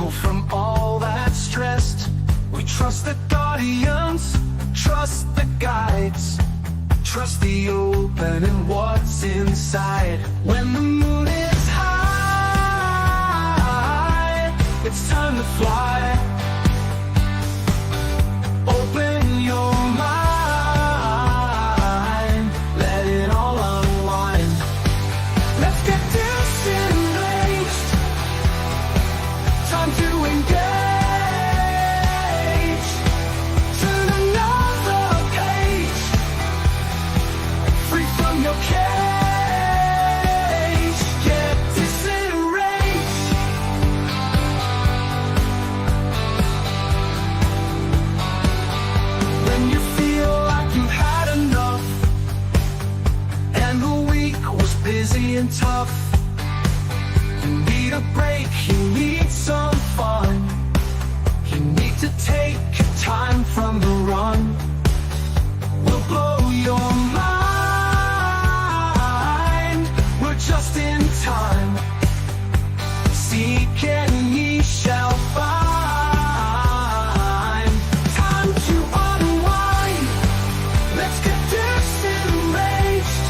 heal from all that stress. We trust the guardians, trust the guides, trust the open and what's inside. When the moon is high, it's time to fly. Open your mind, let it all unwind. Let's get disengaged, time to engage. Turn another page, free from your cage. Get disenraged. When you feel like you've had enough and the week was busy and tough, you need a break, you need some fun. You need to take time from the run. We'll blow your mind, we're just in time. Seek and ye shall find. Time to unwind, let's get disenraged.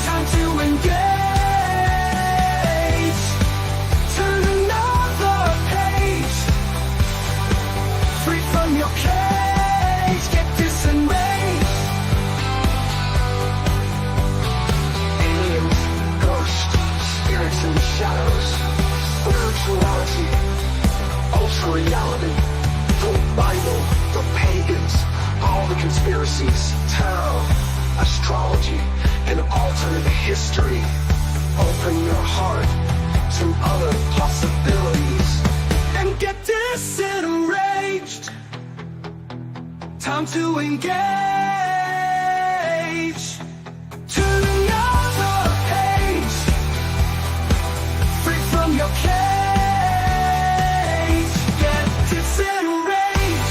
Time to engage. Turn another page, free from your cage. Get disenraged. Aliens, ghosts, spirits in the shadows, spirituality, ultra reality, the Bible, the pagans, all the conspiracies, tarot, astrology, and alternate history. Open your heart to other possibilities and get disenraged. Time to engage. Turn another page, free from your cage. Get disenraged,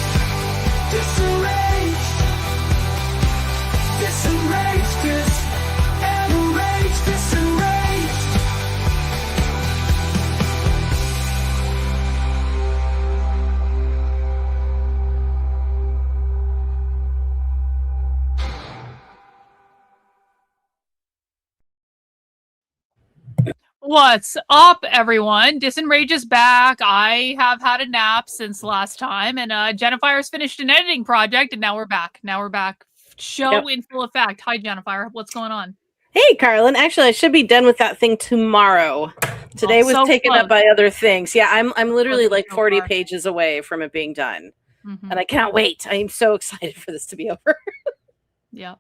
disenraged, disenraged, disenraged, disenraged. What's up, everyone? Disenrage is back. I have had a nap since last time, and Jennifer's finished an editing project, and now we're back. Show in full effect. Hi, Jennifer. What's going on? Hey, Karlyn. Actually, I should be done with that thing tomorrow. Today was so taken close. up by other things. Yeah, I'm literally like so 40 far. pages away from it being done. Mhm. And I can't wait. I am so excited for this to be over. Yep.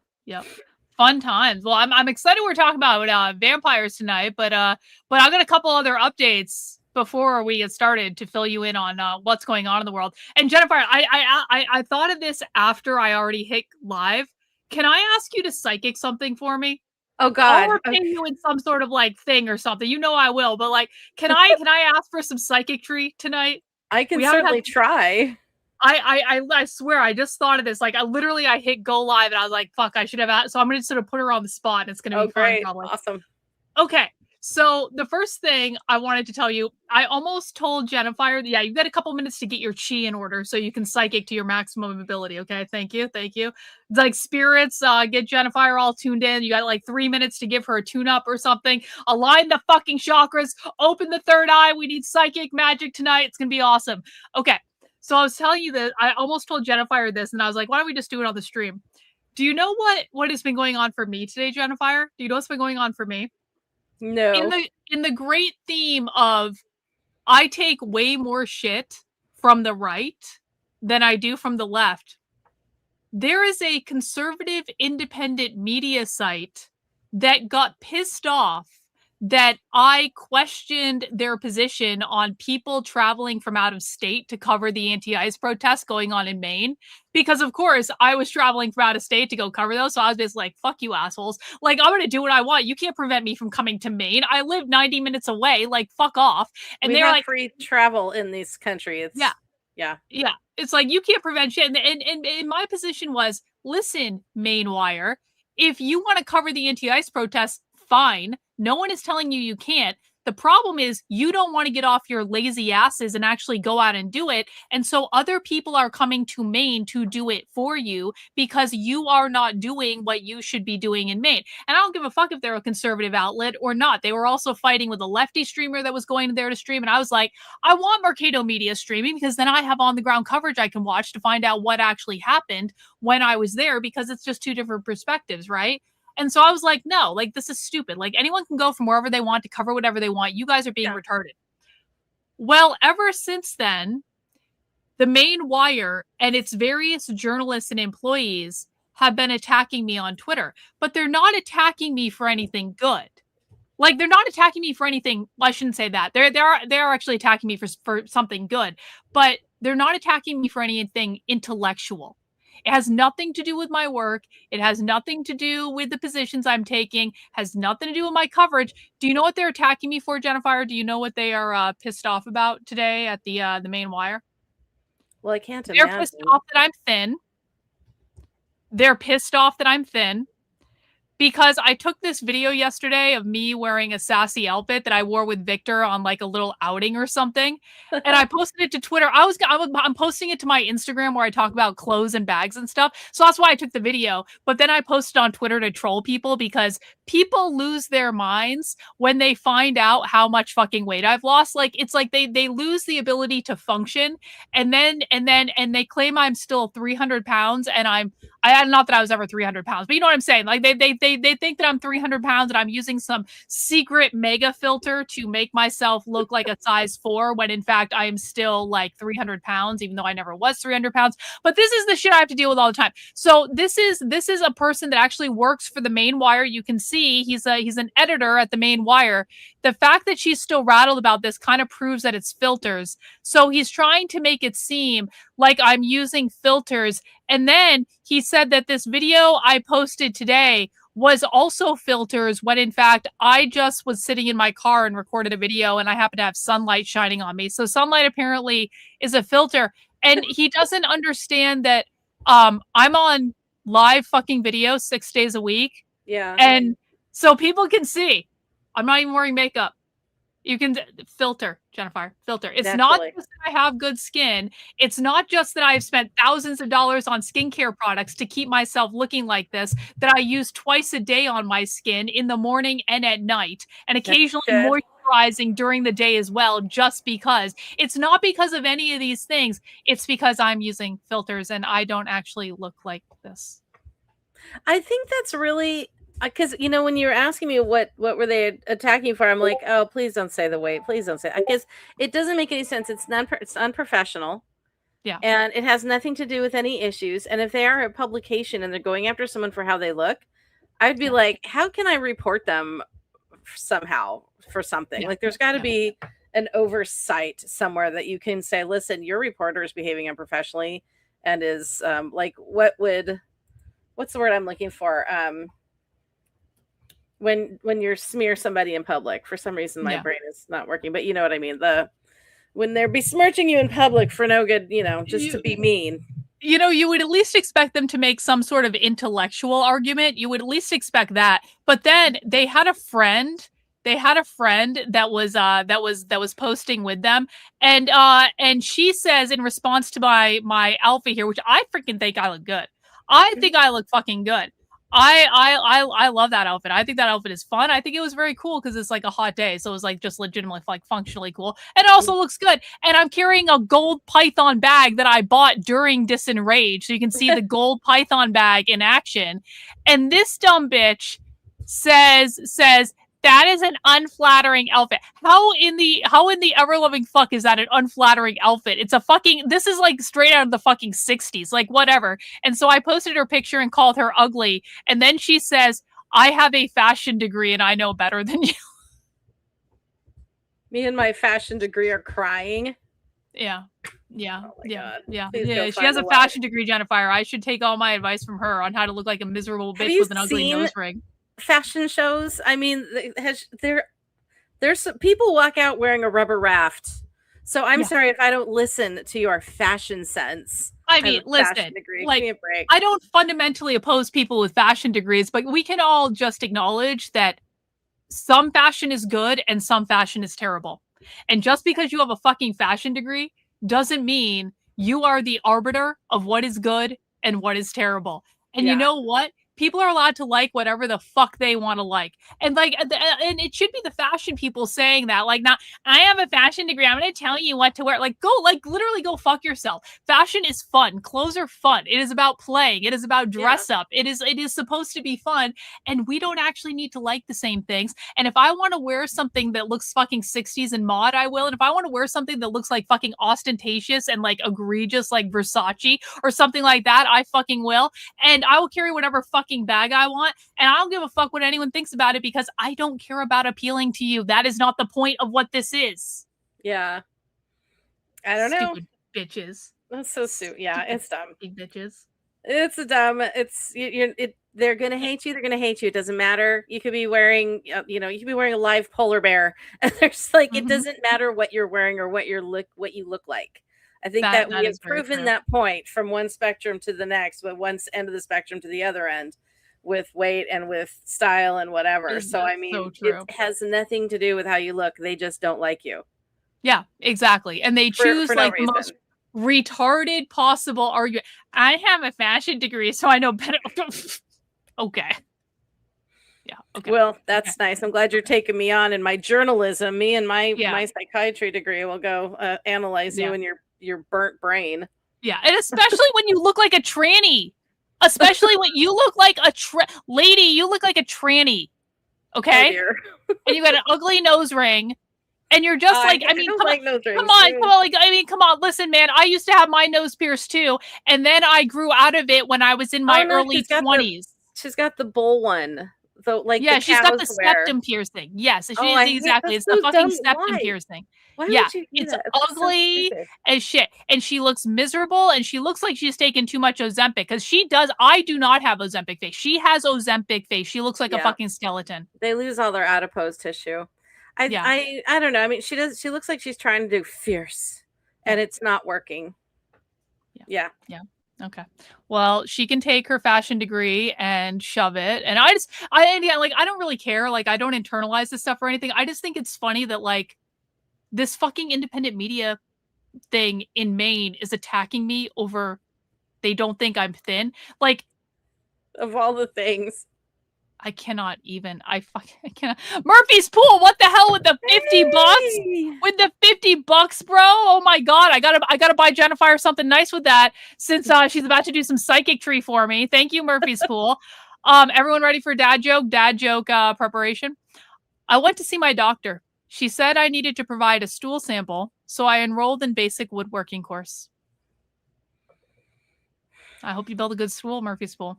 Fun times. Well, I'm excited we're talking about vampires tonight, but I got a couple other updates before we get started to fill you in on what's going on in the world. And Jennifer, I thought of this after I already hit live. Can I ask you to psychic something for me? Oh God. I'll repay you in some sort of like thing or something. You know I will, but like, can I ask for some psychicry tonight? I can certainly try. I swear, I just thought of this. Like, I hit go live and I was like, fuck, I should have asked. So I'm going to sort of put her on the spot and it's going to be fun. Probably. Awesome. Okay. So the first thing I wanted to tell you, I almost told Jennifer, yeah, you've got a couple minutes to get your chi in order so you can psychic to your maximum ability. Okay. Thank you. It's like spirits, get Jennifer all tuned in. You got like 3 minutes to give her a tune up or something. Align the fucking chakras, open the third eye. We need psychic magic tonight. It's going to be awesome. Okay. So I was telling you that I almost told Jennifer this, and I was like, why don't we just do it on the stream? Do you know what has been going on for me today, Jennifer? Do you know what's been going on for me? No. In the great theme of I take way more shit from the right than I do from the left, there is a conservative independent media site that got pissed off that I questioned their position on people traveling from out of state to cover the anti-ICE protests going on in Maine. Because, of course, I was traveling from out of state to go cover those. So I was just like, fuck you, assholes. Like, I'm going to do what I want. You can't prevent me from coming to Maine. I live 90 minutes away. Like, fuck off. And we they're have like, free travel in this country. It's, yeah. It's like, you can't prevent shit. And my position was, listen, Mainewire, if you want to cover the anti-ICE protests, fine. No one is telling you you can't. The problem is you don't want to get off your lazy asses and actually go out and do it. And so other people are coming to Maine to do it for you because you are not doing what you should be doing in Maine. And I don't give a fuck if they're a conservative outlet or not. They were also fighting with a lefty streamer that was going there to stream. And I was like, I want Mercado Media streaming because then I have on the ground coverage I can watch to find out what actually happened when I was there, because it's just two different perspectives, right? And so I was like, no, like, this is stupid. Like, anyone can go from wherever they want to cover whatever they want. You guys are being retarded. Well, ever since then, the Maine Wire and its various journalists and employees have been attacking me on Twitter, but they're not attacking me for anything good. Like, they're not attacking me for anything. Well, I shouldn't say that. They are actually attacking me for something good, but they're not attacking me for anything intellectual. It has nothing to do with my work. It has nothing to do with the positions I'm taking. Has nothing to do with my coverage. Do you know what they're attacking me for, Jennifer? Do you know what they are pissed off about today at the Maine Wire? Well, I can't imagine. They're pissed off that I'm thin. They're pissed off that I'm thin. Because I took this video yesterday of me wearing a sassy outfit that I wore with Victor on like a little outing or something. And I posted it to Twitter. I'm posting it to my Instagram where I talk about clothes and bags and stuff. So that's why I took the video. But then I posted on Twitter to troll people, because people lose their minds when they find out how much fucking weight I've lost. Like, it's like they lose the ability to function. And they claim I'm still 300 pounds and not that I was ever 300 pounds, but you know what I'm saying? Like, they think that I'm 300 pounds and I'm using some secret mega filter to make myself look like a size 4, when in fact I am still like 300 pounds, even though I never was 300 pounds. But this is the shit I have to deal with all the time. So this is a person that actually works for the Maine Wire. You can see he's an editor at the Maine Wire. The fact that she's still rattled about this kind of proves that it's filters. So he's trying to make it seem like I'm using filters. And then he said that this video I posted today was also filters, when in fact I just was sitting in my car and recorded a video and I happened to have sunlight shining on me. So sunlight apparently is a filter. And he doesn't understand that I'm on live fucking video 6 days a week. Yeah. And so people can see I'm not even wearing makeup. You can filter, Jennifer, filter. It's not just that I have good skin. It's not just that I've spent thousands of dollars on skincare products to keep myself looking like this, that I use twice a day on my skin, in the morning and at night, and occasionally moisturizing during the day as well, just because. It's not because of any of these things. It's because I'm using filters and I don't actually look like this. I think that's really... Because, you know, when you were asking me what were they attacking for, I'm like, oh, please don't say the weight. Please don't say it. Because it doesn't make any sense. It's unprofessional. Yeah. And it has nothing to do with any issues. And if they are a publication and they're going after someone for how they look, I'd be like, how can I report them somehow for something? Yeah. Like, there's got to be an oversight somewhere that you can say, listen, your reporter is behaving unprofessionally and is like, what's the word I'm looking for? When you smear somebody in public. For some reason my brain is not working, but you know what I mean. When they're besmirching you in public for no good, just to be mean. You would at least expect them to make some sort of intellectual argument. You would at least expect that. But then they had a friend that was posting with them, and she says, in response to my outfit here, which I freaking think I look good. I think I look fucking good. I love that outfit. I think that outfit is fun. I think it was very cool because it's like a hot day, so it was like just legitimately like functionally cool. And it also looks good. And I'm carrying a gold python bag that I bought during DISENRAGE, so you can see the gold python bag in action. And this dumb bitch says that is an unflattering outfit. How in the ever loving fuck is that an unflattering outfit? This is like straight out of the fucking 60s, like whatever. And so I posted her picture and called her ugly. And then she says, I have a fashion degree and I know better than you. Me and my fashion degree are crying. Yeah. God. Yeah. She has a fashion degree, Jennifer. I should take all my advice from her on how to look like a miserable bitch with an ugly nose ring. Fashion shows, I mean, there's people walk out wearing a rubber raft. So I'm sorry if I don't listen to your fashion sense. I mean, listen, like, I don't fundamentally oppose people with fashion degrees, but we can all just acknowledge that some fashion is good and some fashion is terrible. And just because you have a fucking fashion degree doesn't mean you are the arbiter of what is good and what is terrible. And you know what? People are allowed to like whatever the fuck they want to like. And like, and it should be the fashion people saying that, like, not, I have a fashion degree, I'm going to tell you what to wear. Like, go, like, literally go fuck yourself. Fashion is fun. Clothes are fun. It is about playing. It is about dress up. It is supposed to be fun. And we don't actually need to like the same things. And if I want to wear something that looks fucking 60s and mod, I will. And if I want to wear something that looks like fucking ostentatious and like egregious, like Versace or something like that, I fucking will. And I will carry whatever fucking bag I want, and I don't give a fuck what anyone thinks about it, because I don't care about appealing to you. That is not the point of what this is. Yeah. I don't know. Stupid bitches. That's so stupid. Yeah, it's dumb. Bitches. It's dumb. It's they're gonna hate you. They're gonna hate you. It doesn't matter. You could be wearing, you could be wearing a live polar bear, and there's like it doesn't matter what you're wearing or what you look like. I think that we have proven that point from one spectrum to the next, but one end of the spectrum to the other end, with weight and with style and whatever. So I mean, it has nothing to do with how you look. They just don't like you. Yeah, exactly. And they choose for like the most retarded possible argument. I have a fashion degree, so I know better. Okay. Yeah. Okay. Well, that's nice. I'm glad you're taking me on in my journalism. Me and my psychiatry degree will go analyze you and your burnt brain. Yeah, and especially when you look like a tranny. Especially when you look like a lady, you look like a tranny. Okay? Oh, and you got an ugly nose ring. And you're just like, I mean, come on, listen, man. I used to have my nose pierced too, and then I grew out of it when I was in my early 20s. She's got the bull one. So like, she's got the septum piercing. Yes, exactly. It's the fucking septum piercing. Why would you do that? Ugly as shit. And she looks miserable, and she looks like she's taken too much Ozempic, because she does. I do not have Ozempic face. She has Ozempic face. She looks like a fucking skeleton. They lose all their adipose tissue. I don't know. I mean, she looks like she's trying to do fierce, and it's not working. Yeah. Okay. Well, she can take her fashion degree and shove it. And I don't really care. Like, I don't internalize this stuff or anything. I just think it's funny that like this fucking independent media thing in Maine is attacking me over they don't think I'm thin. Like, of all the things. I cannot even. I cannot. Murphy's Pool. What the hell with the $50? With the $50, bro. Oh my god. I gotta buy Jennifer something nice with that, since she's about to do some psychic tree for me. Thank you, Murphy's Pool. Everyone ready for dad joke? Dad joke preparation. I went to see my doctor. She said I needed to provide a stool sample, so I enrolled in basic woodworking course. I hope you build a good stool, Murphy's Pool.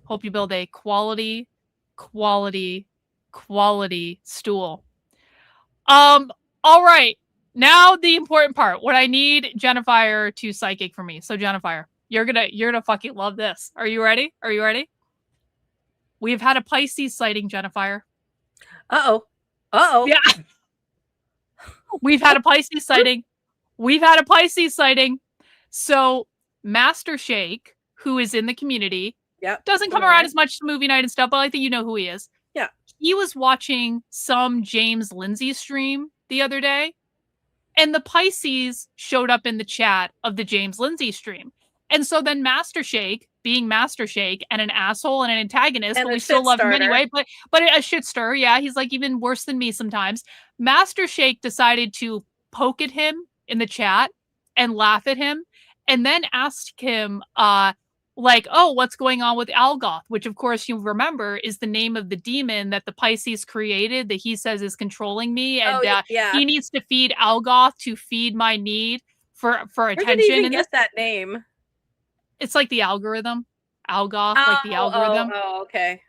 Hope you build a quality stool. All right, now the important part, what I need Jennifer to psychic for me. So Jennifer, you're gonna fucking love this. Are you ready? We've had a Pisces sighting, Jennifer. Yeah. We've had a Pisces sighting. So Master Shake, who is in the community, doesn't come around as much to movie night and stuff, but I think you know who he is. Yeah. He was watching some James Lindsay stream the other day, and the Pisces showed up in the chat of the James Lindsay stream. And so then Master Shake, being Master Shake and an asshole and an antagonist, but we still love him anyway, but a shit stir, yeah, he's like even worse than me sometimes. Master Shake decided to poke at him in the chat and laugh at him, and then asked him, like, oh, what's going on with Algoth? Which, of course, you remember is the name of the demon that the Pisces created that he says is controlling me. And he needs to feed Algoth to feed my need for attention. Where did he even get that name? It's like the algorithm. Algoth, like the algorithm. Oh, okay.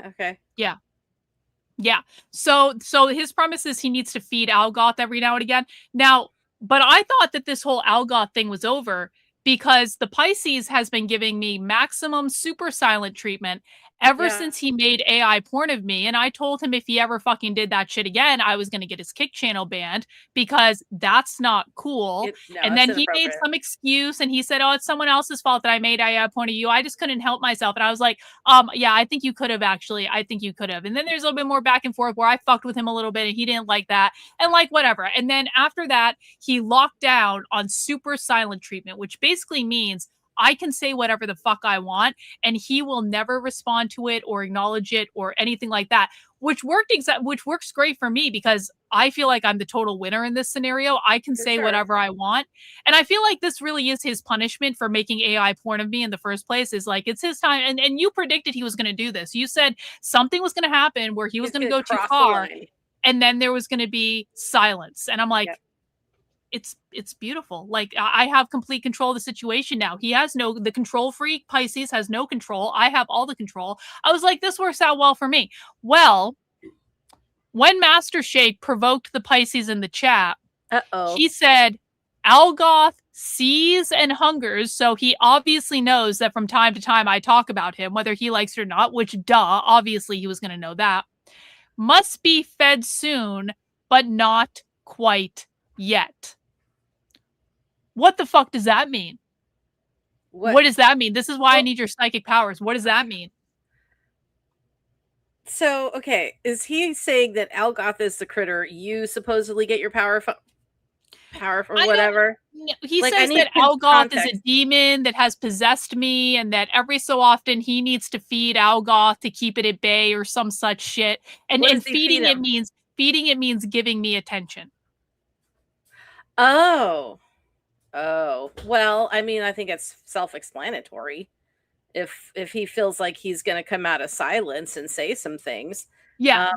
Yeah. So his premise is he needs to feed Algoth every now and again. Now, but I thought that this whole Algoth thing was over, because the Pisces has been giving me maximum super silent treatment, ever since he made AI porn of me. And I told him if he ever fucking did that shit again, I was going to get his Kick channel banned because that's not cool. And then he made some excuse and he said, oh, it's someone else's fault that I made AI porn of you. I just couldn't help myself. And I was like, yeah, I think you could have actually. I think you could have. And then there's a little bit more back and forth where I fucked with him a little bit and he didn't like that. And like, whatever. And then after that, he locked down on super silent treatment, which basically means I can say whatever the fuck I want and he will never respond to it or acknowledge it or anything like that, which works great for me because I feel like I'm the total winner in this scenario. I can say whatever I want. And I feel like this really is his punishment for making AI porn of me in the first place, is like, it's his time. And you predicted he was going to do this. You said something was going to happen where he was going to go too far and then there was going to be silence. And I'm like, it's beautiful. Like, I have complete control of the situation now. He has the control freak Pisces has no control. I have all the control. I was like, this works out well for me. Well, when Master Shake provoked the Pisces in the chat, he said, Algoth sees and hungers, so he obviously knows that from time to time I talk about him, whether he likes it or not, which, duh, obviously he was going to know that. Must be fed soon, but not quite yet. What the fuck does that mean? What does that mean? This is why I need your psychic powers. What does that mean? So, okay, is he saying that Algoth is the critter you supposedly get your power from whatever? He says that Algoth is a demon that has possessed me and that every so often he needs to feed Algoth to keep it at bay or some such shit. And feeding it means giving me attention. Oh, well, I mean, I think it's self-explanatory. If he feels like he's going to come out of silence and say some things. Yeah.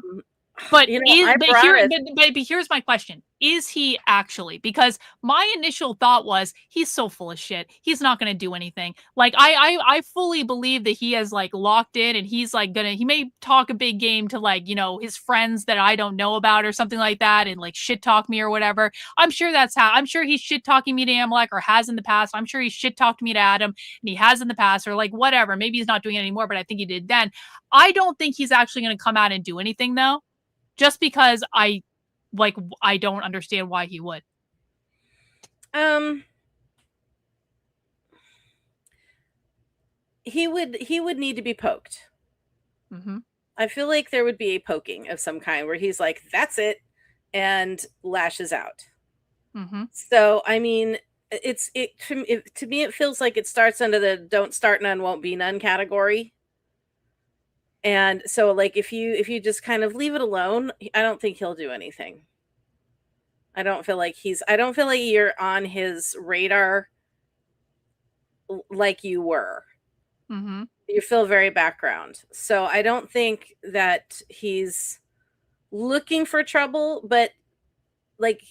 But here's my question. Is he actually? Because my initial thought was, he's so full of shit. He's not going to do anything. Like, I fully believe that he has, like, locked in and he's, like, he may talk a big game to, like, you know, his friends that I don't know about or something like that and, like, shit talk me or whatever. I'm sure he's shit talking me to Amalek or has in the past. I'm sure he's shit talked me to Adam and he has in the past or, like, whatever. Maybe he's not doing it anymore, but I think he did then. I don't think he's actually going to come out and do anything, though. Just because I don't understand why he would. He would need to be poked. Mm-hmm. I feel like there would be a poking of some kind where he's like, that's it, and lashes out. Mm-hmm. So, I mean, to me, it feels like it starts under the don't start none, won't be none category. And so, like, if you just kind of leave it alone, I don't think he'll do anything. I don't feel like you're on his radar like you were. Mm-hmm. You feel very background. So I don't think that he's looking for trouble, but, like,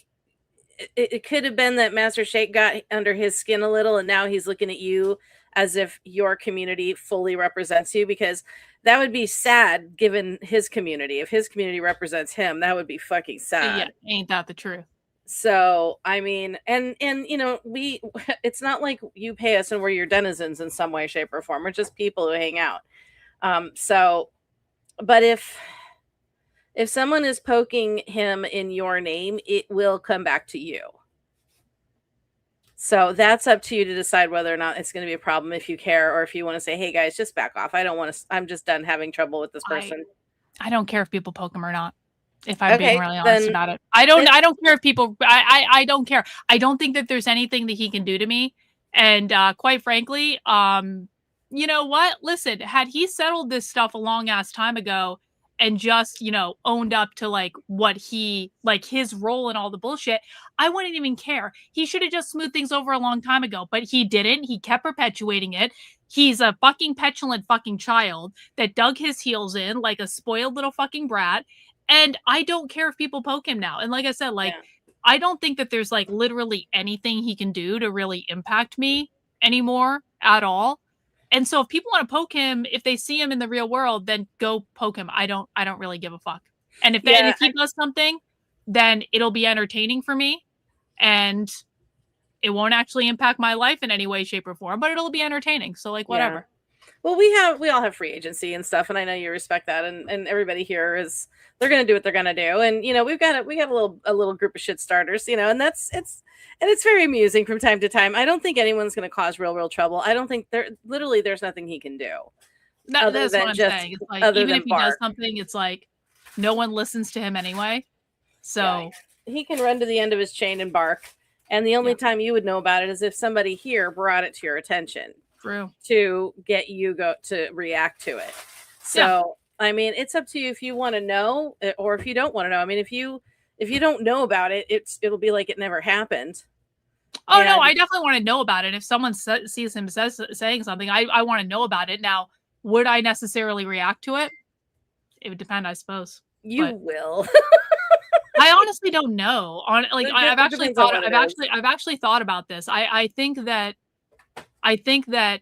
it could have been that Master Shake got under his skin a little and now he's looking at you as if your community fully represents you, because that would be sad given his community. If his community represents him, that would be fucking sad. Yeah, ain't that the truth? So, I mean, and you know, it's not like you pay us and we're your denizens in some way, shape, or form. We're just people who hang out. So, but if someone is poking him in your name, it will come back to you. So that's up to you to decide whether or not it's going to be a problem, if you care, or if you want to say, hey guys, just back off. I'm just done having trouble with this person. I don't care if people poke him or not. If I'm being really honest about it, I don't care if people, I don't care. I don't think that there's anything that he can do to me. And quite frankly, you know what? Listen, had he settled this stuff a long ass time ago and just, you know, owned up to like what he, like his role in all the bullshit, I wouldn't even care. He should have just smoothed things over a long time ago, but he didn't. He kept perpetuating it. He's a fucking petulant fucking child that dug his heels in like a spoiled little fucking brat. And I don't care if people poke him now. And like I said, like, I don't think that there's like literally anything he can do to really impact me anymore at all. And so if people want to poke him, if they see him in the real world, then go poke him. I don't really give a fuck. And if he does something, then it'll be entertaining for me and it won't actually impact my life in any way, shape, or form, but it'll be entertaining. So like, whatever. Well, we all have free agency and stuff, and I know you respect that, and everybody here is they're gonna do what they're gonna do, and we've got a little group of shit starters, and it's very amusing from time to time. I don't think anyone's gonna cause real trouble. I don't think there's nothing he can do That's what I'm saying. It's like even if he does something, it's like no one listens to him anyway. So he can run to the end of his chain and bark, and the only time you would know about it is if somebody here brought it to your attention. True. To get you to react to it. So I mean, it's up to you if you want to know or if you don't want to know. I mean, if you don't know about it, it'll be like it never happened. Oh no, I definitely want to know about it. If someone sees him saying something, I want to know about it. Now, would I necessarily react to it? It would depend, I suppose. You will. I honestly don't know. I've actually thought about this. I think that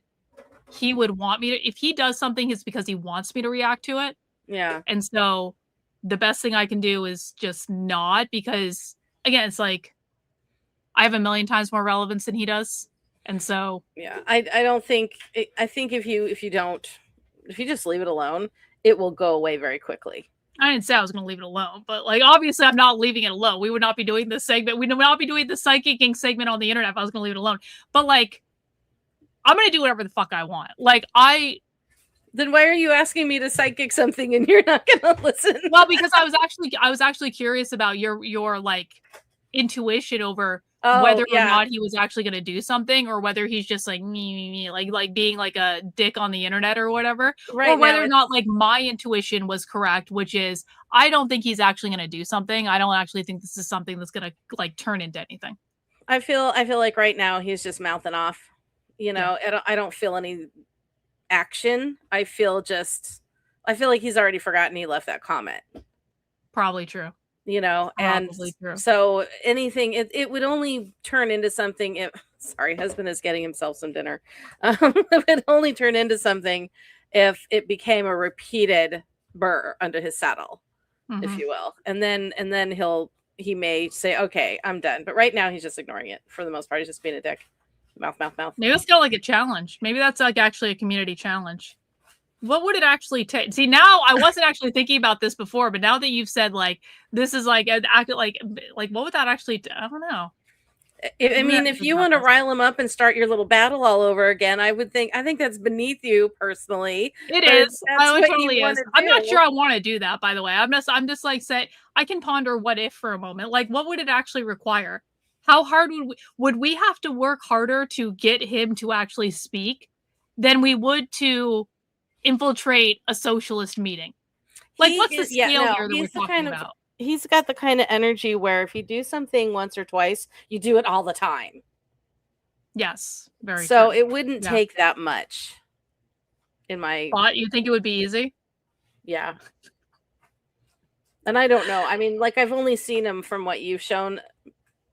he would want me to, if he does something, it's because he wants me to react to it. Yeah. And so the best thing I can do is just not, because again, it's like I have a million times more relevance than he does. And so I think if you just leave it alone, it will go away very quickly. I didn't say I was going to leave it alone, but like obviously I'm not leaving it alone. We would not be doing this segment. We would not be doing the psychicking segment on the internet if I was going to leave it alone. But like, I'm going to do whatever the fuck I want. Then why are you asking me to psychic something and you're not going to listen? Well, because I was actually curious about your like intuition over whether or not he was actually going to do something, or whether he's just like me, like being like a dick on the internet or whatever, right? Or whether or not like my intuition was correct, which is I don't think he's actually going to do something. I don't actually think this is something that's going to like turn into anything. I feel like right now he's just mouthing off. I don't feel any action. I feel like he's already forgotten he left that comment. Probably true. And so anything, it would only turn into something if, sorry, husband is getting himself some dinner. It would only turn into something if it became a repeated burr under his saddle, if you will. And then he may say, okay, I'm done. But right now he's just ignoring it for the most part. He's just being a dick. Mouth. Maybe it's kind of like a challenge. Maybe that's like actually a community challenge. What would it actually take? See, now I wasn't actually thinking about this before, but now that you've said like this is like an act, like what would that actually? I don't know. I mean, if you want to rile him up and start your little battle all over again, I think that's beneath you personally. It is. It totally is. I'm not sure I want to do that. By the way, I'm just like say I can ponder what if for a moment. Like, what would it actually require? How hard would we have to work harder to get him to actually speak than we would to infiltrate a socialist meeting? Like, what's the scale here that we're talking about? He's got the kind of energy where if you do something once or twice, you do it all the time. Yes, very so true. It wouldn't take that much. In my thought, you think it would be easy? Yeah. And I don't know. I mean, like I've only seen him from what you've shown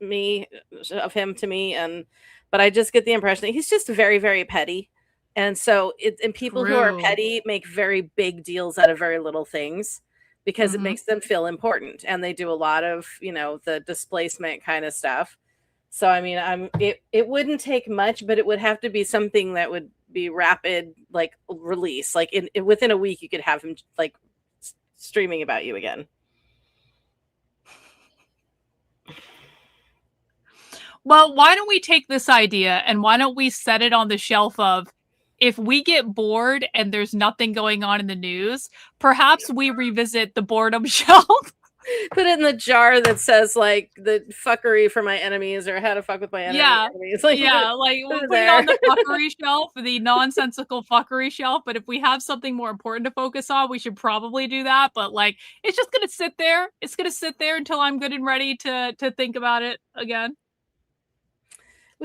him to me, but I just get the impression that he's just very, very petty. And so people who are petty make very big deals out of very little things because it makes them feel important, and they do a lot of the displacement kind of stuff. So I mean, it wouldn't take much, but it would have to be something that would be rapid, like release. Like within a week, you could have him like streaming about you again. Well, why don't we take this idea and why don't we set it on the shelf of, if we get bored and there's nothing going on in the news, perhaps we revisit the boredom shelf. Put it in the jar that says like the fuckery for my enemies, or how to fuck with my enemies. Yeah. Like we'll put it on the fuckery shelf, the nonsensical fuckery shelf. But if we have something more important to focus on, we should probably do that. But like, it's just going to sit there. It's going to sit there until I'm good and ready to think about it again.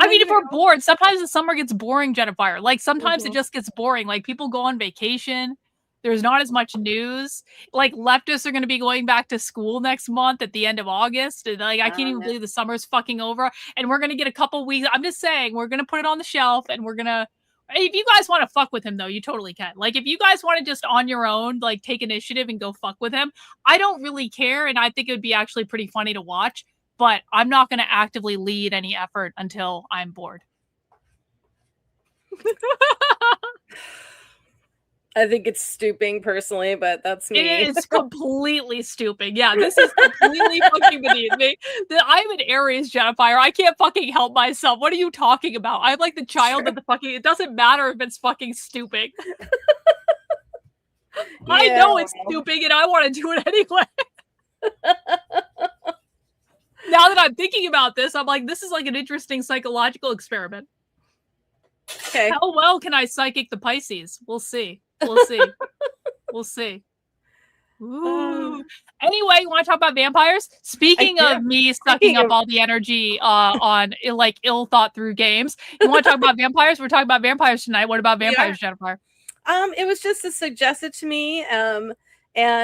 I mean, if we're bored, sometimes the summer gets boring, Jennifer. Like, sometimes it just gets boring. Like, people go on vacation. There's not as much news. Like, leftists are going to be going back to school next month at the end of August. And, like, I can't even believe the summer's fucking over. And we're going to get a couple weeks. I'm just saying, we're going to put it on the shelf, and we're going to... If you guys want to fuck with him, though, you totally can. Like, if you guys want to just on your own, like, take initiative and go fuck with him, I don't really care. And I think it would be actually pretty funny to watch. But I'm not going to actively lead any effort until I'm bored. I think it's stooping personally, but that's me. It is completely stupid. Yeah, this is completely fucking beneath me. I'm an Aries Jetfire. I can't fucking help myself. What are you talking about? I'm like the child of the fucking. It doesn't matter if it's fucking stupid. I know it's stupid, and I want to do it anyway. Now that I'm thinking about this, I'm like, this is like an interesting psychological experiment. Okay. How well can I psychic the Pisces? We'll see. We'll see. We'll see. Ooh. Anyway, you want to talk about vampires? Speaking of me sucking up all the energy on like ill thought through games, you want to talk about vampires? We're talking about vampires tonight. What about vampires, Jennifer? It was just suggested to me, and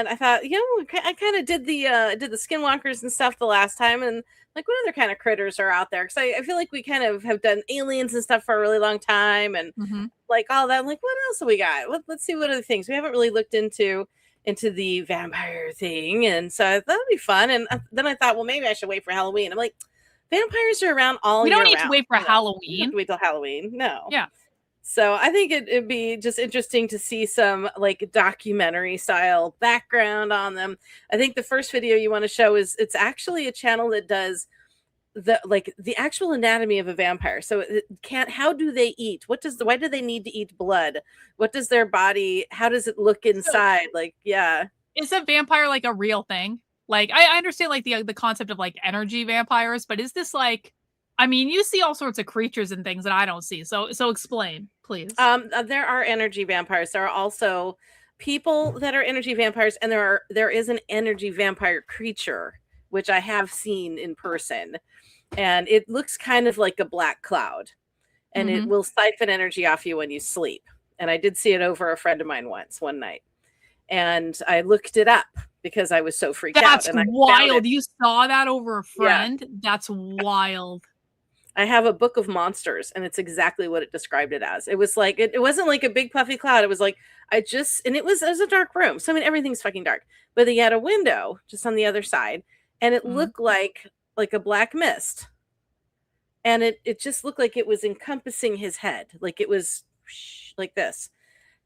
I thought, I kind of did the skinwalkers and stuff the last time, and like what other kind of critters are out there? Because I feel like we kind of have done aliens and stuff for a really long time, and like all that. I'm like, what else have we got? Let's see what other things we haven't really looked into the vampire thing, and so that'd be fun. And then I thought, well, maybe I should wait for Halloween. I'm like, vampires are around all year round. We don't need to wait for Halloween. Have to wait till Halloween. No. Yeah. So I think it'd be just interesting to see some like documentary style background on them. I think the first video you want to show it's actually a channel that does the actual anatomy of a vampire. So how do they eat? Why do they need to eat blood? What does their body, how does it look inside? Is a vampire like a real thing? Like I understand like the concept of like energy vampires, but is this like, I mean, you see all sorts of creatures and things that I don't see. So explain, please. There are energy vampires. There are also people that are energy vampires, and there is an energy vampire creature, which I have seen in person. And it looks kind of like a black cloud, and it will siphon energy off you when you sleep. And I did see it over a friend of mine one night, and I looked it up because I was so freaked out. That's wild. You saw that over a friend? Yeah. That's wild. I have a book of monsters, and it's exactly what it described it as. It was like, it wasn't like a big puffy cloud. It was like, and it was a dark room. So, I mean, everything's fucking dark, but they had a window just on the other side, and it looked like a black mist. And it just looked like it was encompassing his head. Like it was like this.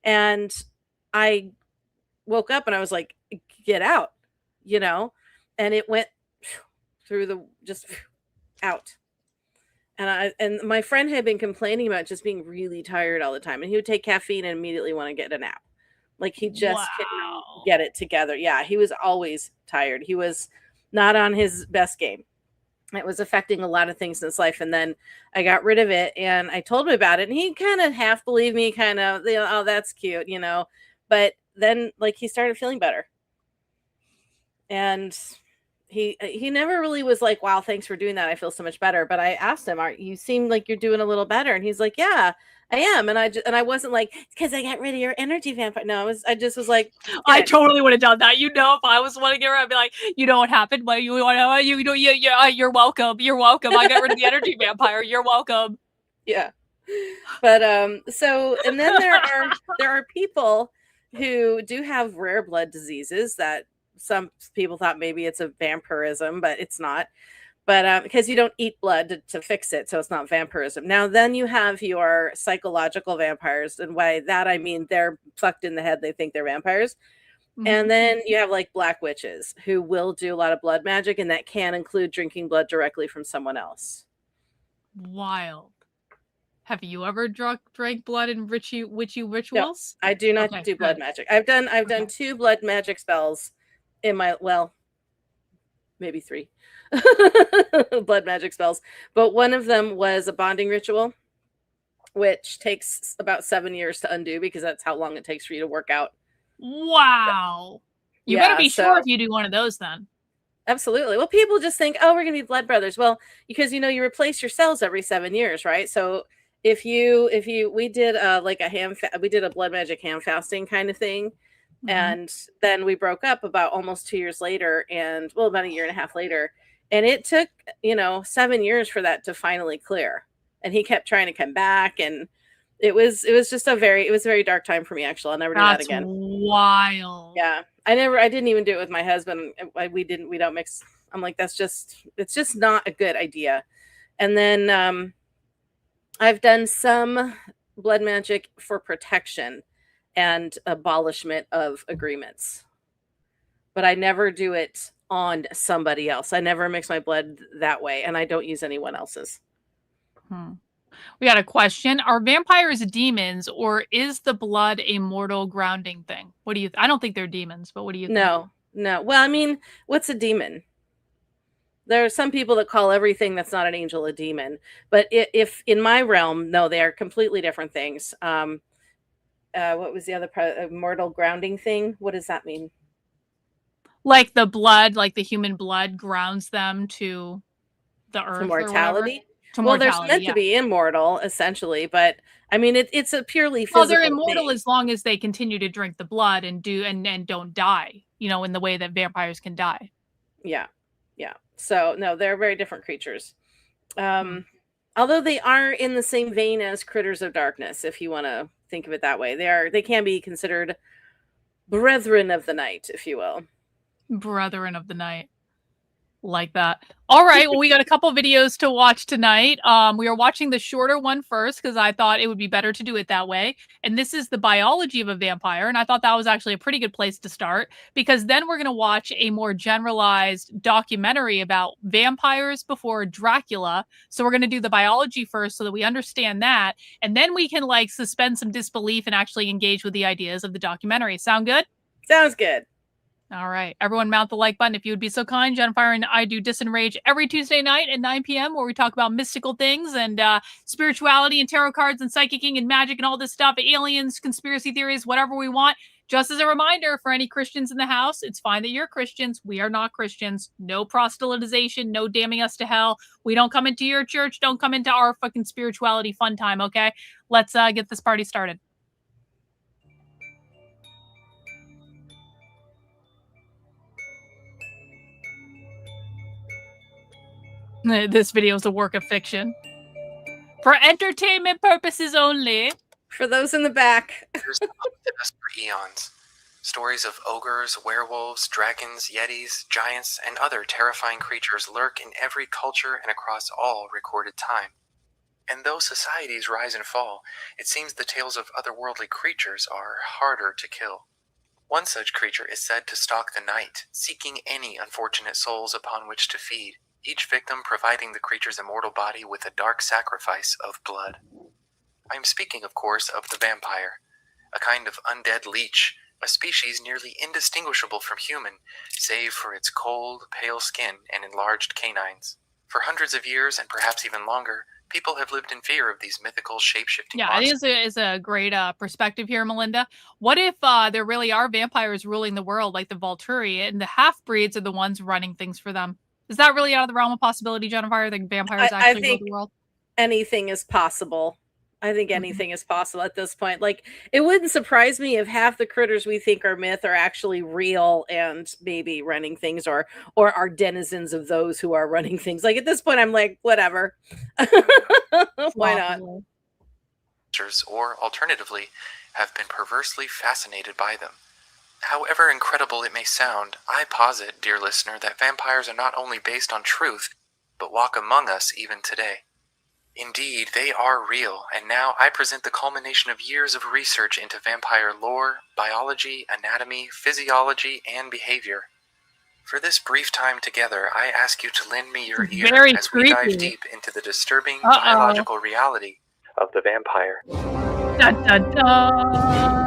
And I woke up and I was like, get out, and it went through just out. And my friend had been complaining about just being really tired all the time. And he would take caffeine and immediately want to get a nap. Like he just couldn't get it together. Yeah, he was always tired. He was not on his best game. It was affecting a lot of things in his life. And then I got rid of it and I told him about it. And he kind of half believed me, oh, that's cute, But then like he started feeling better. And he never really was like, wow, thanks for doing that. I feel so much better. But I asked him, you seem like you're doing a little better. And he's like, yeah, I am. And I wasn't like, because I got rid of your energy vampire. No, I just was like, I totally would have done that. If I was one to get rid, I'd be like, you know what happened? Well, you're welcome. You're welcome. I got rid of the energy vampire. You're welcome. Yeah. But so, and then there are people who do have rare blood diseases that some people thought maybe it's a vampirism, but it's not. But because you don't eat blood to fix it, so it's not vampirism. Now, then you have your psychological vampires, and by that I mean they're fucked in the head. They think they're vampires. And then you have like black witches who will do a lot of blood magic, and that can include drinking blood directly from someone else. Wild. Have you ever drank blood in witchy rituals? No, I do not do blood magic. I've done 2 blood magic spells in my, maybe 3 blood magic spells, but one of them was a bonding ritual, which takes about 7 years to undo because that's how long it takes for you to work out. Wow. You better be sure if you do one of those then. Absolutely. Well, people just think, oh, we're going to be blood brothers. Well, because, you replace your cells every 7 years, right? So we did we did a blood magic ham fasting kind of thing. And then we broke up about almost 2 years later about a year and a half later. And it took, 7 years for that to finally clear. And he kept trying to come back. And it was just a very dark time for me, actually. I'll never do that again. Wild. Yeah. I didn't even do it with my husband. We don't mix. I'm like, it's just not a good idea. And then I've done some blood magic for protection. and abolishment of agreements. But I never do it on somebody else. I never mix my blood that way, and I don't use anyone else's. We got a question. Are vampires demons, or is the blood a mortal grounding thing? What do you I don't think they're demons, but what do you think? No. Well, I mean, what's a demon? There are some people that call everything that's not an angel a demon. But if in my realm, no, they are completely different things. What was the other mortal grounding thing? What does that mean? Like the blood, like the human blood grounds them to the earth, To mortality? To Well, mortality, they're meant to be immortal, essentially, but I mean, it's a purely physical. Well, they're immortal thing. as long as they continue to drink the blood and don't die. In the way that vampires can die. Yeah. So no, they're very different creatures. Although they are in the same vein as critters of darkness, if you want to think of it that way, they can be considered brethren of the night, if you will. Brethren of the night. Like that. All right. Well, we got a couple videos to watch tonight. We are watching the shorter one first because I thought it would be better to do it that way. And this is the biology of a vampire. And I thought that was actually a pretty good place to start, because then we're going to watch a more generalized documentary about vampires before Dracula. So we're going to do the biology first so that we understand that. And then we can suspend some disbelief and actually engage with the ideas of the documentary. Sound good? Sounds good. All right. Everyone mount the like button if you would be so kind. Jennifer and I do DISENRAGE every Tuesday night at 9 p.m. where we talk about mystical things and spirituality and tarot cards and psychicking and magic and all this stuff, aliens, conspiracy theories, whatever we want. Just as a reminder for any Christians in the house, it's fine that you're Christians. We are not Christians. No proselytization, no damning us to hell. We don't come into your church. Don't come into our fucking spirituality fun time, okay? Let's get this party started. This video is a work of fiction. For entertainment purposes only. For those in the back. There's hunted us for eons. Stories of ogres, werewolves, dragons, yetis, giants, and other terrifying creatures lurk in every culture and across all recorded time. And though societies rise and fall, it seems the tales of otherworldly creatures are harder to kill. One such creature is said to stalk the night, seeking any unfortunate souls upon which to feed, each victim providing the creature's immortal body with a dark sacrifice of blood. I am speaking, of course, of the vampire, a kind of undead leech, a species nearly indistinguishable from human, save for its cold, pale skin and enlarged canines. For hundreds of years, and perhaps even longer, people have lived in fear of these mythical shape-shifting monsters. Yeah, it is a great perspective here, Melinda. What if there really are vampires ruling the world like the Volturi, and the half-breeds are the ones running things for them? Is that really out of the realm of possibility, Jennifer? The vampires actually rule the world? Anything is possible. I think anything is possible at this point. It wouldn't surprise me if half the critters we think are myth are actually real and maybe running things, or are denizens of those who are running things. At this point, I'm like, whatever. Why not? Or alternatively, have been perversely fascinated by them. However incredible it may sound, I posit, dear listener, that vampires are not only based on truth, but walk among us even today. Indeed, they are real, and now I present the culmination of years of research into vampire lore, biology, anatomy, physiology, and behavior. For this brief time together, I ask you to lend me your ear as we dive deep into the disturbing biological reality of the vampire. Dun, dun, dun.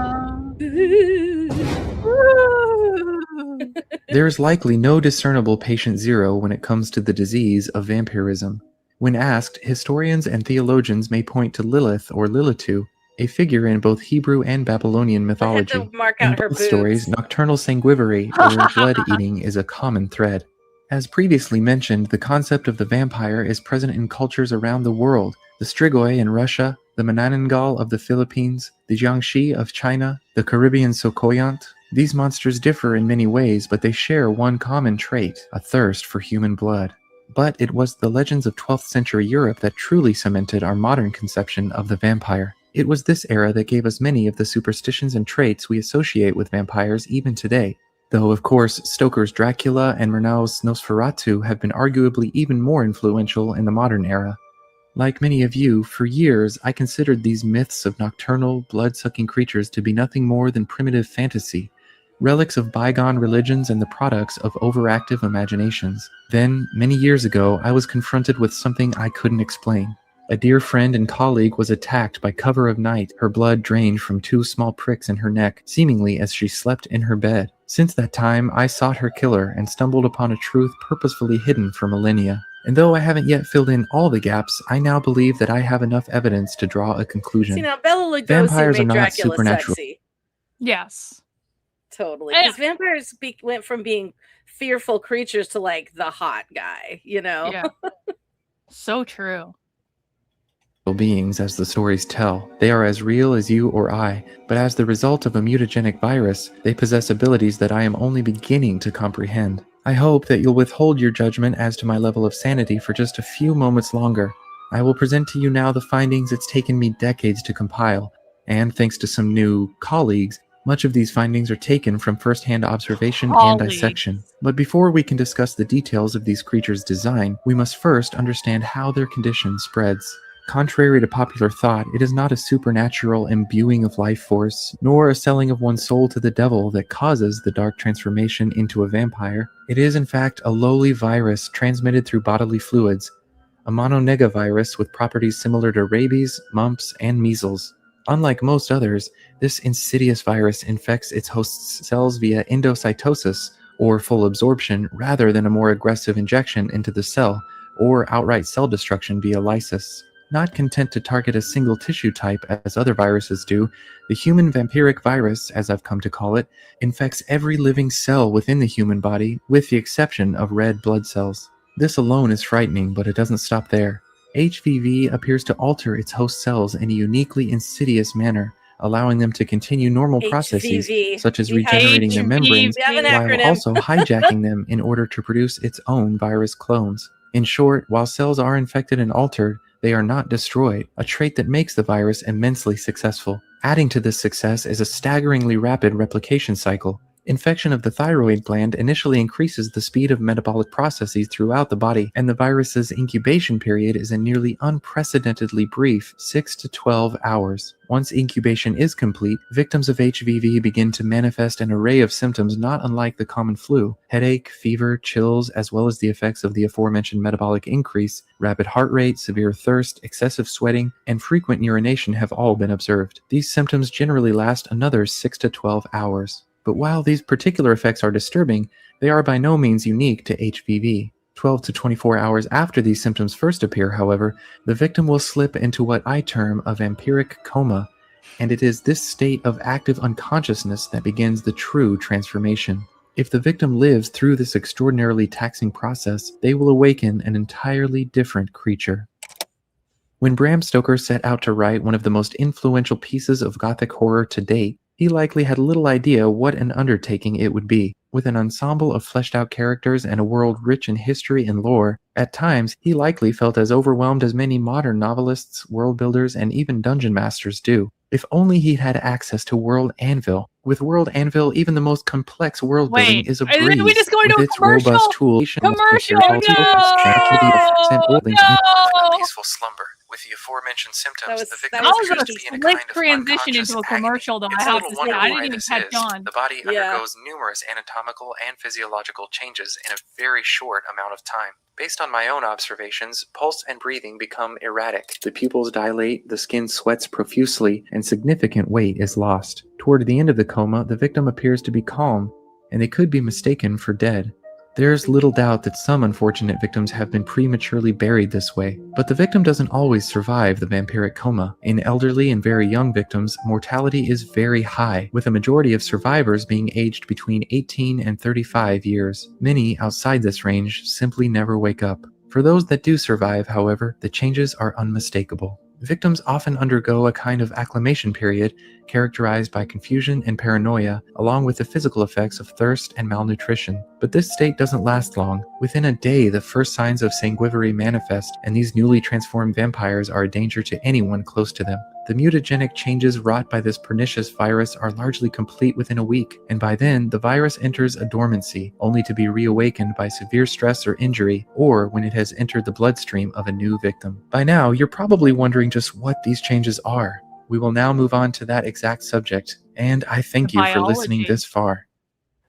There is likely no discernible patient zero when it comes to the disease of vampirism. When asked, historians and theologians may point to Lilith or Lilitu, a figure in both Hebrew and Babylonian mythology. In both stories, nocturnal sanguivore or blood-eating is a common thread. As previously mentioned, the concept of the vampire is present in cultures around the world. The Strigoi in Russia, the Manananggal of the Philippines, the Jiangxi of China, the Caribbean Sokoyant. These monsters differ in many ways, but they share one common trait, a thirst for human blood. But it was the legends of 12th century Europe that truly cemented our modern conception of the vampire. It was this era that gave us many of the superstitions and traits we associate with vampires even today. Though, of course, Stoker's Dracula and Murnau's Nosferatu have been arguably even more influential in the modern era. Like many of you, for years I considered these myths of nocturnal, blood-sucking creatures to be nothing more than primitive fantasy, relics of bygone religions and the products of overactive imaginations. Then, many years ago, I was confronted with something I couldn't explain. A dear friend and colleague was attacked by cover of night, her blood drained from 2 small pricks in her neck, seemingly as she slept in her bed. Since that time, I sought her killer and stumbled upon a truth purposefully hidden for millennia. And though I haven't yet filled in all the gaps, I now believe that I have enough evidence to draw a conclusion. See, now Bela Lugosi Vampires are made not Dracula supernatural. sexy. Yes. Totally. And- Because vampires went from being fearful creatures to like the hot guy, you know? Yeah. So true. Beings as the stories tell. They are as real as you or I, but as the result of a mutagenic virus, they possess abilities that I am only beginning to comprehend. I hope that you'll withhold your judgment as to my level of sanity for just a few moments longer. I will present to you now the findings it's taken me decades to compile, and thanks to some new colleagues, much of these findings are taken from first-hand observation and Colleagues. dissection. But before we can discuss the details of these creatures' design, we must first understand how their condition spreads. Contrary to popular thought, it is not a supernatural imbuing of life force, nor a selling of one's soul to the devil that causes the dark transformation into a vampire. It is, in fact, a lowly virus transmitted through bodily fluids, a mononegavirus with properties similar to rabies, mumps, and measles. Unlike most others, this insidious virus infects its host's cells via endocytosis, or full absorption, rather than a more aggressive injection into the cell, or outright cell destruction via lysis. Not content to target a single tissue type as other viruses do, the human vampiric virus, as I've come to call it, infects every living cell within the human body, with the exception of red blood cells. This alone is frightening, but it doesn't stop there. HVV appears to alter its host cells in a uniquely insidious manner, allowing them to continue normal processes HVV. such as We have- regenerating their membranes, We have an while acronym. also hijacking them in order to produce its own virus clones. In short, while cells are infected and altered, they are not destroyed, a trait that makes the virus immensely successful. Adding to this success is a staggeringly rapid replication cycle. Infection of the thyroid gland initially increases the speed of metabolic processes throughout the body, and the virus's incubation period is a nearly unprecedentedly brief 6 to 12 hours. Once incubation is complete, victims of HVV begin to manifest an array of symptoms not unlike the common flu: headache, fever, chills, as well as the effects of the aforementioned metabolic increase. Rapid heart rate, severe thirst, excessive sweating, and frequent urination have all been observed. These symptoms generally last another 6 to 12 hours. But while these particular effects are disturbing, they are by no means unique to HVV. 12 to 24 hours after these symptoms first appear, however, the victim will slip into what I term a vampiric coma, and it is this state of active unconsciousness that begins the true transformation. If the victim lives through this extraordinarily taxing process, they will awaken an entirely different creature. When Bram Stoker set out to write one of the most influential pieces of Gothic horror to date, he likely had little idea what an undertaking it would be. With an ensemble of fleshed-out characters and a world rich in history and lore, at times he likely felt as overwhelmed as many modern novelists, world builders, and even dungeon masters do. If only he'd had access to World Anvil. With World Anvil, even the most complex world building Wait, is a and then breeze. we just go into with a its commercial? robust tools, Commercial! no! No! Peaceful slumber. With the aforementioned symptoms, That was- the that victim That was was appears a to be in a slick kind of transition unconscious into a agony. commercial, though, It's I a have little to say. wonder I why didn't even this catch is. on. The body Yeah. undergoes numerous anatomical and physiological changes in a very short amount of time. Based on my own observations, pulse and breathing become erratic. The pupils dilate, the skin sweats profusely, and significant weight is lost. Toward the end of the coma, the victim appears to be calm, and they could be mistaken for dead. There's little doubt that some unfortunate victims have been prematurely buried this way, but the victim doesn't always survive the vampiric coma. In elderly and very young victims, mortality is very high, with a majority of survivors being aged between 18 and 35 years. Many outside this range simply never wake up. For those that do survive, however, the changes are unmistakable. Victims often undergo a kind of acclimation period characterized by confusion and paranoia, along with the physical effects of thirst and malnutrition. But this state doesn't last long. Within a day, the first signs of sanguinary manifest, and these newly transformed vampires are a danger to anyone close to them. The mutagenic changes wrought by this pernicious virus are largely complete within a week, and by then, the virus enters a dormancy, only to be reawakened by severe stress or injury, or when it has entered the bloodstream of a new victim. By now, you're probably wondering just what these changes are. We will now move on to that exact subject, and I thank you for listening Biology. this far.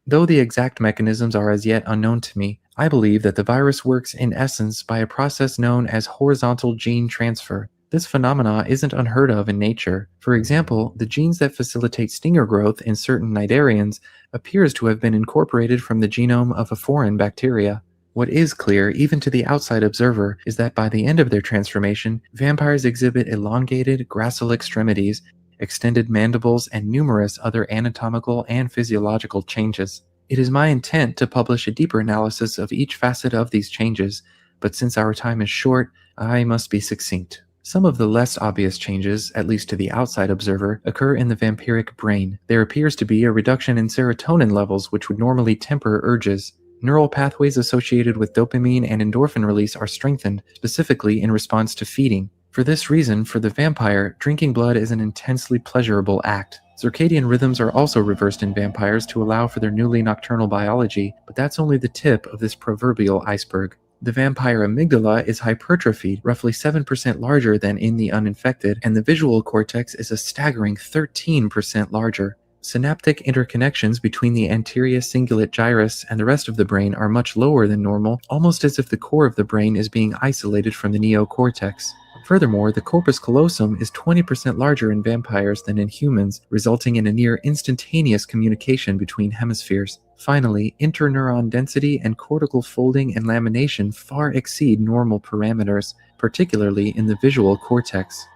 Though the exact mechanisms are as yet unknown to me, I believe that the virus works in essence by a process known as horizontal gene transfer. This phenomena isn't unheard of in nature. For example, the genes that facilitate stinger growth in certain cnidarians appears to have been incorporated from the genome of a foreign bacteria. What is clear, even to the outside observer, is that by the end of their transformation, vampires exhibit elongated, gracile extremities, extended mandibles, and numerous other anatomical and physiological changes. It is my intent to publish a deeper analysis of each facet of these changes, but since our time is short, I must be succinct. Some of the less obvious changes, at least to the outside observer, occur in the vampiric brain. There appears to be a reduction in serotonin levels which would normally temper urges. Neural pathways associated with dopamine and endorphin release are strengthened, specifically in response to feeding. For this reason, for the vampire, drinking blood is an intensely pleasurable act. Circadian rhythms are also reversed in vampires to allow for their newly nocturnal biology, but that's only the tip of this proverbial iceberg. The vampire amygdala is hypertrophied, roughly 7% larger than in the uninfected, and the visual cortex is a staggering 13% larger. Synaptic interconnections between the anterior cingulate gyrus and the rest of the brain are much lower than normal, almost as if the core of the brain is being isolated from the neocortex. Furthermore, the corpus callosum is 20% larger in vampires than in humans, resulting in a near instantaneous communication between hemispheres. Finally, interneuron density and cortical folding and lamination far exceed normal parameters, particularly in the visual cortex.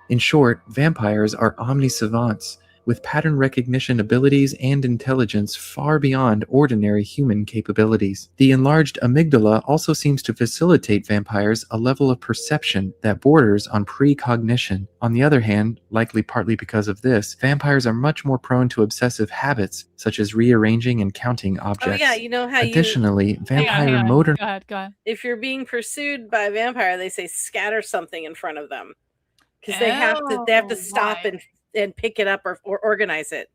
In short, vampires are omnisavants, with pattern recognition abilities and intelligence far beyond ordinary human capabilities. The enlarged amygdala also seems to facilitate vampires a level of perception that borders on precognition. On the other hand, likely partly because of this, vampires are much more prone to obsessive habits, such as rearranging and counting objects. Oh yeah, you know how Additionally, Hang vampire on. motor... Go ahead. if you're being pursued by a vampire, they say scatter something in front of them because they have to stop why? and pick it up or organize it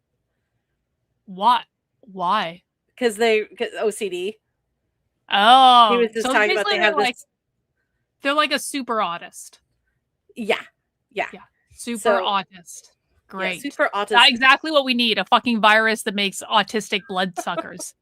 What? Why? because OCD. Oh, He was just so talking about basically they have this. they're like a super autist. Yeah. Super So- autist. Yeah, Great. super autistic. That's exactly what we need. A fucking virus that makes autistic bloodsuckers.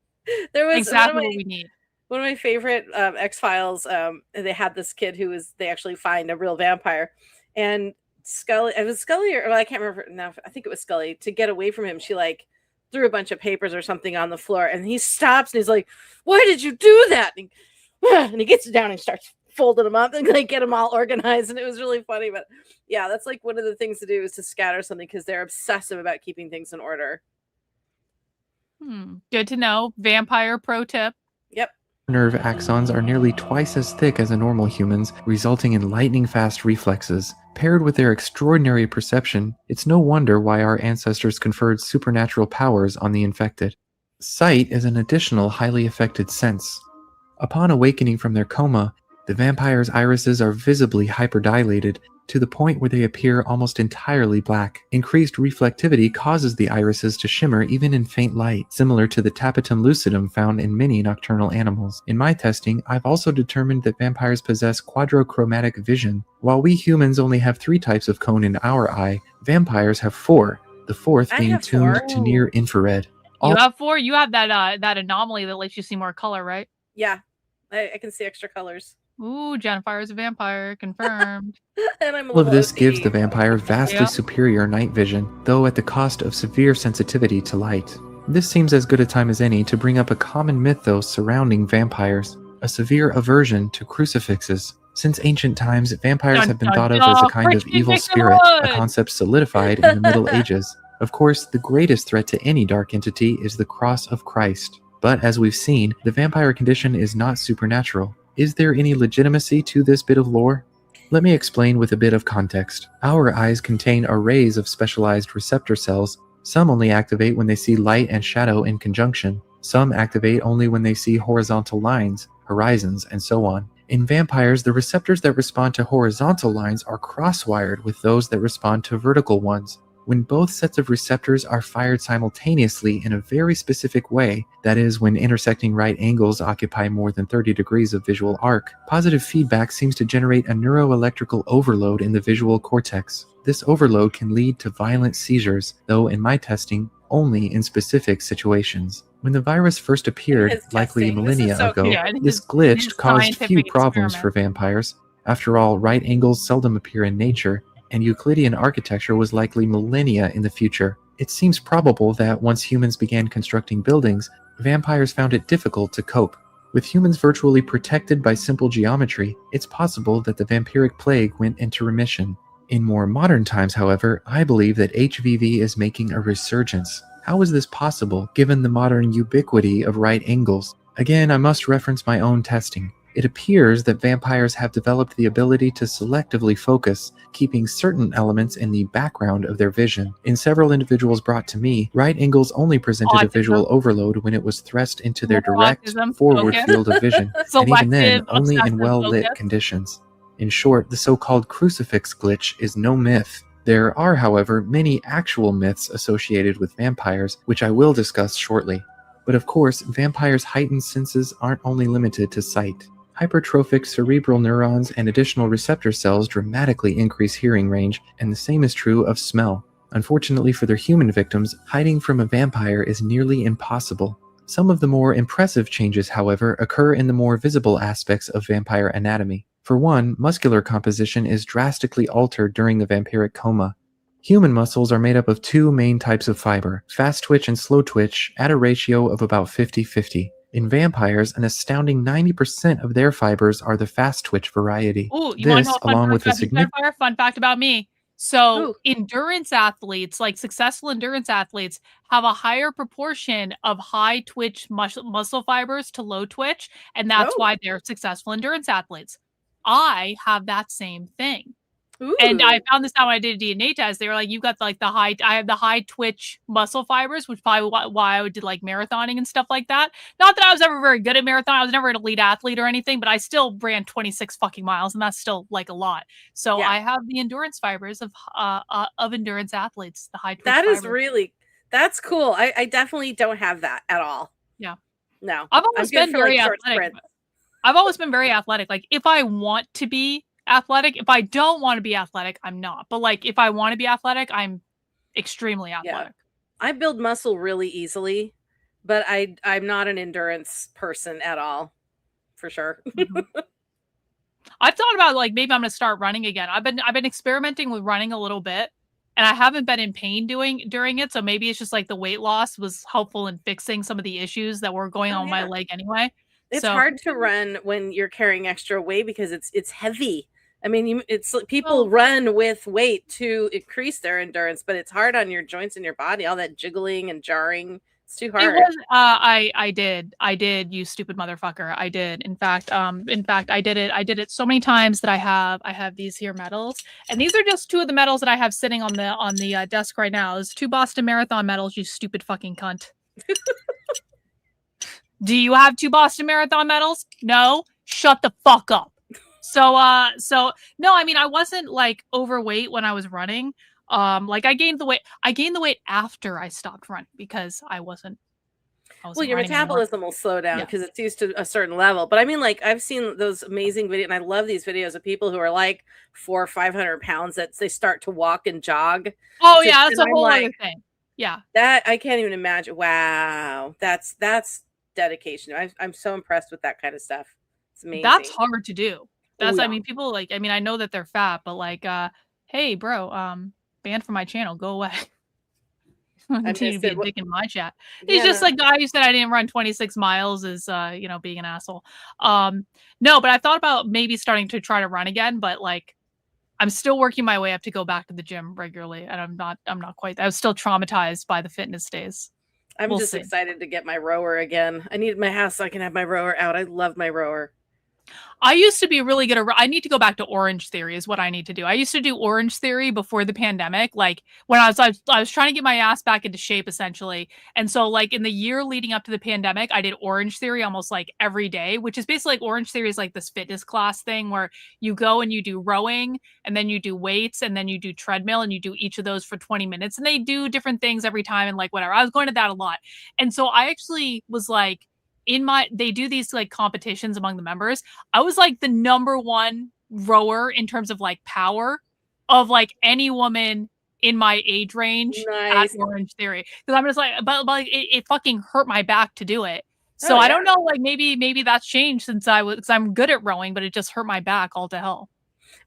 There was Exactly what we need. one of my favorite X-Files. They had this kid they actually find a real vampire, and Scully. It was Scully, or I can't remember now. I think it was Scully. To get away from him, she like threw a bunch of papers or something on the floor, and he stops and he's like, "Why did you do that?" And he gets it down and starts folding them up and like get them all organized, and it was really funny. But yeah, that's like one of the things to do is to scatter something because they're obsessive about keeping things in order. Good to know. Vampire pro tip. Yep. nerve axons are nearly twice as thick as a normal human's, resulting in lightning-fast reflexes. Paired with their extraordinary perception, it's no wonder why our ancestors conferred supernatural powers on the infected. Sight is an additional highly affected sense. Upon awakening from their coma, the vampire's irises are visibly hyperdilated to the point where they appear almost entirely black. Increased reflectivity causes the irises to shimmer even in faint light, similar to the tapetum lucidum found in many nocturnal animals. In my testing, I've also determined that vampires possess quadrochromatic vision. While we humans only have 3 types of cone in our eye, vampires have 4, the 4th I being have tuned 4. to near infrared. You have 4. You have that anomaly that lets you see more color, right? Yeah, I can see extra colors. Ooh, Jennifer is a vampire. Confirmed. And I'm a All of little this OCD. gives the vampire vastly Yeah. superior night vision, though at the cost of severe sensitivity to light. This seems as good a time as any to bring up a common mythos surrounding vampires, a severe aversion to crucifixes. Since ancient times, vampires Dun, have been dun, thought of as a dun. kind of Preach evil Victor spirit, a Wood. concept solidified in the Middle Ages. Of course, the greatest threat to any dark entity is the cross of Christ. But as we've seen, the vampire condition is not supernatural. Is there any legitimacy to this bit of lore? Let me explain with a bit of context. Our eyes contain arrays of specialized receptor cells. Some only activate when they see light and shadow in conjunction. Some activate only when they see horizontal lines, horizons, and so on. In vampires, the receptors that respond to horizontal lines are cross-wired with those that respond to vertical ones. When both sets of receptors are fired simultaneously in a very specific way, that is, when intersecting right angles occupy more than 30 degrees of visual arc, positive feedback seems to generate a neuroelectrical overload in the visual cortex. This overload can lead to violent seizures, though in my testing, only in specific situations. When the virus first appeared, His likely testing. This is millennia so ago, cute. Yeah, in this his glitch caused few scientific problems for experiment. vampires. After all, right angles seldom appear in nature, and Euclidean architecture was likely millennia in the future. It seems probable that once humans began constructing buildings, vampires found it difficult to cope. With humans virtually protected by simple geometry, it's possible that the vampiric plague went into remission. In more modern times, however, I believe that HVV is making a resurgence. How is this possible, given the modern ubiquity of right angles? Again, I must reference my own testing. It appears that vampires have developed the ability to selectively focus, keeping certain elements in the background of their vision. In several individuals brought to me, right angles only presented a visual overload when it was thrust into their direct, forward field of vision, and even then, only in well-lit conditions. In short, the so-called crucifix glitch is no myth. There are, however, many actual myths associated with vampires, which I will discuss shortly. But of course, vampires' heightened senses aren't only limited to sight. Hypertrophic cerebral neurons and additional receptor cells dramatically increase hearing range, and the same is true of smell. Unfortunately for their human victims, hiding from a vampire is nearly impossible. Some of the more impressive changes, however, occur in the more visible aspects of vampire anatomy. For one, muscular composition is drastically altered during the vampiric coma. Human muscles are made up of two main types of fiber, fast twitch and slow twitch, at a ratio of about 50-50. In vampires, an astounding 90% of their fibers are the fast twitch variety. Oh, you want to know a along with a fun fact about me? So Ooh. endurance athletes, like successful endurance athletes, have a higher proportion of high twitch muscle fibers to low twitch, and that's why they're successful endurance athletes. I have that same thing. Ooh. And I found this out when I did a DNA test. They were like, "You got like I have the high twitch muscle fibers," which is probably why I did like marathoning and stuff like that. Not that I was ever very good at marathon. I was never an elite athlete or anything, but I still ran 26 fucking miles, and that's still like a lot. So I have the endurance fibers of endurance athletes. The high twitch. That is that's cool. I definitely don't have that at all. Yeah. No. I've always been very athletic. I've always been very athletic. Like if I want to be athletic. If I don't want to be athletic, I'm not. But like if I want to be athletic, I'm extremely athletic. Yeah. I build muscle really easily, but I'm not an endurance person at all, for sure. I've thought about like maybe I'm gonna start running again. I've been experimenting with running a little bit, and I haven't been in pain during it. So maybe it's just like the weight loss was helpful in fixing some of the issues that were going on my leg anyway. It's hard to run when you're carrying extra weight because it's heavy. I mean, people run with weight to increase their endurance, but it's hard on your joints and your body. All that jiggling and jarring, it's too hard. It was. I did. You stupid motherfucker. I did. In fact, I did it. I did it so many times that I have these here medals, and these are just two of the medals that I have sitting on the desk right now. There's 2 Boston Marathon medals. You stupid fucking cunt. Do you have 2 Boston Marathon medals? No. Shut the fuck up. So no, I mean, I wasn't like overweight when I was running. Like I gained the weight after I stopped running because I wasn't well, your metabolism will slow down because it's used to a certain level. But I mean, like I've seen those amazing videos, and I love these videos of people who are like 400 or 500 pounds that they start to walk and jog. Oh yeah, that's a whole other thing. Yeah, that I can't even imagine. Wow, that's dedication. I'm so impressed with that kind of stuff. It's amazing. That's hard to do. That's I mean, people like. I mean, I know that they're fat, but like, hey, bro, banned from my channel. Go away. Continue to be a dick in my chat. He's just like, guy who said I didn't run 26 miles is being an asshole. No, but I thought about maybe starting to try to run again, but like I'm still working my way up to go back to the gym regularly, and I'm not quite. I was still traumatized by the fitness days. I'm just excited to get my rower again. I need my house so I can have my rower out. I love my rower. I used to be really good at. I need to go back to Orange Theory is what I need to do. I used to do Orange Theory before the pandemic, like when I was trying to get my ass back into shape essentially. And so like in the year leading up to the pandemic, I did Orange Theory almost like every day, which is basically like Orange Theory is like this fitness class thing where you go and you do rowing and then you do weights and then you do treadmill and you do each of those for 20 minutes and they do different things every time and like whatever. I was going to that a lot. And so I actually was like they do these like competitions among the members. I was like the number one rower in terms of like power of like any woman in my age range Nice. at Orange Theory. Because I'm just like, but like it fucking hurt my back to do it. So Oh, I yeah. don't know, like maybe that's changed since I'm good at rowing, but it just hurt my back all to hell.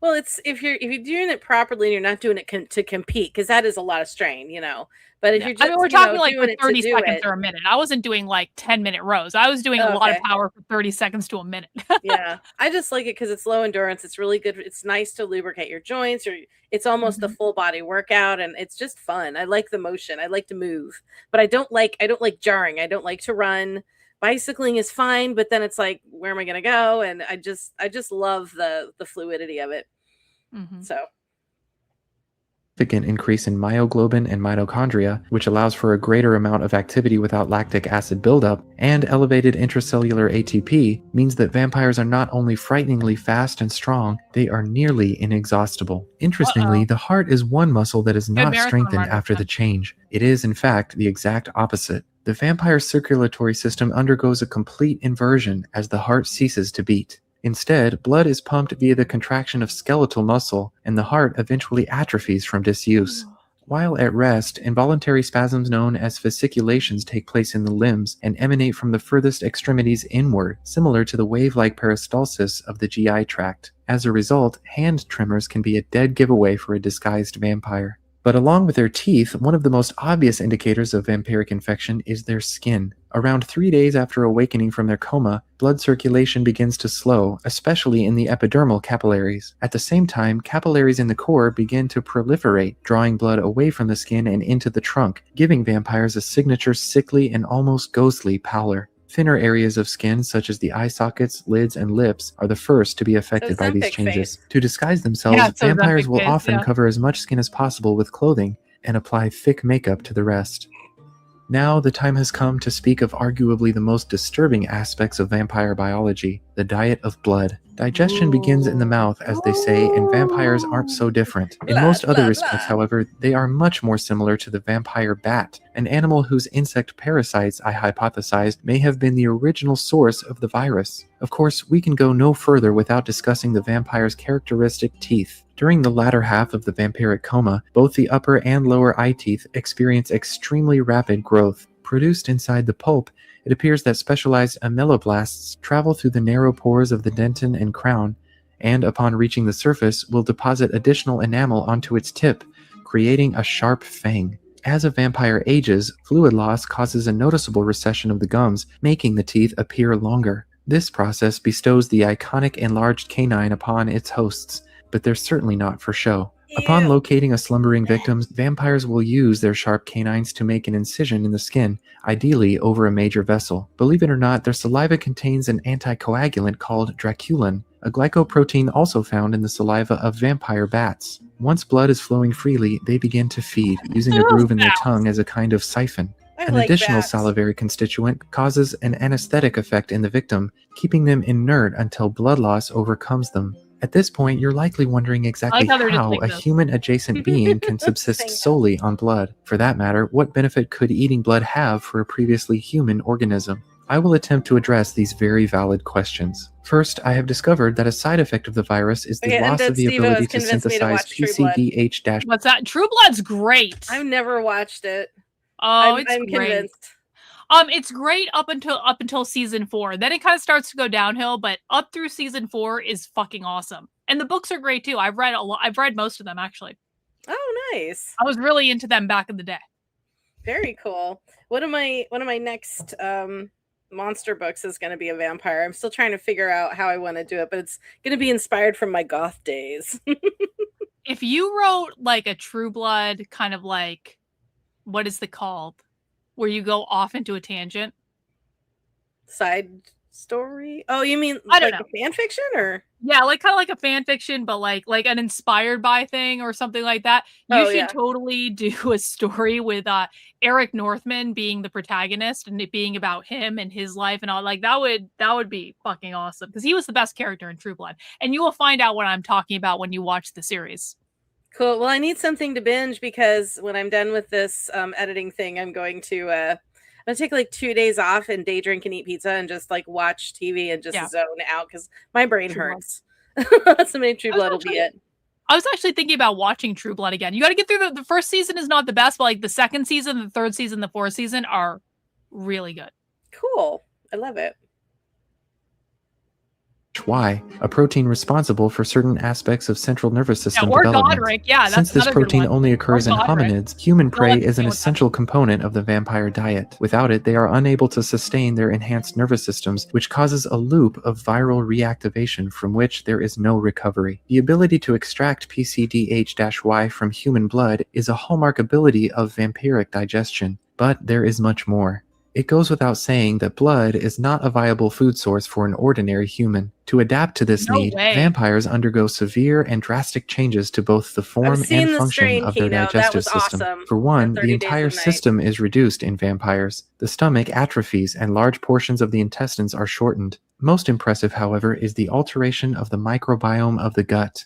Well, it's if you're doing it properly and you're not doing it to compete, because that is a lot of strain, you know. But if Yeah. you're just, we're talking like doing for it 30 to do seconds it, or a minute. I wasn't doing like 10-minute rows. I was doing a lot of Okay. power for 30 seconds to a minute. yeah, I just like it because it's low endurance. It's really good. It's nice to lubricate your joints, or it's almost a full body workout, and it's just fun. I like the motion. I like to move, but I don't like jarring. I don't like to run. Bicycling is fine, but then it's like, where am I going to go? And I just love the fluidity of it. So Significant increase in myoglobin and mitochondria, which allows for a greater amount of activity without lactic acid buildup, and elevated intracellular ATP means that vampires are not only frighteningly fast and strong, they are nearly inexhaustible. Interestingly, the heart is one muscle that is not marathon strengthened runner, after the change. It is, in fact, the exact opposite. The vampire circulatory system undergoes a complete inversion as the heart ceases to beat. Instead, blood is pumped via the contraction of skeletal muscle, and the heart eventually atrophies from disuse. While at rest, involuntary spasms known as fasciculations take place in the limbs and emanate from the furthest extremities inward, similar to the wave-like peristalsis of the GI tract. As a result, hand tremors can be a dead giveaway for a disguised vampire. But along with their teeth, one of the most obvious indicators of vampiric infection is their skin. Around 3 days after awakening from their coma, blood circulation begins to slow, especially in the epidermal capillaries. At the same time, capillaries in the core begin to proliferate, drawing blood away from the skin and into the trunk, giving vampires a signature sickly and almost ghostly pallor. Thinner areas of skin, such as the eye sockets, lids, and lips, are the first to be affected by these changes. To disguise themselves, vampires will often cover as much skin as possible with clothing and apply thick makeup to the rest. Now, the time has come to speak of arguably the most disturbing aspects of vampire biology, the diet of blood. Digestion begins in the mouth, as they say, and vampires aren't so different. In most other respects, however, they are much more similar to the vampire bat, an animal whose insect parasites, I hypothesized, may have been the original source of the virus. Of course, we can go no further without discussing the vampire's characteristic teeth. During the latter half of the vampiric coma, both the upper and lower eye teeth experience extremely rapid growth. Produced inside the pulp, it appears that specialized ameloblasts travel through the narrow pores of the dentin and crown, and upon reaching the surface, will deposit additional enamel onto its tip, creating a sharp fang. As a vampire ages, fluid loss causes a noticeable recession of the gums, making the teeth appear longer. This process bestows the iconic enlarged canine upon its hosts, but they're certainly not for show. Upon locating a slumbering victim, vampires will use their sharp canines to make an incision in the skin, ideally over a major vessel. Believe it or not, their saliva contains an anticoagulant called Draculan, a glycoprotein also found in the saliva of vampire bats. Once blood is flowing freely, they begin to feed, using a groove in their tongue as a kind of siphon. An additional salivary constituent causes an anesthetic effect in the victim, keeping them inert until blood loss overcomes them. At this point, you're likely wondering exactly how a human-adjacent being can subsist solely on blood. For that matter, what benefit could eating blood have for a previously human organism? I will attempt to address these very valid questions. First, I have discovered that a side effect of the virus is the loss of the ability to synthesize PCDH- What's that? True Blood's great. I've never watched it. Oh, I'm convinced. It's great up until season 4. Then it kind of starts to go downhill, but up through season 4 is fucking awesome. And the books are great too. I've read a lot. I've read most of them actually. Oh, nice. I was really into them back in the day. Very cool. One of my next monster books is going to be a vampire. I'm still trying to figure out how I want to do it, but it's going to be inspired from my goth days. If you wrote like a True Blood kind of like, what is it called? Where you go off into a tangent? Side story? Oh, you mean I don't like know. a fan fiction or? Yeah, like kind of like a fan fiction, but like an inspired by thing or something like that. You Oh, should yeah. totally do a story with Eric Northman being the protagonist and it being about him and his life and all. Like that would be fucking awesome because he was the best character in True Blood, and you will find out what I'm talking about when you watch the series. Cool. Well, I need something to binge because when I'm done with this editing thing, I'm going to take like 2 days off and day drink and eat pizza and just like watch TV and just Yeah. zone out because my brain True Blood. hurts. So maybe True Blood will be it. I was actually thinking about watching True Blood again. You got to get through the first season is not the best, but like the second season, the third season, the fourth season are really good. Cool. I love it. Y, a protein responsible for certain aspects of central nervous system or development. Godric, yeah, that's Since this another good protein one. only occurs in Or Godric. hominids, human prey let's is an deal with that. essential component of the vampire diet. Without it, they are unable to sustain their enhanced nervous systems, which causes a loop of viral reactivation from which there is no recovery. The ability to extract PCDH-Y from human blood is a hallmark ability of vampiric digestion, but there is much more. It goes without saying that blood is not a viable food source for an ordinary human. To adapt to this No need, way. vampires undergo severe and drastic changes to both the form seen and the function strain of their keynote. That digestive was system. awesome. For one, The the 30 Days entire of Night. system is reduced in vampires. The stomach atrophies and large portions of the intestines are shortened. Most impressive, however, is the alteration of the microbiome of the gut.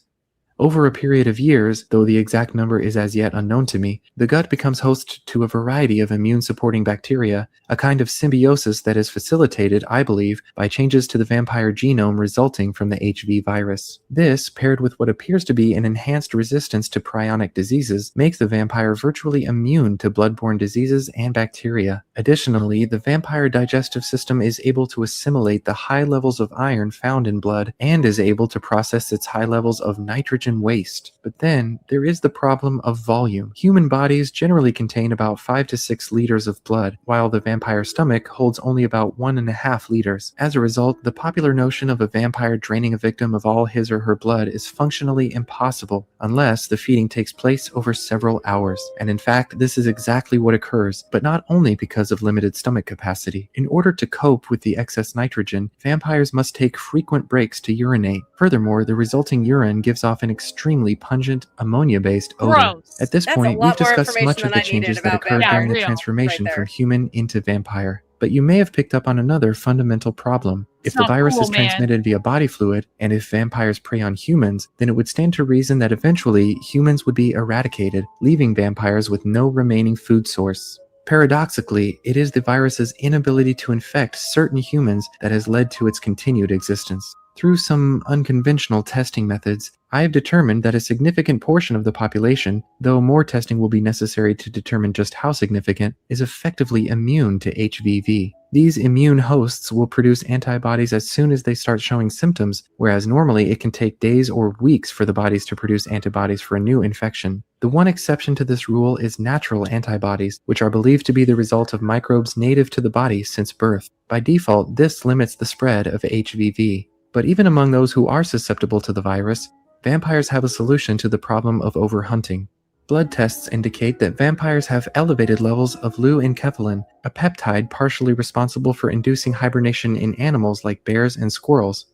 Over a period of years, though the exact number is as yet unknown to me, the gut becomes host to a variety of immune-supporting bacteria, a kind of symbiosis that is facilitated, I believe, by changes to the vampire genome resulting from the HV virus. This, paired with what appears to be an enhanced resistance to prionic diseases, makes the vampire virtually immune to bloodborne diseases and bacteria. Additionally, the vampire digestive system is able to assimilate the high levels of iron found in blood and is able to process its high levels of nitrogen waste. But then, there is the problem of volume. Human bodies generally contain about 5 to 6 liters of blood, while the vampire stomach holds only about 1.5 liters. As a result, the popular notion of a vampire draining a victim of all his or her blood is functionally impossible, unless the feeding takes place over several hours. And in fact, this is exactly what occurs, but not only because of limited stomach capacity. In order to cope with the excess nitrogen, vampires must take frequent breaks to urinate. Furthermore, the resulting urine gives off an extremely pungent, ammonia-based odor. Gross. At this That's a point, lot we've more discussed much information of than the I needed changes that about occurred vampires. during the Yeah, real. transformation Right there. from human into vampire. But you may have picked up on another fundamental problem. If the not virus cool, is man. transmitted via body fluid, and if vampires prey on humans, then it would stand to reason that eventually humans would be eradicated, leaving vampires with no remaining food source. Paradoxically, it is the virus's inability to infect certain humans that has led to its continued existence. Through some unconventional testing methods, I have determined that a significant portion of the population, though more testing will be necessary to determine just how significant, is effectively immune to HVV. These immune hosts will produce antibodies as soon as they start showing symptoms, whereas normally it can take days or weeks for the bodies to produce antibodies for a new infection. The one exception to this rule is natural antibodies, which are believed to be the result of microbes native to the body since birth. By default, this limits the spread of HVV. But even among those who are susceptible to the virus, vampires have a solution to the problem of overhunting. Blood tests indicate that vampires have elevated levels of leuenkephalin, a peptide partially responsible for inducing hibernation in animals like bears and squirrels.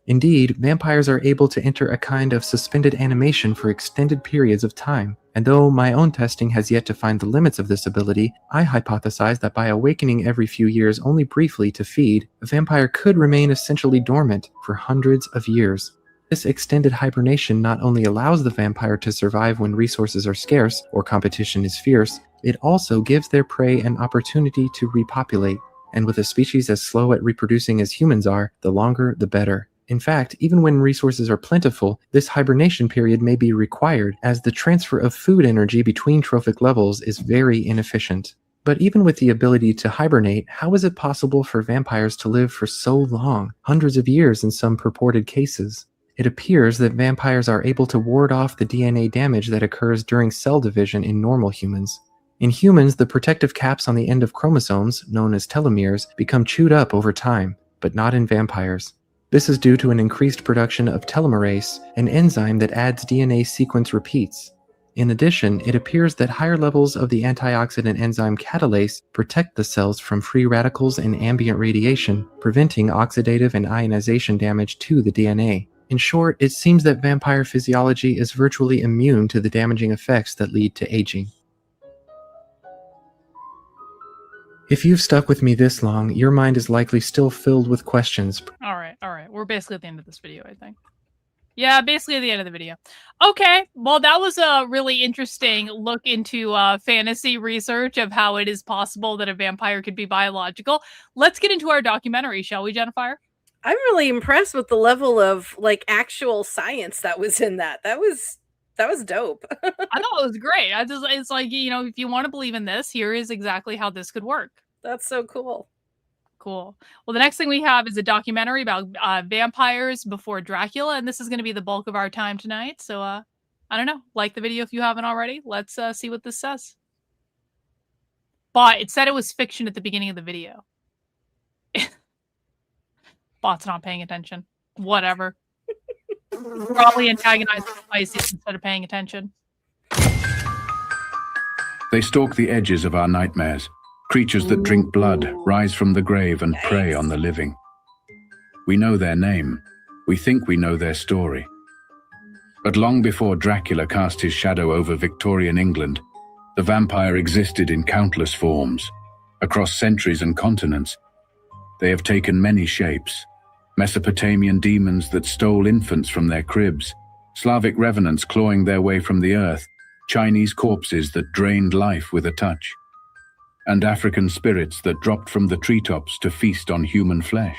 Indeed, vampires are able to enter a kind of suspended animation for extended periods of time, and though my own testing has yet to find the limits of this ability, I hypothesize that by awakening every few years only briefly to feed, a vampire could remain essentially dormant for hundreds of years. This extended hibernation not only allows the vampire to survive when resources are scarce or competition is fierce, it also gives their prey an opportunity to repopulate, and with a species as slow at reproducing as humans are, the longer the better. In fact, even when resources are plentiful, this hibernation period may be required, as the transfer of food energy between trophic levels is very inefficient. But even with the ability to hibernate, how is it possible for vampires to live for so long, hundreds of years in some purported cases? It appears that vampires are able to ward off the DNA damage that occurs during cell division in normal humans. In humans, the protective caps on the end of chromosomes, known as telomeres, become chewed up over time, but not in vampires. This is due to an increased production of telomerase, an enzyme that adds DNA sequence repeats. In addition, it appears that higher levels of the antioxidant enzyme catalase protect the cells from free radicals and ambient radiation, preventing oxidative and ionization damage to the DNA. In short, it seems that vampire physiology is virtually immune to the damaging effects that lead to aging. If you've stuck with me this long, your mind is likely still filled with questions. All right. We're basically at the end of this video, I think. Yeah, basically at the end of the video. Okay, well, that was a really interesting look into fantasy research of how it is possible that a vampire could be biological. Let's get into our documentary, shall we, Jennifer? I'm really impressed with the level of like actual science that was in that. That was dope. I thought it was great. It's like, you know, if you want to believe in this, here is exactly how this could work. That's so cool. Cool. Well, the next thing we have is a documentary about vampires before Dracula, and this is going to be the bulk of our time tonight. So, I don't know. Like the video if you haven't already. Let's see what this says. But it said it was fiction at the beginning of the video. Bot's not paying attention. Whatever. Probably antagonizing Pisces instead of paying attention. They stalk the edges of our nightmares. Creatures that drink blood, rise from the grave and prey on the living. We know their name. We think we know their story. But long before Dracula cast his shadow over Victorian England, the vampire existed in countless forms, across centuries and continents. They have taken many shapes. Mesopotamian demons that stole infants from their cribs, Slavic revenants clawing their way from the earth, Chinese corpses that drained life with a touch, and African spirits that dropped from the treetops to feast on human flesh.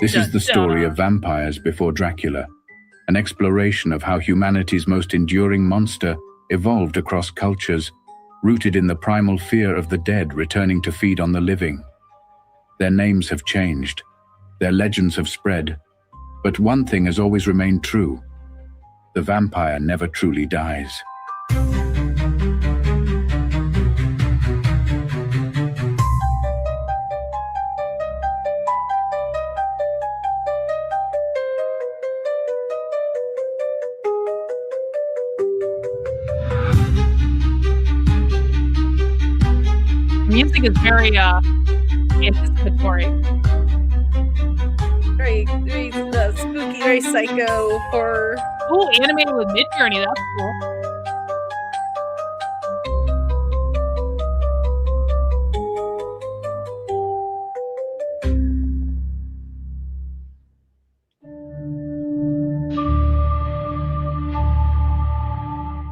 This is the story of vampires before Dracula, an exploration of how humanity's most enduring monster evolved across cultures, rooted in the primal fear of the dead returning to feed on the living. Their names have changed, their legends have spread, but one thing has always remained true: the vampire never truly dies. Music is very anticipatory. Very spooky, very psycho horror. Oh, animated with Midjourney. That's cool.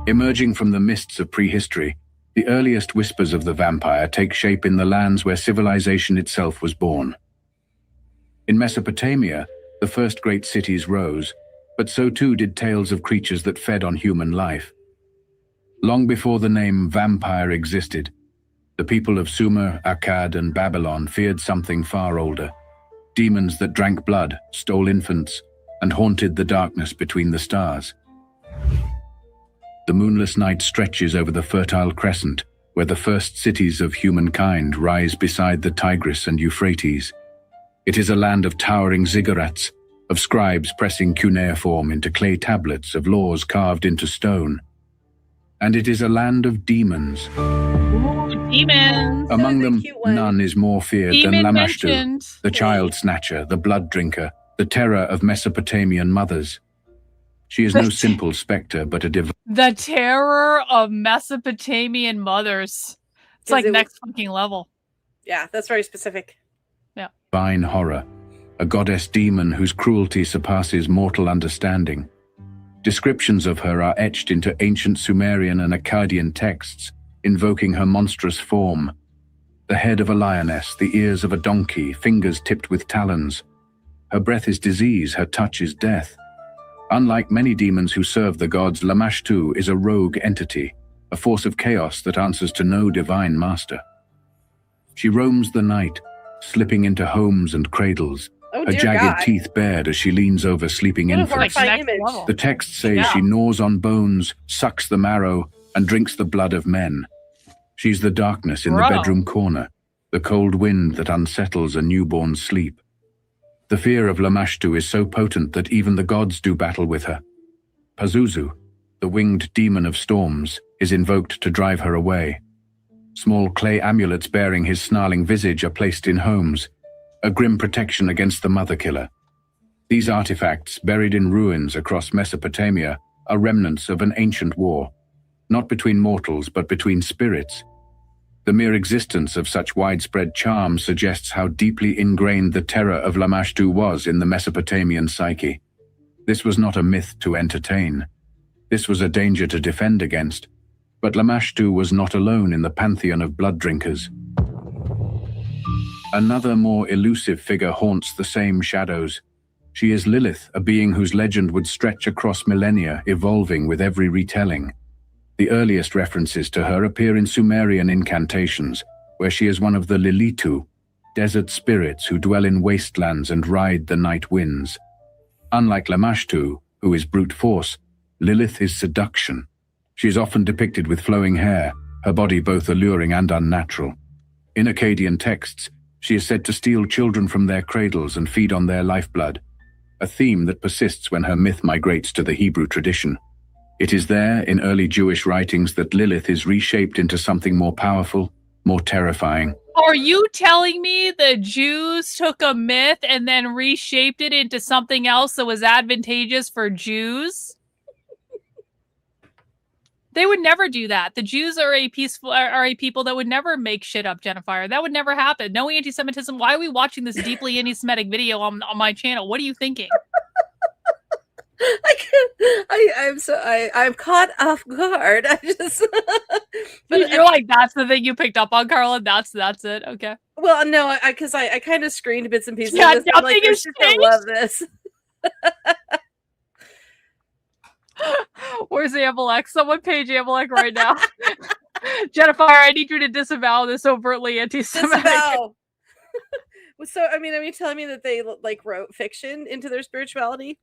Emerging from the mists of prehistory, the earliest whispers of the vampire take shape in the lands where civilization itself was born. In Mesopotamia, the first great cities rose, but so too did tales of creatures that fed on human life. Long before the name vampire existed, the people of Sumer, Akkad, and Babylon feared something far older: demons that drank blood, stole infants, and haunted the darkness between the stars. The moonless night stretches over the Fertile Crescent, where the first cities of humankind rise beside the Tigris and Euphrates. It is a land of towering ziggurats, of scribes pressing cuneiform into clay tablets, of laws carved into stone. And it is a land of demons. Ooh, demons! Among them, none is more feared than Lamashtu, mentioned. the child snatcher, the blood drinker, the terror of Mesopotamian mothers. She is no simple spectre, but a The terror of Mesopotamian mothers. It's like next fucking level. Yeah, that's very specific. divine horror, a goddess demon whose cruelty surpasses mortal understanding. Descriptions of her are etched into ancient Sumerian and Akkadian texts, invoking her monstrous form. The head of a lioness, the ears of a donkey, fingers tipped with talons. Her breath is disease, her touch is death. Unlike many demons who serve the gods, Lamashtu is a rogue entity, a force of chaos that answers to no divine master. She roams the night, slipping into homes and cradles, her jagged teeth bared as she leans over sleeping infants. The texts say she gnaws on bones, sucks the marrow, and drinks the blood of men. She's the darkness in the bedroom corner, the cold wind that unsettles a newborn's sleep. The fear of Lamashtu is so potent that even the gods do battle with her. Pazuzu, the winged demon of storms, is invoked to drive her away. Small clay amulets bearing his snarling visage are placed in homes, a grim protection against the mother killer. These artifacts, buried in ruins across Mesopotamia, are remnants of an ancient war, not between mortals but between spirits. The mere existence of such widespread charm suggests how deeply ingrained the terror of Lamashtu was in the Mesopotamian psyche. This was not a myth to entertain. This was a danger to defend against. But Lamashtu was not alone in the pantheon of blood drinkers. Another more elusive figure haunts the same shadows. She is Lilith, a being whose legend would stretch across millennia, evolving with every retelling. The earliest references to her appear in Sumerian incantations, where she is one of the Lilitu, desert spirits who dwell in wastelands and ride the night winds. Unlike Lamashtu, who is brute force, Lilith is seduction. She is often depicted with flowing hair, her body both alluring and unnatural. In Akkadian texts, she is said to steal children from their cradles and feed on their lifeblood, a theme that persists when her myth migrates to the Hebrew tradition. It is there, in early Jewish writings, that Lilith is reshaped into something more powerful, more terrifying. Are you telling me the Jews took a myth and then reshaped it into something else that was advantageous for Jews? They would never do that. The Jews are a people that would never make shit up, Jennifer. That would never happen. No anti-Semitism. Why are we watching this deeply anti-Semitic video on my channel? What are you thinking? I'm caught off guard. I just but you're like, that's the thing you picked up on, Karlyn. That's it. Okay. Well, no, because I kind of screened bits and pieces. Yeah, of this. I'm like, is gonna love this. Where's Amalek? Someone page Amalek right now. Jennifer, I need you to disavow this overtly anti-Semitic. Disavow. So, I mean, are you telling me that they like wrote fiction into their spirituality?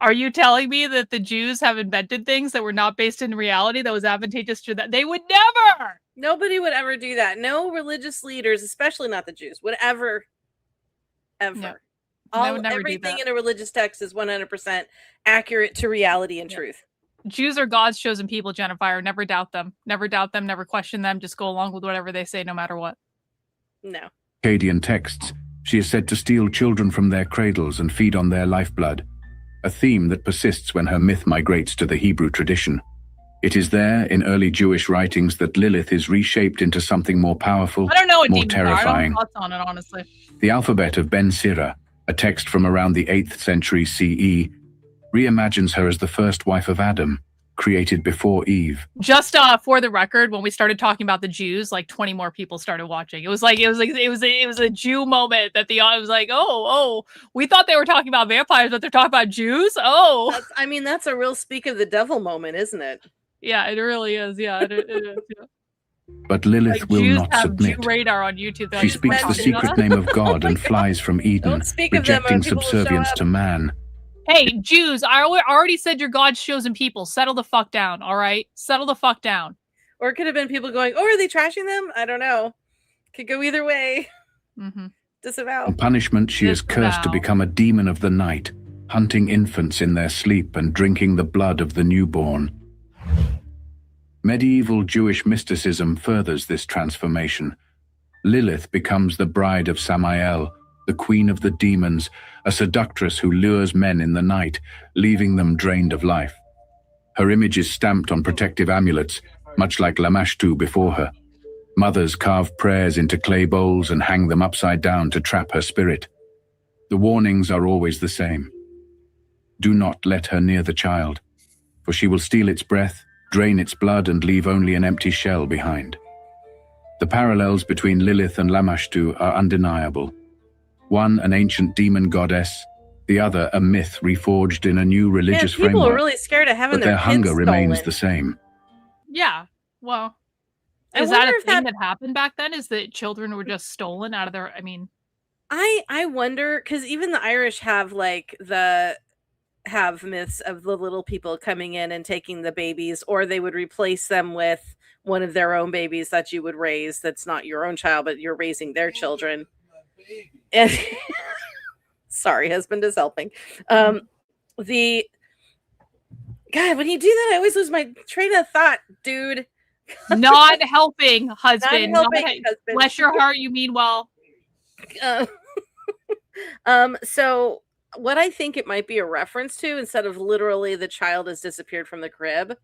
Are you telling me that the Jews have invented things that were not based in reality that was advantageous to them? They would never! Nobody would ever do that. No religious leaders, especially not the Jews, would ever. No, Everything in a religious text is 100% accurate to reality and truth. Jews are God's chosen people, Jennifer. Never doubt them. Never doubt them. Never question them. Just go along with whatever they say, no matter what. No. Akkadian texts, she is said to steal children from their cradles and feed on their lifeblood, a theme that persists when her myth migrates to the Hebrew tradition. It is there, in early Jewish writings, that Lilith is reshaped into something more powerful, I don't know what more terrifying. I don't have thoughts on it, honestly. The alphabet of Ben Sira, a text from around the 8th century CE, reimagines her as the first wife of Adam, created before Eve. Just for the record, when we started talking about the Jews, like 20 more people started watching. It was a Jew moment that it was like, oh, we thought they were talking about vampires, but they're talking about Jews. Oh, that's a real speak of the devil moment, isn't it? Yeah, it really is. Yeah, it is. Yeah. But Lilith will Jews not have submit. Jew radar on YouTube. She speaks the secret name of God and flies from Eden, rejecting subservience to man. Hey, Jews, I already said you're God's chosen people. Settle the fuck down, all right? Settle the fuck down. Or it could have been people going, oh, are they trashing them? I don't know. Could go either way. Mm-hmm. Disavow. In punishment, she is cursed to become a demon of the night, hunting infants in their sleep and drinking the blood of the newborn. Medieval Jewish mysticism furthers this transformation. Lilith becomes the bride of Samael, the queen of the demons, a seductress who lures men in the night, leaving them drained of life. Her image is stamped on protective amulets, much like Lamashtu before her. Mothers carve prayers into clay bowls and hang them upside down to trap her spirit. The warnings are always the same. Do not let her near the child, for she will steal its breath, drain its blood, and leave only an empty shell behind. The parallels between Lilith and Lamashtu are undeniable. One, an ancient demon goddess, the other, a myth reforged in a new religious people framework. Are really scared of having but their kids hunger stolen. remains the same. Yeah, well, is that a thing that happened back then? Is that children were just stolen out of their? I mean, I wonder, because even the Irish have myths of the little people coming in and taking the babies, or they would replace them with one of their own babies that you would raise. That's not your own child, but you're raising their children. And sorry, husband is helping. God, when you do that, I always lose my train of thought, dude. Not helping, husband. Not helping, husband. Bless your heart, you mean well. So what I think it might be a reference to, instead of literally the child has disappeared from the crib,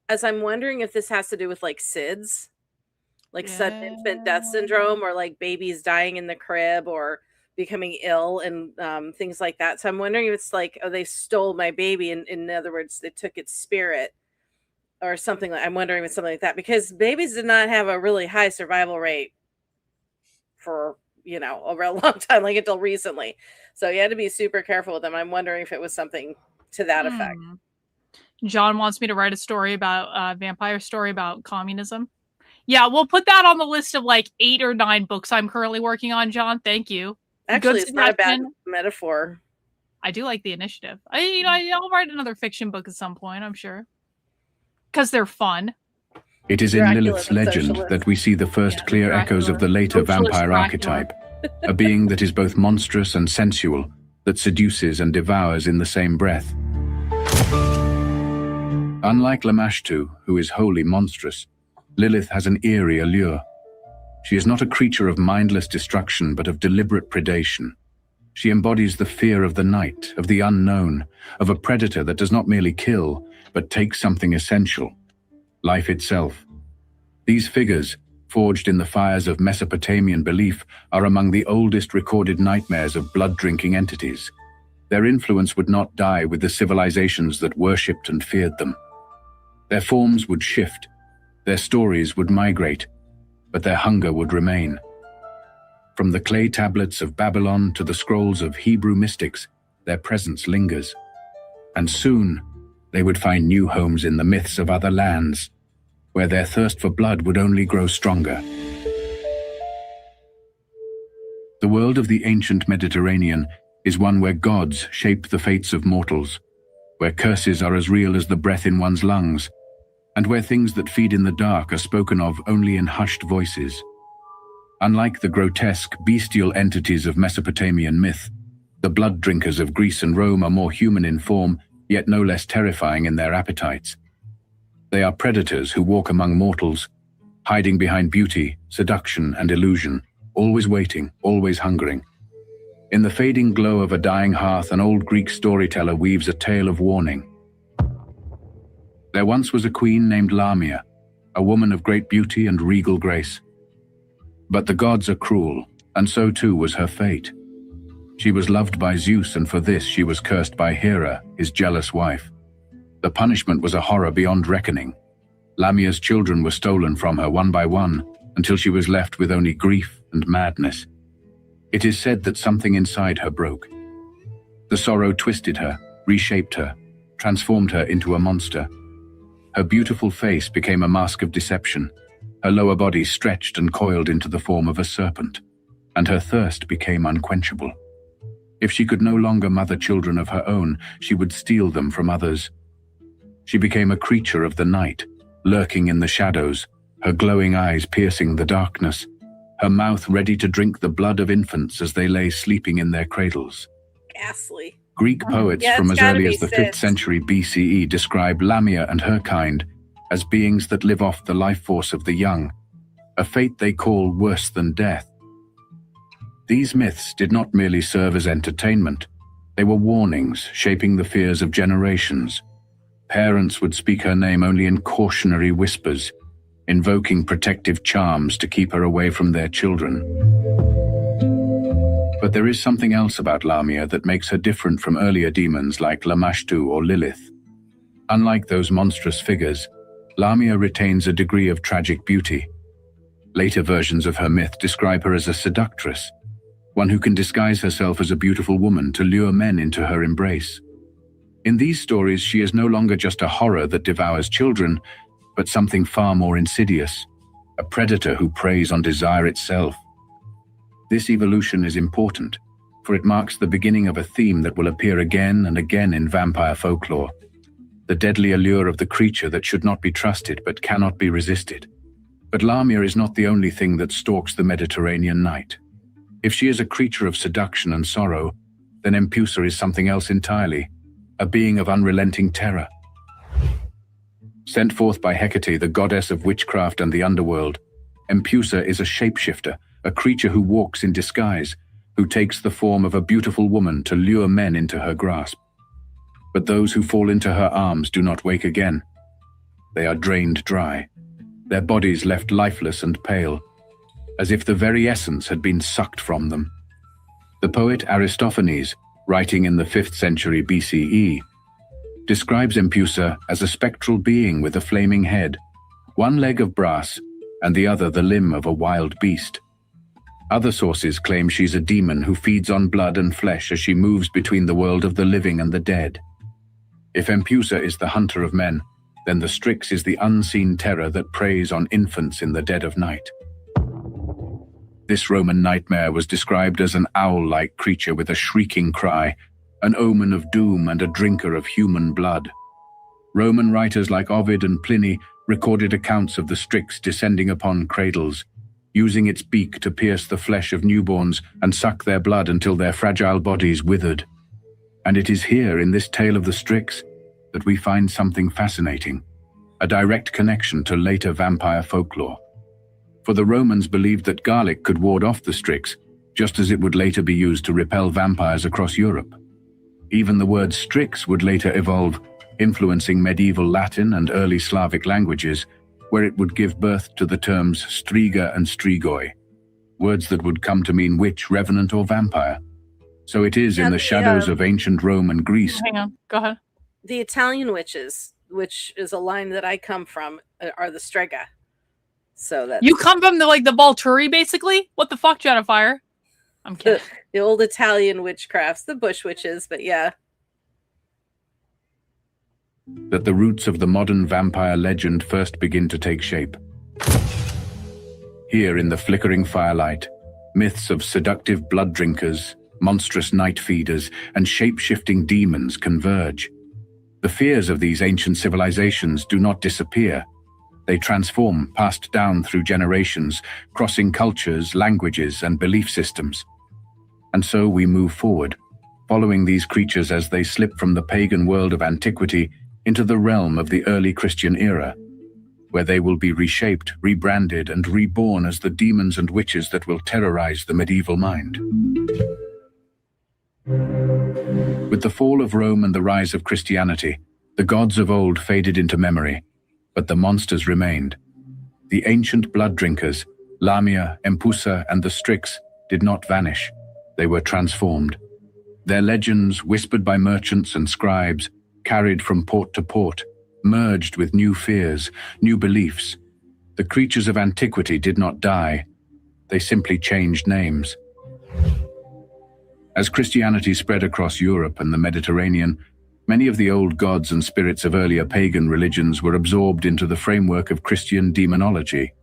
as I'm wondering if this has to do with like SIDS, like sudden infant death syndrome, or like babies dying in the crib or becoming ill and things like that. So I'm wondering if it's like, oh, they stole my baby, and in other words, they took its spirit or something. I'm wondering if it's something like that, because babies did not have a really high survival rate for, you know, over a long time, like until recently. So you had to be super careful with them. I'm wondering if it was something to that effect. John wants me to write a story about vampire story about communism. Yeah, we'll put that on the list of like 8 or 9 books I'm currently working on, John. Thank you. Actually, it's not a bad metaphor. I do like the initiative. I'll write another fiction book at some point, I'm sure. Because they're fun. It is in Lilith's legend that we see the first clear echoes of the later vampire archetype, a being that is both monstrous and sensual, that seduces and devours in the same breath. Unlike Lamashtu, who is wholly monstrous, Lilith has an eerie allure. She is not a creature of mindless destruction, but of deliberate predation. She embodies the fear of the night, of the unknown, of a predator that does not merely kill, but takes something essential, life itself. These figures, forged in the fires of Mesopotamian belief, are among the oldest recorded nightmares of blood-drinking entities. Their influence would not die with the civilizations that worshipped and feared them. Their forms would shift, their stories would migrate, but their hunger would remain. From the clay tablets of Babylon to the scrolls of Hebrew mystics, their presence lingers. And soon, they would find new homes in the myths of other lands, where their thirst for blood would only grow stronger. The world of the ancient Mediterranean is one where gods shape the fates of mortals, where curses are as real as the breath in one's lungs, and where things that feed in the dark are spoken of only in hushed voices. Unlike the grotesque, bestial entities of Mesopotamian myth, the blood drinkers of Greece and Rome are more human in form, yet no less terrifying in their appetites. They are predators who walk among mortals, hiding behind beauty, seduction, and illusion, always waiting, always hungering. In the fading glow of a dying hearth, an old Greek storyteller weaves a tale of warning. There once was a queen named Lamia, a woman of great beauty and regal grace. But the gods are cruel, and so too was her fate. She was loved by Zeus, and for this she was cursed by Hera, his jealous wife. The punishment was a horror beyond reckoning. Lamia's children were stolen from her one by one, until she was left with only grief and madness. It is said that something inside her broke. The sorrow twisted her, reshaped her, transformed her into a monster. Her beautiful face became a mask of deception. Her lower body stretched and coiled into the form of a serpent, and her thirst became unquenchable. If she could no longer mother children of her own, she would steal them from others. She became a creature of the night, lurking in the shadows, her glowing eyes piercing the darkness, her mouth ready to drink the blood of infants as they lay sleeping in their cradles. Ghastly. Greek poets from as early as the 5th century BCE describe Lamia and her kind as beings that live off the life force of the young, a fate they call worse than death. These myths did not merely serve as entertainment. They were warnings shaping the fears of generations. Parents would speak her name only in cautionary whispers, invoking protective charms to keep her away from their children. But there is something else about Lamia that makes her different from earlier demons like Lamashtu or Lilith. Unlike those monstrous figures, Lamia retains a degree of tragic beauty. Later versions of her myth describe her as a seductress, one who can disguise herself as a beautiful woman to lure men into her embrace. In these stories, she is no longer just a horror that devours children, but something far more insidious, a predator who preys on desire itself. This evolution is important, for it marks the beginning of a theme that will appear again and again in vampire folklore, the deadly allure of the creature that should not be trusted but cannot be resisted. But Lamia is not the only thing that stalks the Mediterranean night. If she is a creature of seduction and sorrow, then Empusa is something else entirely, a being of unrelenting terror. Sent forth by Hecate, the goddess of witchcraft and the underworld, Empusa is a shapeshifter, a creature who walks in disguise, who takes the form of a beautiful woman to lure men into her grasp. But those who fall into her arms do not wake again. They are drained dry, their bodies left lifeless and pale, as if the very essence had been sucked from them. The poet Aristophanes, writing in the 5th century BCE, describes Empusa as a spectral being with a flaming head, one leg of brass and the other the limb of a wild beast. Other sources claim she's a demon who feeds on blood and flesh as she moves between the world of the living and the dead. If Empusa is the hunter of men, then the Strix is the unseen terror that preys on infants in the dead of night. This Roman nightmare was described as an owl-like creature with a shrieking cry, an omen of doom and a drinker of human blood. Roman writers like Ovid and Pliny recorded accounts of the Strix descending upon cradles, using its beak to pierce the flesh of newborns and suck their blood until their fragile bodies withered. And it is here, in this tale of the Strix, that we find something fascinating, a direct connection to later vampire folklore. For the Romans believed that garlic could ward off the Strix, just as it would later be used to repel vampires across Europe. Even the word Strix would later evolve, influencing medieval Latin and early Slavic languages, where it would give birth to the terms striga and strigoi, words that would come to mean witch, revenant, or vampire. So it is in the shadows of ancient Rome and Greece. Hang on, go ahead. The Italian witches, which is a line that I come from, are the strega. So that You come from the Volturi, basically? What the fuck, Jetafire? I'm kidding. the old Italian witchcrafts, the bush witches, but yeah. That the roots of the modern vampire legend first begin to take shape. Here in the flickering firelight, myths of seductive blood drinkers, monstrous night feeders, and shape-shifting demons converge. The fears of these ancient civilizations do not disappear. They transform, passed down through generations, crossing cultures, languages, and belief systems. And so we move forward, following these creatures as they slip from the pagan world of antiquity into the realm of the early Christian era, where they will be reshaped, rebranded, and reborn as the demons and witches that will terrorize the medieval mind. With the fall of Rome and the rise of Christianity, the gods of old faded into memory, but the monsters remained. The ancient blood drinkers, Lamia, Empusa, and the Strix, did not vanish. They were transformed. Their legends, whispered by merchants and scribes, carried from port to port, merged with new fears, new beliefs. The creatures of antiquity did not die. They simply changed names. As Christianity spread across Europe and the Mediterranean, many of the old gods and spirits of earlier pagan religions were absorbed into the framework of Christian demonology.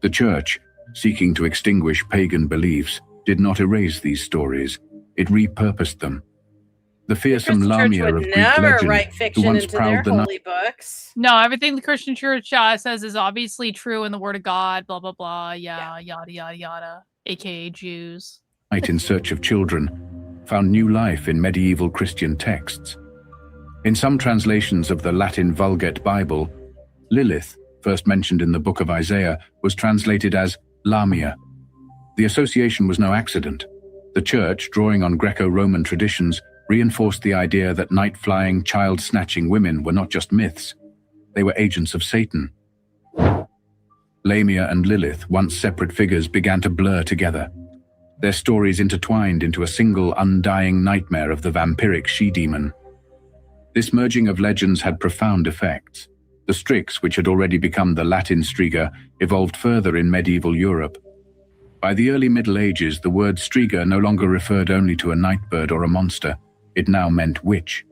The Church, seeking to extinguish pagan beliefs, did not erase these stories. It repurposed them. The fearsome Lamia of Greek legend, who once prowled the night. Books. No, everything the Christian Church says is obviously true in the Word of God, blah, blah, blah, yada, yada, yada, aka Jews. In search of children, found new life in medieval Christian texts. In some translations of the Latin Vulgate Bible, Lilith, first mentioned in the book of Isaiah, was translated as Lamia. The association was no accident. The Church, drawing on Greco-Roman traditions, reinforced the idea that night-flying, child-snatching women were not just myths. They were agents of Satan. Lamia and Lilith, once separate figures, began to blur together. Their stories intertwined into a single undying nightmare of the vampiric she-demon. This merging of legends had profound effects. The Strix, which had already become the Latin striga, evolved further in medieval Europe. By the early Middle Ages, the word striga no longer referred only to a nightbird or a monster. It now meant witch.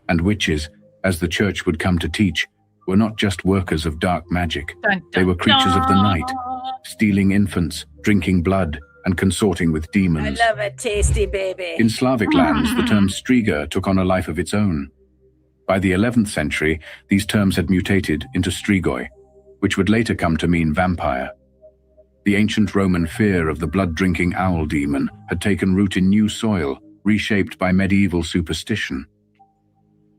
And witches, as the Church would come to teach, were not just workers of dark magic. Dun, dun, they were creatures dun. of the night, stealing infants, drinking blood, and consorting with demons. I love a tasty baby. In Slavic lands, the term striga took on a life of its own. By the 11th century, these terms had mutated into strigoi, which would later come to mean vampire. The ancient Roman fear of the blood-drinking owl demon had taken root in new soil, reshaped by medieval superstition.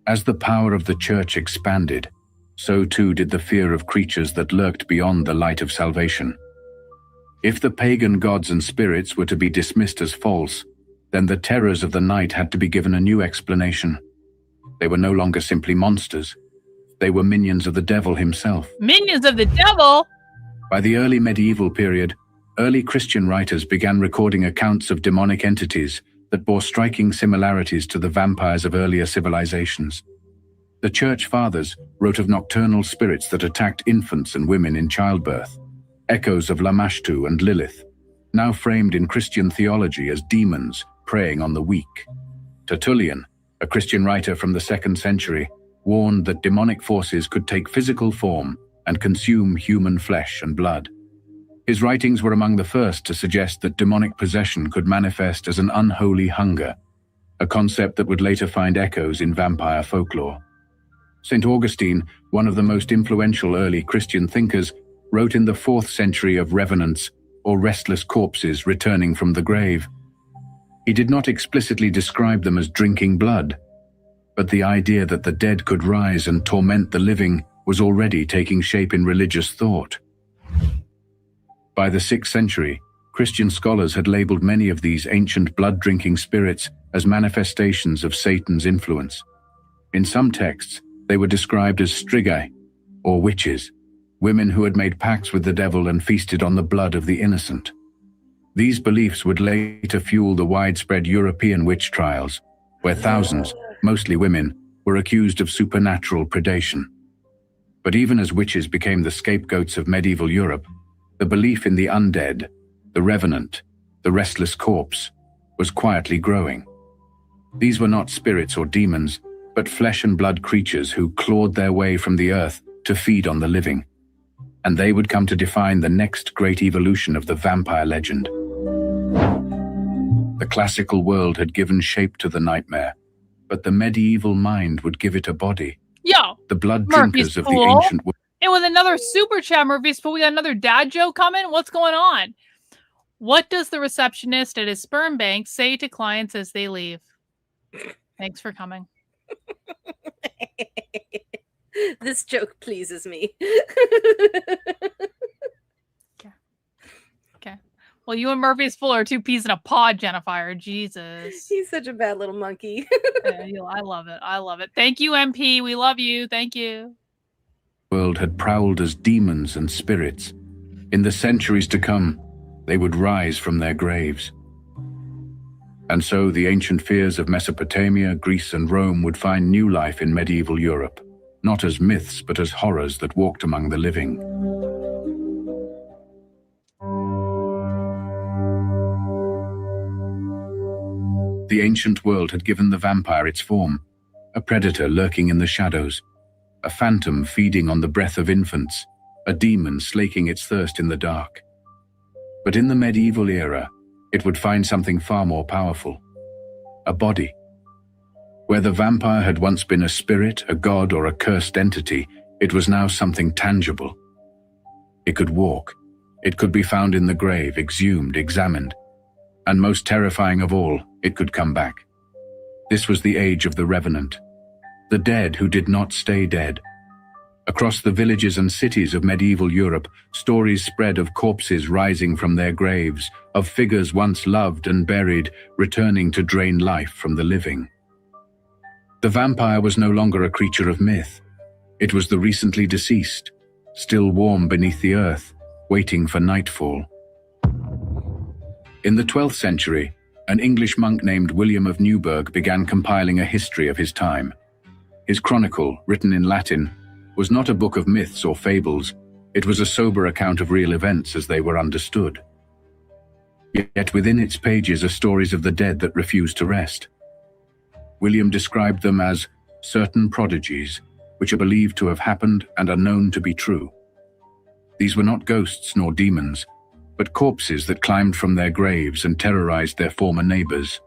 As the power of the church expanded, so too did the fear of creatures that lurked beyond the light of salvation. If the pagan gods and spirits were to be dismissed as false, then the terrors of the night had to be given a new explanation. They were no longer simply monsters. They were minions of the devil himself. Minions of the devil? By the early medieval period, early Christian writers began recording accounts of demonic entities that bore striking similarities to the vampires of earlier civilizations. The Church Fathers wrote of nocturnal spirits that attacked infants and women in childbirth, echoes of Lamashtu and Lilith, now framed in Christian theology as demons preying on the weak. Tertullian, a Christian writer from the 2nd century, warned that demonic forces could take physical form and consume human flesh and blood. His writings were among the first to suggest that demonic possession could manifest as an unholy hunger, a concept that would later find echoes in vampire folklore. St. Augustine, one of the most influential early Christian thinkers, wrote in the 4th century of revenants, or restless corpses returning from the grave. He did not explicitly describe them as drinking blood, but the idea that the dead could rise and torment the living was already taking shape in religious thought. By the 6th century, Christian scholars had labeled many of these ancient blood-drinking spirits as manifestations of Satan's influence. In some texts, they were described as strigae, or witches, women who had made pacts with the devil and feasted on the blood of the innocent. These beliefs would later fuel the widespread European witch trials, where thousands, mostly women, were accused of supernatural predation. But even as witches became the scapegoats of medieval Europe, the belief in the undead, the revenant, the restless corpse, was quietly growing. These were not spirits or demons, but flesh and blood creatures who clawed their way from the earth to feed on the living. And they would come to define the next great evolution of the vampire legend. The classical world had given shape to the nightmare, but the medieval mind would give it a body. Yo, The blood Murphy's drinkers of Pool. the ancient world. And with another super chat, Murphy's Pool, we got another dad joke coming. What's going on? What does the receptionist at his sperm bank say to clients as they leave? Thanks for coming. This joke pleases me. Okay. Well, you and Murphy's Pool are two peas in a pod, Jennifer. Jesus. He's such a bad little monkey. Yeah, I love it. I love it. Thank you, MP. We love you. Thank you. World had prowled as demons and spirits. In the centuries to come, they would rise from their graves. And so the ancient fears of Mesopotamia, Greece, and Rome would find new life in medieval Europe, not as myths but as horrors that walked among the living. The ancient world had given the vampire its form, a predator lurking in the shadows, a phantom feeding on the breath of infants, a demon slaking its thirst in the dark. But in the medieval era, it would find something far more powerful, a body. Where the vampire had once been a spirit, a god, or a cursed entity, it was now something tangible. It could walk. It could be found in the grave, exhumed, examined. And most terrifying of all, it could come back. This was the age of the revenant, the dead who did not stay dead. Across the villages and cities of medieval Europe, stories spread of corpses rising from their graves, of figures once loved and buried, returning to drain life from the living. The vampire was no longer a creature of myth. It was the recently deceased, still warm beneath the earth, waiting for nightfall. In the 12th century, an English monk named William of Newburgh began compiling a history of his time. His chronicle, written in Latin, was not a book of myths or fables. It was a sober account of real events as they were understood. Yet within its pages are stories of the dead that refused to rest. William described them as certain prodigies, which are believed to have happened and are known to be true. These were not ghosts nor demons, but corpses that climbed from their graves and terrorized their former neighbors.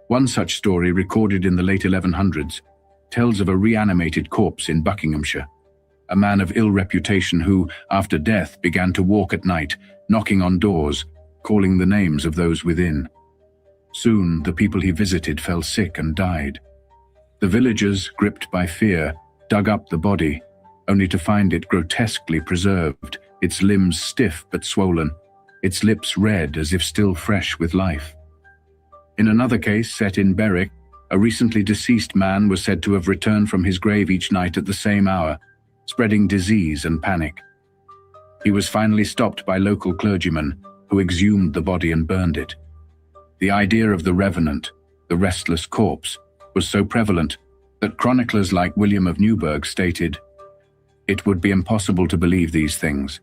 One such story, recorded in the late 1100s, tells of a reanimated corpse in Buckinghamshire, a man of ill reputation who, after death, began to walk at night, knocking on doors, calling the names of those within. Soon, the people he visited fell sick and died. The villagers, gripped by fear, dug up the body, only to find it grotesquely preserved, its limbs stiff but swollen, its lips red as if still fresh with life. In another case set in Berwick, a recently deceased man was said to have returned from his grave each night at the same hour, spreading disease and panic. He was finally stopped by local clergymen who exhumed the body and burned it. The idea of the revenant, the restless corpse, was so prevalent that chroniclers like William of Newburgh stated, "It would be impossible to believe these things,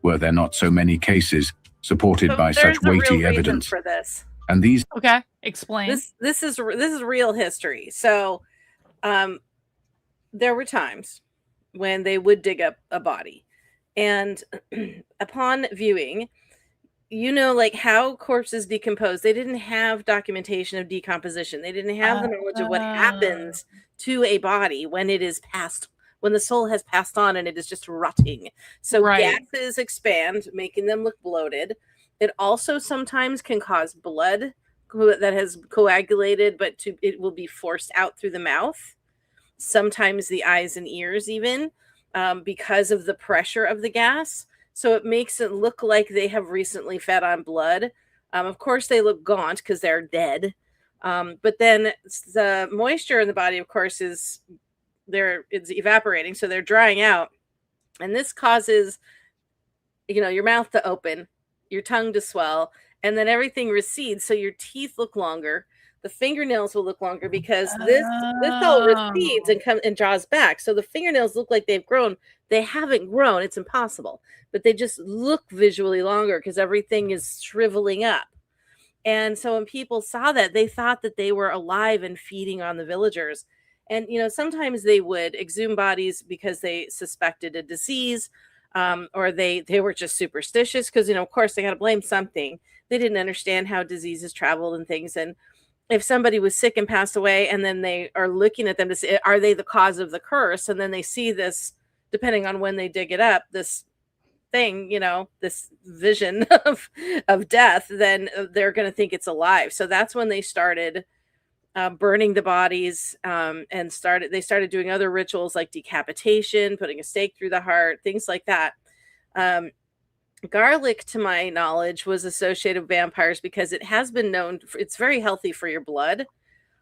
were there not so many cases supported by such there's a real weighty reason evidence." for this. And these Okay, explain. This is real history. So, there were times when they would dig up a body, and upon viewing, like how corpses decompose. They didn't have documentation of decomposition. They didn't have the knowledge of what happens to a body when it is passed, when the soul has passed on and it is just rotting. So Right. gases expand, making them look bloated. It also sometimes can cause blood that has coagulated, but it will be forced out through the mouth. Sometimes the eyes and ears even, because of the pressure of the gas. So it makes it look like they have recently fed on blood. Of course, they look gaunt because they're dead. But then the moisture in the body, of course, it's evaporating. So they're drying out. And this causes, your mouth to open, your tongue to swell, and then everything recedes. So your teeth look longer. The fingernails will look longer because this all recedes and draws back. So the fingernails look like they've grown. They haven't grown. It's impossible. But they just look visually longer because everything is shriveling up. And so when people saw that, they thought that they were alive and feeding on the villagers. And, sometimes they would exhume bodies because they suspected a disease, or they were just superstitious because, of course, they got to blame something. They didn't understand how diseases traveled and things. And if somebody was sick and passed away, and then they are looking at them to see, are they the cause of the curse? And then they see this, depending on when they dig it up, this thing, this vision of death, then they're going to think it's alive. So that's when they started burning the bodies, and they started doing other rituals like decapitation, putting a stake through the heart, things like that. Garlic, to my knowledge, was associated with vampires because it has been known it's very healthy for your blood,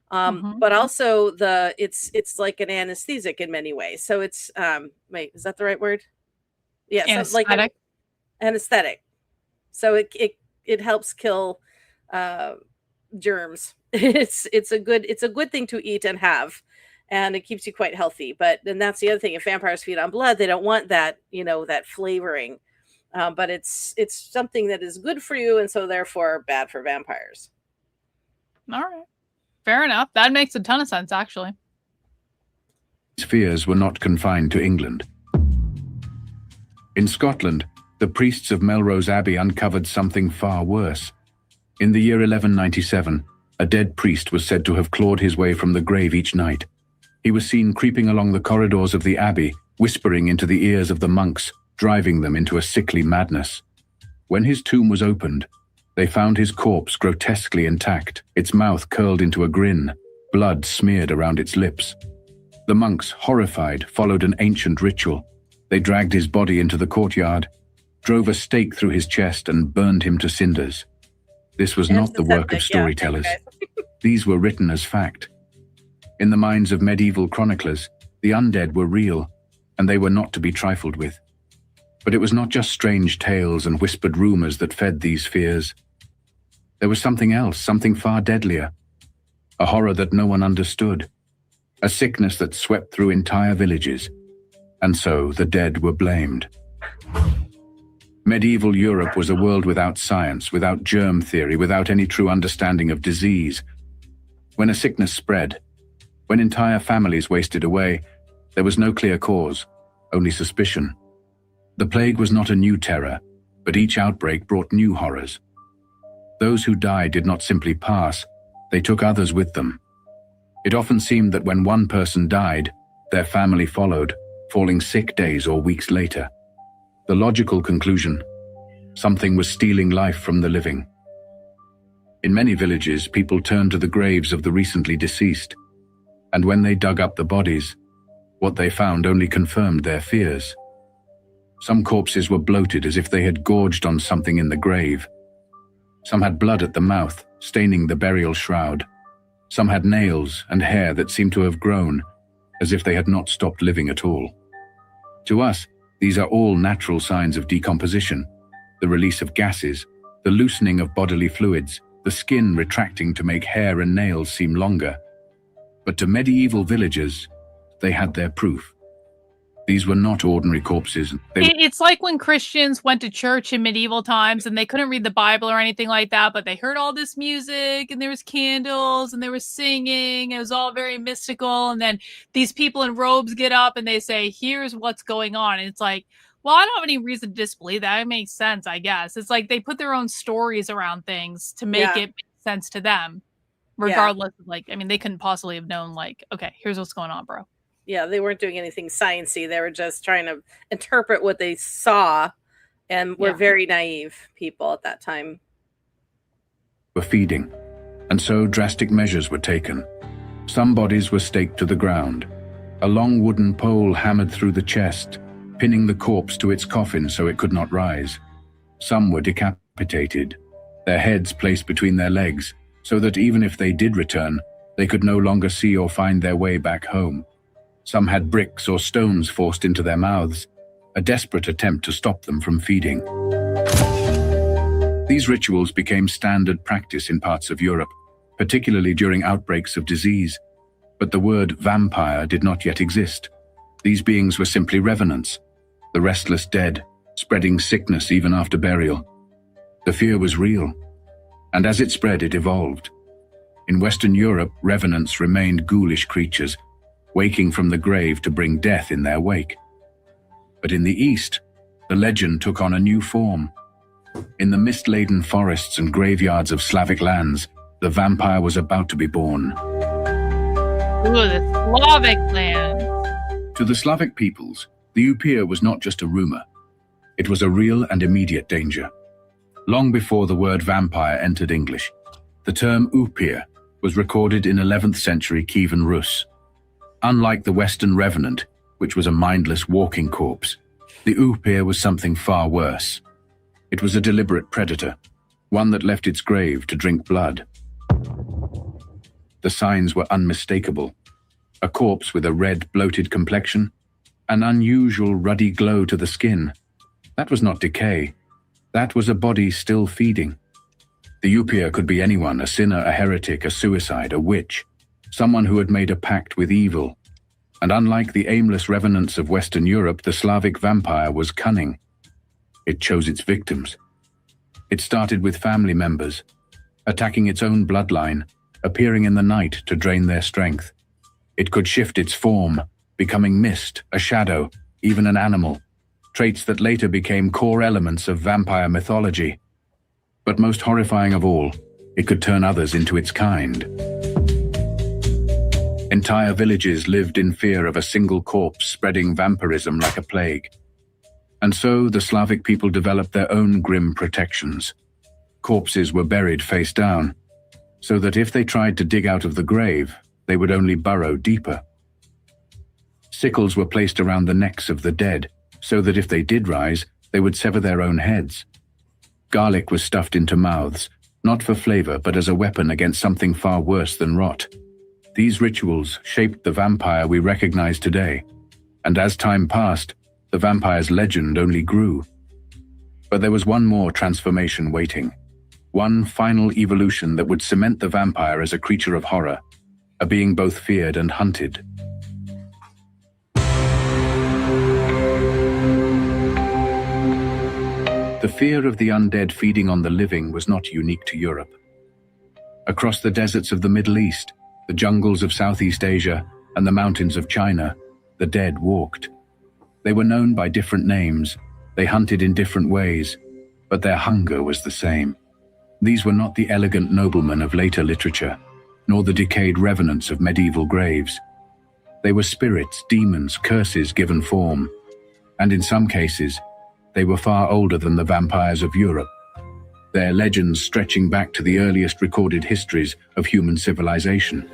but also it's like an anesthetic in many ways. So it's wait, is that the right word? Yeah, so like anesthetic. So it helps kill germs. It's a good thing to eat and have, and it keeps you quite healthy. But then that's the other thing. If vampires feed on blood, they don't want that, that flavoring. But it's something that is good for you, and so therefore bad for vampires. All right. Fair enough. That makes a ton of sense, actually. fears were not confined to England. In Scotland, the priests of Melrose Abbey uncovered something far worse. In the year 1197, a dead priest was said to have clawed his way from the grave each night. He was seen creeping along the corridors of the abbey, whispering into the ears of the monks, driving them into a sickly madness. When his tomb was opened, they found his corpse grotesquely intact, its mouth curled into a grin, blood smeared around its lips. The monks, horrified, followed an ancient ritual. They dragged his body into the courtyard, drove a stake through his chest, and burned him to cinders. This was not the work of storytellers. These were written as fact. In the minds of medieval chroniclers, the undead were real, and they were not to be trifled with. But it was not just strange tales and whispered rumors that fed these fears. There was something else, something far deadlier. A horror that no one understood. A sickness that swept through entire villages. And so the dead were blamed. Medieval Europe was a world without science, without germ theory, without any true understanding of disease. When a sickness spread, when entire families wasted away, there was no clear cause, only suspicion. The plague was not a new terror, but each outbreak brought new horrors. Those who died did not simply pass, they took others with them. It often seemed that when one person died, their family followed, falling sick days or weeks later. The logical conclusion: something was stealing life from the living. In many villages, people turned to the graves of the recently deceased. and when they dug up the bodies, what they found only confirmed their fears. Some corpses were bloated as if they had gorged on something in the grave. Some had blood at the mouth, staining the burial shroud. Some had nails and hair that seemed to have grown, as if they had not stopped living at all. To us, these are all natural signs of decomposition, the release of gases, the loosening of bodily fluids, the skin retracting to make hair and nails seem longer. But to medieval villagers, they had their proof. These were not ordinary corpses. It's like when Christians went to church in medieval times and they couldn't read the Bible or anything like that, but they heard all this music and there was candles and there was singing. It was all very mystical. And then these people in robes get up and they say, here's what's going on. And it's like, well, I don't have any reason to disbelieve that. It makes sense, I guess. It's like they put their own stories around things to make it make sense to them, regardless of like, I mean, they couldn't possibly have known like, okay, here's what's going on, bro. Yeah, they weren't doing anything sciencey. They were just trying to interpret what they saw, and were very naive people at that time. Were feeding, and so drastic measures were taken. Some bodies were staked to the ground, a long wooden pole hammered through the chest, pinning the corpse to its coffin so it could not rise. Some were decapitated, their heads placed between their legs, so that even if they did return, they could no longer see or find their way back home. Some had bricks or stones forced into their mouths, a desperate attempt to stop them from feeding. These rituals became standard practice in parts of Europe, particularly during outbreaks of disease. But the word vampire did not yet exist. These beings were simply revenants, the restless dead, spreading sickness even after burial. The fear was real, and as it spread, it evolved. In Western Europe, revenants remained ghoulish creatures, waking from the grave to bring death in their wake. But in the East, the legend took on a new form. In the mist-laden forests and graveyards of Slavic lands, the vampire was about to be born. Ooh, the Slavic land. To the Slavic peoples, the upir was not just a rumor. It was a real and immediate danger. Long before the word vampire entered English, the term upir was recorded in 11th century Kievan Rus. Unlike the Western revenant, which was a mindless walking corpse, the upir was something far worse. It was a deliberate predator, one that left its grave to drink blood. The signs were unmistakable. A corpse with a red, bloated complexion, an unusual ruddy glow to the skin. That was not decay. That was a body still feeding. The upir could be anyone, a sinner, a heretic, a suicide, a witch, someone who had made a pact with evil. And unlike the aimless revenants of Western Europe, the Slavic vampire was cunning. It chose its victims. It started with family members, attacking its own bloodline, appearing in the night to drain their strength. It could shift its form, becoming mist, a shadow, even an animal, traits that later became core elements of vampire mythology. But most horrifying of all, it could turn others into its kind. Entire villages lived in fear of a single corpse spreading vampirism like a plague. And so the Slavic people developed their own grim protections. Corpses were buried face down, so that if they tried to dig out of the grave, they would only burrow deeper. Sickles were placed around the necks of the dead, so that if they did rise, they would sever their own heads. Garlic was stuffed into mouths, not for flavor, but as a weapon against something far worse than rot. These rituals shaped the vampire we recognize today, and as time passed, the vampire's legend only grew. But there was one more transformation waiting, one final evolution that would cement the vampire as a creature of horror, a being both feared and hunted. The fear of the undead feeding on the living was not unique to Europe. Across the deserts of the Middle East, the jungles of Southeast Asia, and the mountains of China, the dead walked. They were known by different names, they hunted in different ways, but their hunger was the same. These were not the elegant noblemen of later literature, nor the decayed revenants of medieval graves. They were spirits, demons, curses given form, and in some cases, they were far older than the vampires of Europe, their legends stretching back to the earliest recorded histories of human civilization.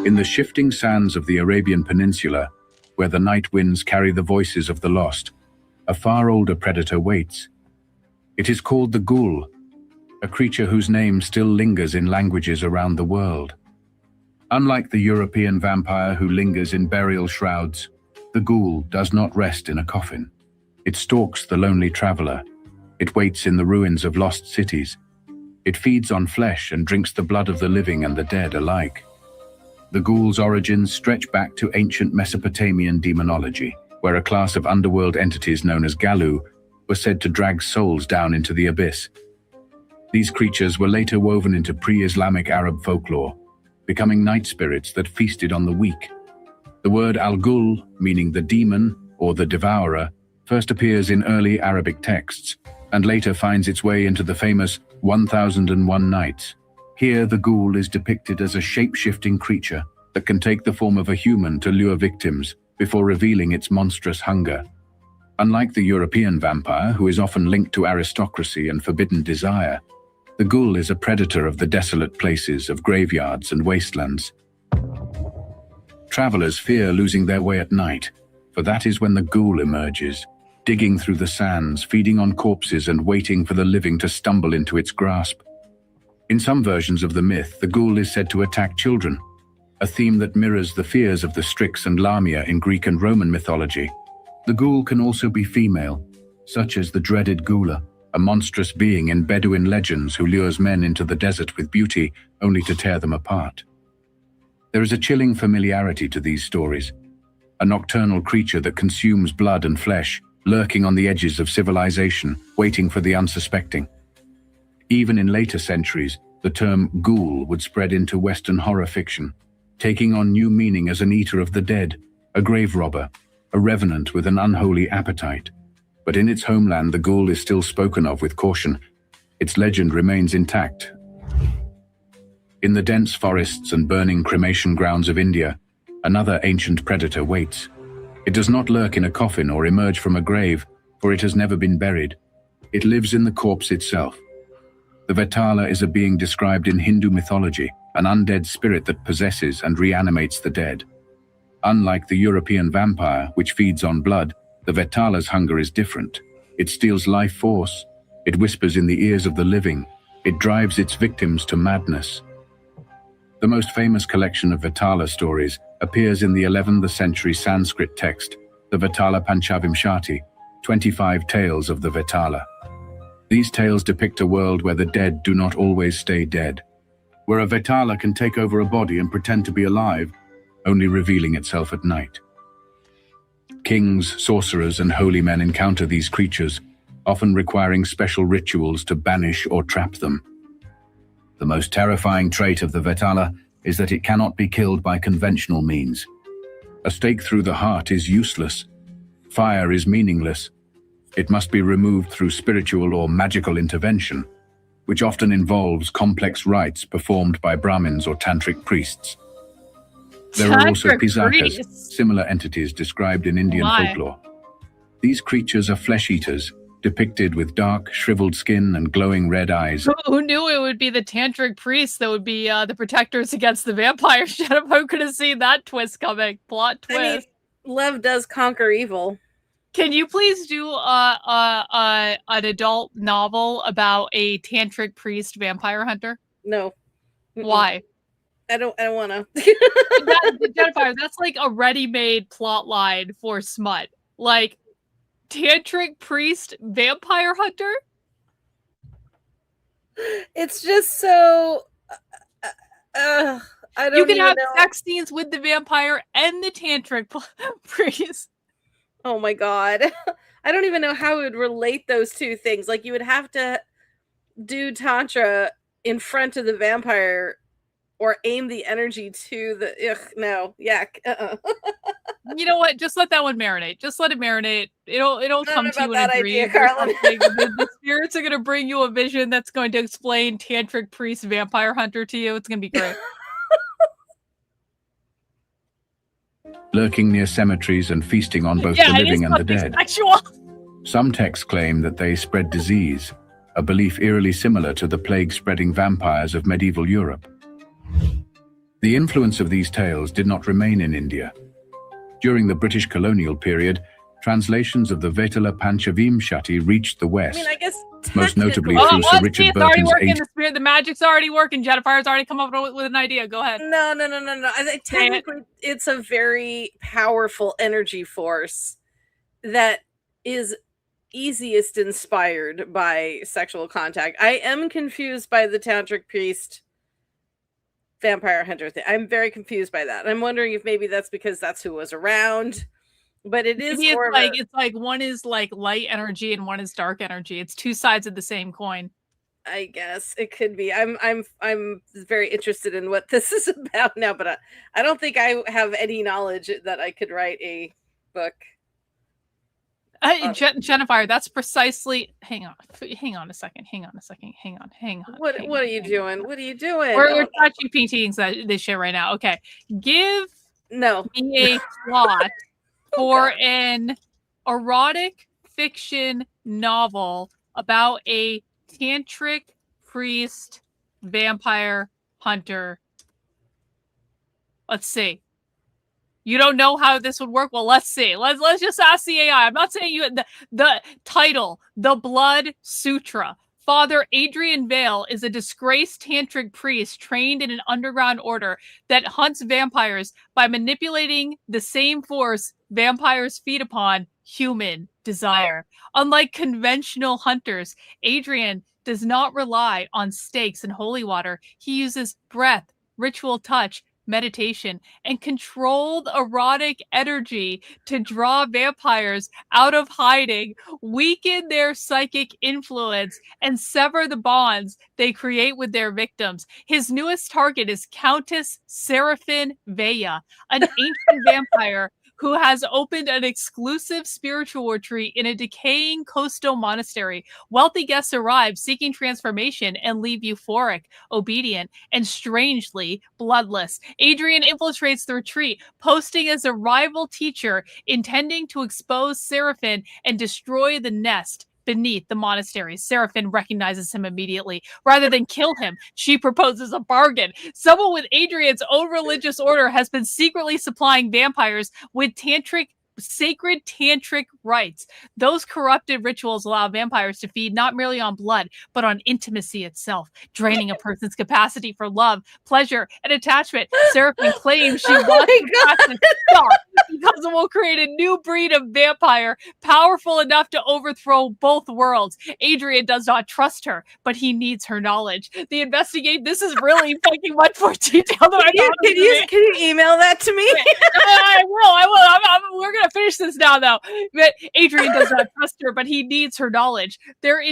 In the shifting sands of the Arabian Peninsula, where the night winds carry the voices of the lost, a far older predator waits. It is called the ghoul, a creature whose name still lingers in languages around the world. Unlike the European vampire who lingers in burial shrouds, the ghoul does not rest in a coffin. It stalks the lonely traveler. It waits in the ruins of lost cities. It feeds on flesh and drinks the blood of the living and the dead alike. The ghoul's origins stretch back to ancient Mesopotamian demonology, where a class of underworld entities known as Galu were said to drag souls down into the abyss. These creatures were later woven into pre-Islamic Arab folklore, becoming night spirits that feasted on the weak. The word al-ghul, meaning the demon or the devourer, first appears in early Arabic texts and later finds its way into the famous 1001 Nights. Here, the ghoul is depicted as a shape-shifting creature that can take the form of a human to lure victims before revealing its monstrous hunger. Unlike the European vampire, who is often linked to aristocracy and forbidden desire, the ghoul is a predator of the desolate places of graveyards and wastelands. Travelers fear losing their way at night, for that is when the ghoul emerges, digging through the sands, feeding on corpses and waiting for the living to stumble into its grasp. In some versions of the myth, the ghoul is said to attack children, a theme that mirrors the fears of the Strix and Lamia in Greek and Roman mythology. The ghoul can also be female, such as the dreaded Ghula, a monstrous being in Bedouin legends who lures men into the desert with beauty only to tear them apart. There is a chilling familiarity to these stories, a nocturnal creature that consumes blood and flesh, lurking on the edges of civilization, waiting for the unsuspecting. Even in later centuries, the term ghoul would spread into Western horror fiction, taking on new meaning as an eater of the dead, a grave robber, a revenant with an unholy appetite. But in its homeland, the ghoul is still spoken of with caution. Its legend remains intact. In the dense forests and burning cremation grounds of India, another ancient predator waits. It does not lurk in a coffin or emerge from a grave, for it has never been buried. It lives in the corpse itself. The Vetala is a being described in Hindu mythology, an undead spirit that possesses and reanimates the dead. Unlike the European vampire, which feeds on blood, the Vetala's hunger is different. It steals life force. It whispers in the ears of the living. It drives its victims to madness. The most famous collection of Vetala stories appears in the 11th century Sanskrit text, the Vetala Panchavimshati, 25 Tales of the Vetala. These tales depict a world where the dead do not always stay dead, where a Vetala can take over a body and pretend to be alive, only revealing itself at night. Kings, sorcerers, and holy men encounter these creatures, often requiring special rituals to banish or trap them. The most terrifying trait of the Vetala is that it cannot be killed by conventional means. A stake through the heart is useless. Fire is meaningless. It must be removed through spiritual or magical intervention, which often involves complex rites performed by Brahmins or tantric priests. There are also pisakas, similar entities described in Indian folklore. These creatures are flesh-eaters, depicted with dark, shriveled skin and glowing red eyes. Who knew it would be the tantric priests that would be the protectors against the vampire? Shut up, who could have seen that twist coming? Plot twist. I mean, love does conquer evil. Can you please do an adult novel about a tantric priest vampire hunter? No. Why? I don't want to. Jennifer, that's like a ready-made plot line for smut. Like, tantric priest vampire hunter? It's just so... I don't You can even have know. sex scenes with the vampire and the tantric priest. Oh my god. I don't even know how we would relate those two things. Like, you would have to do tantra in front of the vampire or aim the energy to the... Ugh, no. Yuck. You know what? Just let that one marinate. Just let it marinate. It'll come to you in a dream. Karlyn. The spirits are going to bring you a vision that's going to explain tantric priest vampire hunter to you. It's going to be great. Lurking near cemeteries and feasting on both the living and the dead. Sexual. Some texts claim that they spread disease, a belief eerily similar to the plague-spreading vampires of medieval Europe. The influence of these tales did not remain in India. During the British colonial period, translations of the Vetala Panchavimshati reached the West. I mean, I guess Most notably technically- through Sir Richard It's already Burton's working. eight- The spirit, the magic's already working. Jennifer's already come up with an idea. Go ahead. No. I think technically it's a very powerful energy force that is easiest inspired by sexual contact. I am confused by the tantric priest vampire hunter thing. I'm very confused by that. I'm wondering if maybe that's because that's who was around. But it is Maybe more it's like one is like light energy and one is dark energy. It's two sides of the same coin. I guess it could be. I'm very interested in what this is about now, but I don't think I have any knowledge that I could write a book. Jennifer, that's precisely. Hang on a second. Hang on. What are you doing? What are you doing? We're ChatGPTing this shit right now. Okay, give me a plot for an erotic fiction novel about a tantric priest vampire hunter. Let's see. You don't know how this would work? Well, let's see. Let's just ask the AI. I'm not saying you the title, The Blood Sutra. Father Adrian Vale is a disgraced tantric priest trained in an underground order that hunts vampires by manipulating the same force vampires feed upon, human desire. Unlike conventional hunters, Adrian does not rely on stakes and holy water. He uses breath, ritual touch, meditation, and controlled erotic energy to draw vampires out of hiding, weaken their psychic influence, and sever the bonds they create with their victims. His newest target is Countess Serafin Veya, an ancient vampire who has opened an exclusive spiritual retreat in a decaying coastal monastery. Wealthy guests arrive seeking transformation and leave euphoric, obedient, and strangely bloodless. Adrian infiltrates the retreat, posting as a rival teacher, intending to expose Seraphin and destroy the nest beneath the monastery. Seraphin recognizes him immediately. Rather than kill him, she proposes a bargain. Someone with Adrian's own religious order has been secretly supplying vampires with sacred tantric rites. Those corrupted rituals allow vampires to feed not merely on blood, but on intimacy itself, draining a person's capacity for love, pleasure, and attachment. Seraphin claims she wants to stop because it will create a new breed of vampire powerful enough to overthrow both worlds. Adrian does not trust her, but he needs her knowledge. This is really fucking much more detailed than I thought. Can you email that to me? I will. We're gonna finish this now, though. But Adrian does not trust her, but he needs her knowledge. Their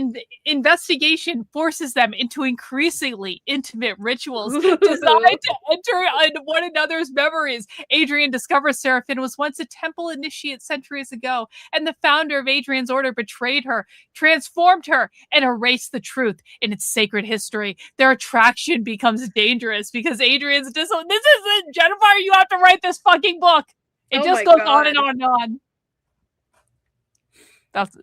investigation forces them into increasingly intimate rituals designed to enter into one another's memories. Adrian discovers Seraphin was once a temple initiate centuries ago, and the founder of Adrian's order betrayed her, transformed her, and erased the truth in its sacred history. Their attraction becomes dangerous because Adrian's this isn't Jennifer. You have to write this fucking book. It just goes on and on and on. That's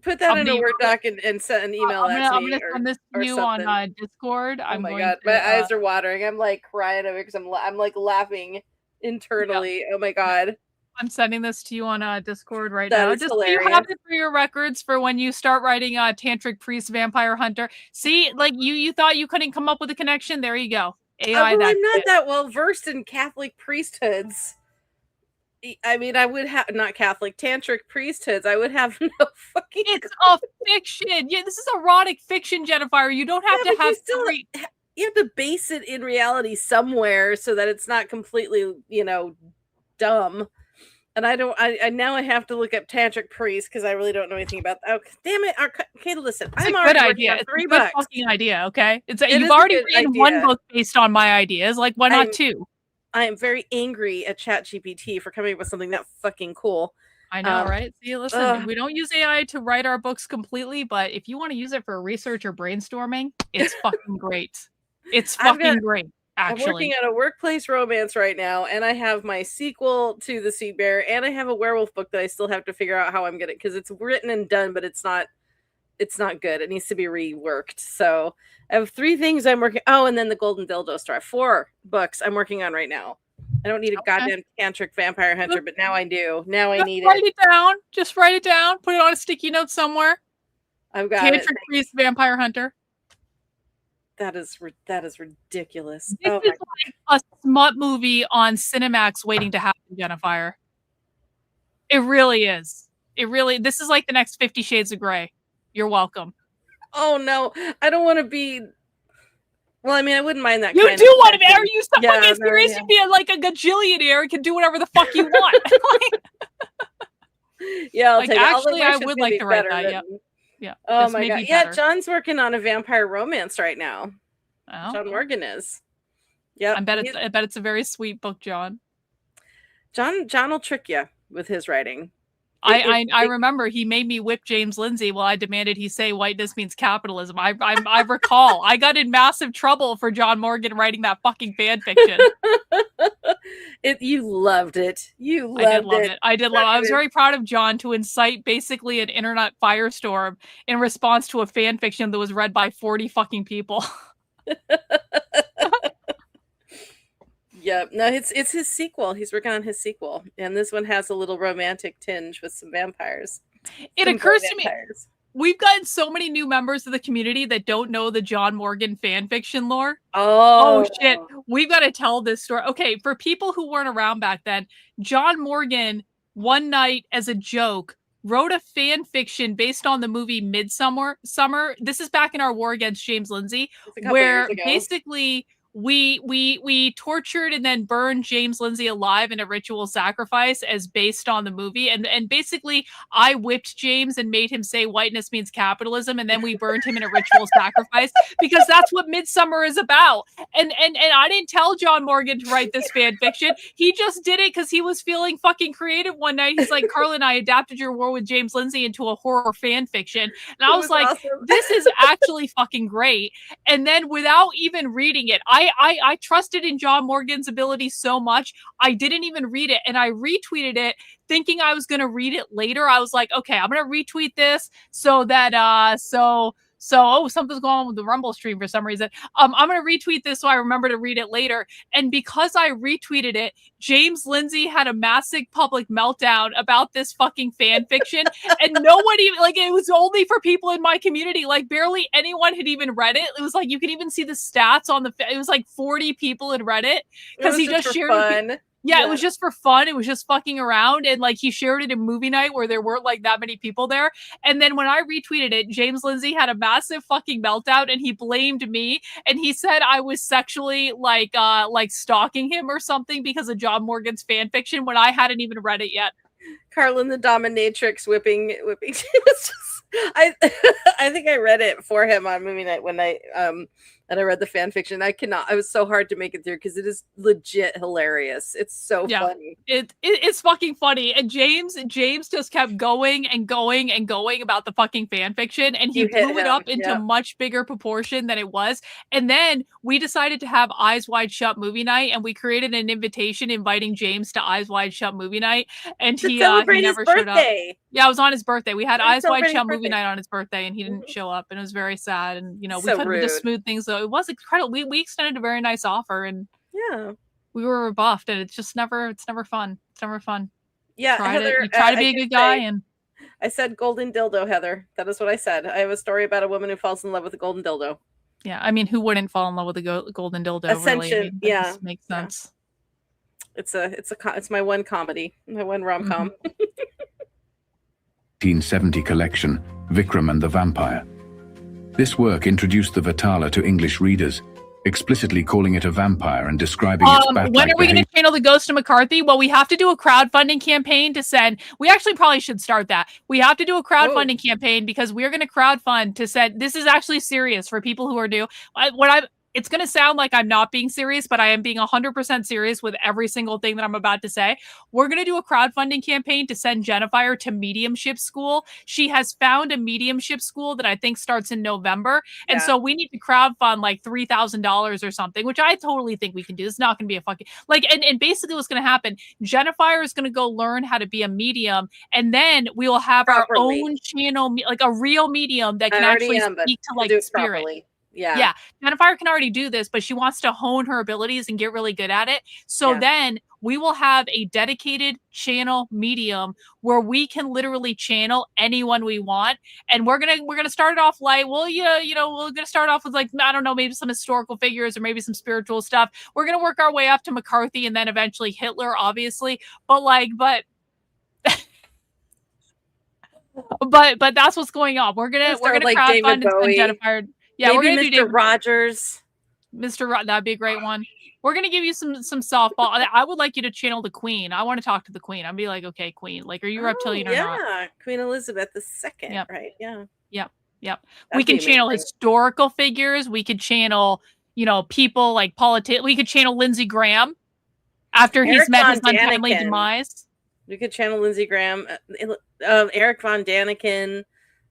put that in a Word doc and send an email. I'm gonna send this to you on Discord. Oh my god, my eyes are watering. I'm like crying over because I'm like laughing internally. Yeah. Oh my god. I'm sending this to you on Discord right now. Just hilarious. So you have it for your records for when you start writing Tantric Priest Vampire Hunter. See, like you thought you couldn't come up with a connection. There you go. AI. I'm not that well versed in Catholic priesthoods. I mean, I would have not Catholic tantric priesthoods. I would have no fucking. It's a fiction. Yeah, this is erotic fiction, Jennifer. You don't have to have three. You have to base it in reality somewhere so that it's not completely, dumb. And I now I have to look up tantric priest because I really don't know anything about that. Oh, damn it. Okay, listen. I'm already working on $3. It's a fucking idea, okay? You've already written one book based on my ideas. Like, why not two? I am very angry at ChatGPT for coming up with something that fucking cool. I know, right? See, listen, we don't use AI to write our books completely, but if you want to use it for research or brainstorming, it's fucking great. It's fucking great. Actually. I'm working on a workplace romance right now, and I have my sequel to The Sea Bear, and I have a werewolf book that I still have to figure out how I'm gonna, because it's written and done, but it's not it's not good. It needs to be reworked. So I have 3 things I'm working. Oh, and then the Golden Dildo Story. 4 books I'm working on right now. I don't need a goddamn tantric vampire hunter, but now I do. Now I need write it down. Just write it down. Put it on a sticky note somewhere. I've got Tantric priest vampire hunter. That is ridiculous. This is like a smut movie on Cinemax waiting to happen, Jennifer. It really is. This is like the next 50 Shades of Grey. You're welcome. Oh no, I don't want to be. Well, I mean, I wouldn't mind that. You kind do of want to be? Are person. you so fucking serious? You'd be like a gajillionaire and can do whatever the fuck you want. Yeah, I'll like, take actually, it. I would like to write that. Than... Yeah. Oh my god. Yeah, John's working on a vampire romance right now. Oh. John Morgan is. Yeah. I bet it's a very sweet book, John. John will trick you with his writing. I remember he made me whip James Lindsay while I demanded he say whiteness means capitalism. I recall. I got in massive trouble for John Morgan writing that fucking fan fiction. You loved it. You loved it. I did love it. I was very proud of John to incite basically an internet firestorm in response to a fan fiction that was read by 40 fucking people. Yeah, no, it's his sequel. He's working on his sequel, and this one has a little romantic tinge with some vampires. It occurs to me, we've gotten so many new members of the community that don't know the John Morgan fan fiction lore. Oh shit, we've got to tell this story. Okay, for people who weren't around back then, John Morgan, one night as a joke, wrote a fan fiction based on the movie Midsummer. This is back in our war against James Lindsay, where basically we tortured and then burned James Lindsay alive in a ritual sacrifice as based on the movie, and basically I whipped James and made him say whiteness means capitalism, and then we burned him in a ritual sacrifice because that's what Midsummer is about. And I didn't tell John Morgan to write this fan fiction. He just did it because he was feeling fucking creative one night. He's like, Karlyn, I adapted your war with James Lindsay into a horror fan fiction, and I was like, awesome. This is actually fucking great. And then without even reading it, I trusted in John Morgan's ability so much, I didn't even read it, and I retweeted it thinking I was going to read it later. I was like, okay, I'm going to retweet this so that, something's going on with the Rumble stream for some reason. I'm going to retweet this so I remember to read it later. And because I retweeted it, James Lindsay had a massive public meltdown about this fucking fan fiction. And nobody, like, it was only for people in my community. Like, barely anyone had even read it. It was like, you could even see the stats on it was like 40 people had read it. Because he just shared it. Yeah, it was just for fun. It was just fucking around. And like he shared it in movie night where there weren't like that many people there. And then when I retweeted it, James Lindsay had a massive fucking meltdown and he blamed me. And he said I was sexually like stalking him or something because of John Morgan's fan fiction when I hadn't even read it yet. Karlyn the dominatrix whipping. I think I read it for him on movie night when and I read the fan fiction. I was so hard to make it through because it is legit hilarious. It's so funny. It's fucking funny. And James just kept going and going and going about the fucking fan fiction, and he blew it up into much bigger proportion than it was. And then we decided to have Eyes Wide Shut movie night, and we created an invitation inviting James to Eyes Wide Shut movie night, and he never showed up. Yeah, it was on his birthday. We had Eyes Wide Shut movie night on his birthday, and he didn't show up, and it was very sad. And we couldn't just smooth things. So it was incredible. We extended a very nice offer, and we were rebuffed, and it's never fun. It's never fun. Yeah, you try to be a good guy, and I said golden dildo, Heather. That is what I said. I have a story about a woman who falls in love with a golden dildo. Yeah, I mean, who wouldn't fall in love with a golden dildo? Ascension, really? I mean, makes sense. Yeah. It's my one comedy, my one rom-com. 1870 collection, Vikram and the Vampire. This work introduced the Vatala to English readers, explicitly calling it a vampire and describing its bat-like when are we going to channel the Ghost of McCarthy? Well, we have to do a crowdfunding campaign to send. We actually probably should start that. We have to do a crowdfunding campaign because we're going to crowdfund to send. This is actually serious for people who are new. it's going to sound like I'm not being serious, but I am being 100% serious with every single thing that I'm about to say. We're going to do a crowdfunding campaign to send Jennifer to mediumship school. She has found a mediumship school that I think starts in November. And so we need to crowdfund like $3,000 or something, which I totally think we can do. It's not going to be a fucking like, and basically what's going to happen, Jennifer is going to go learn how to be a medium. And then we will have our own channel, like a real medium that can actually speak to like spirit. Properly. Yeah. Jennifer can already do this, but she wants to hone her abilities and get really good at it. So then we will have a dedicated channel medium where we can literally channel anyone we want. And we're gonna start it off light. Well, we're gonna start off with like, I don't know, maybe some historical figures or maybe some spiritual stuff. We're gonna work our way up to McCarthy and then eventually Hitler, obviously. But but that's what's going on. We're gonna like crowdfund and Jennifer. Yeah, maybe we're gonna Mr. do David Rogers. That'd be a great one. We're gonna give you some softball. I would like you to channel the Queen. I want to talk to the Queen. I'd be like, okay, Queen, like, are you reptilian or not? Yeah, Queen Elizabeth II. Right? Yeah. Yep. We can channel historical figures. We could channel, people like politics. We could channel Lindsey Graham after he's met his untimely demise. We could channel Lindsey Graham, Eric Von Daniken.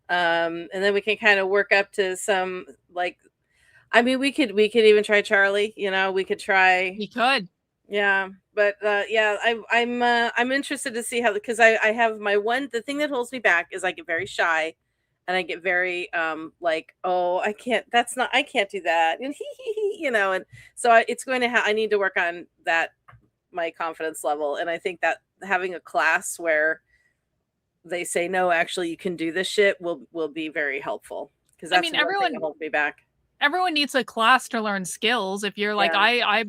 And then we can kind of work up to some we could even try Charlie, we could try. We could. Yeah. But I'm interested to see how, because I have the thing that holds me back is I get very shy and I get very I can't do that. And and so I need to work on that, my confidence level. And I think that having a class where they say, no, actually you can do this shit will be very helpful, because that's everyone holds me back. Everyone needs a class to learn skills. If you're like, I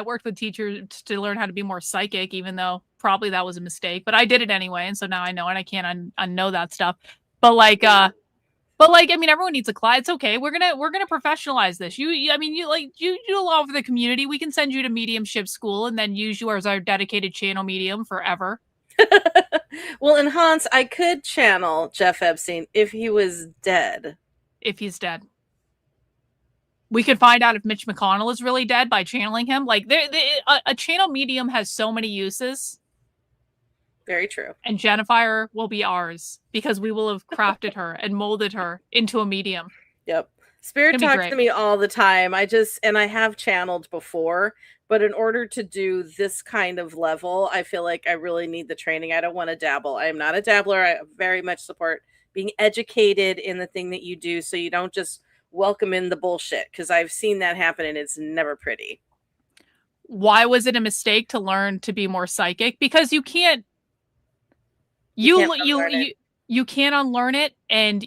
worked with teachers to learn how to be more psychic, even though probably that was a mistake, but I did it anyway. And so now I know, and I can't unknow that stuff. But everyone needs a class. It's okay. We're going to professionalize this. You do a lot for the community. We can send you to mediumship school and then use you as our dedicated channel medium forever. Well, and Hans, I could channel Jeff Epstein if he was dead. If he's dead. We could find out if Mitch McConnell is really dead by channeling him. Like, a channel medium has so many uses. Very true. And Jennifer will be ours because we will have crafted her and molded her into a medium. Yep. Spirit talks to me all the time. I have channeled before, but in order to do this kind of level, I feel like I really need the training. I don't want to dabble. I am not a dabbler. I very much support being educated in the thing that you do, so you don't just welcome in the bullshit, because I've seen that happen and it's never pretty. Why was it a mistake to learn to be more psychic? Because you can't you can't unlearn it, and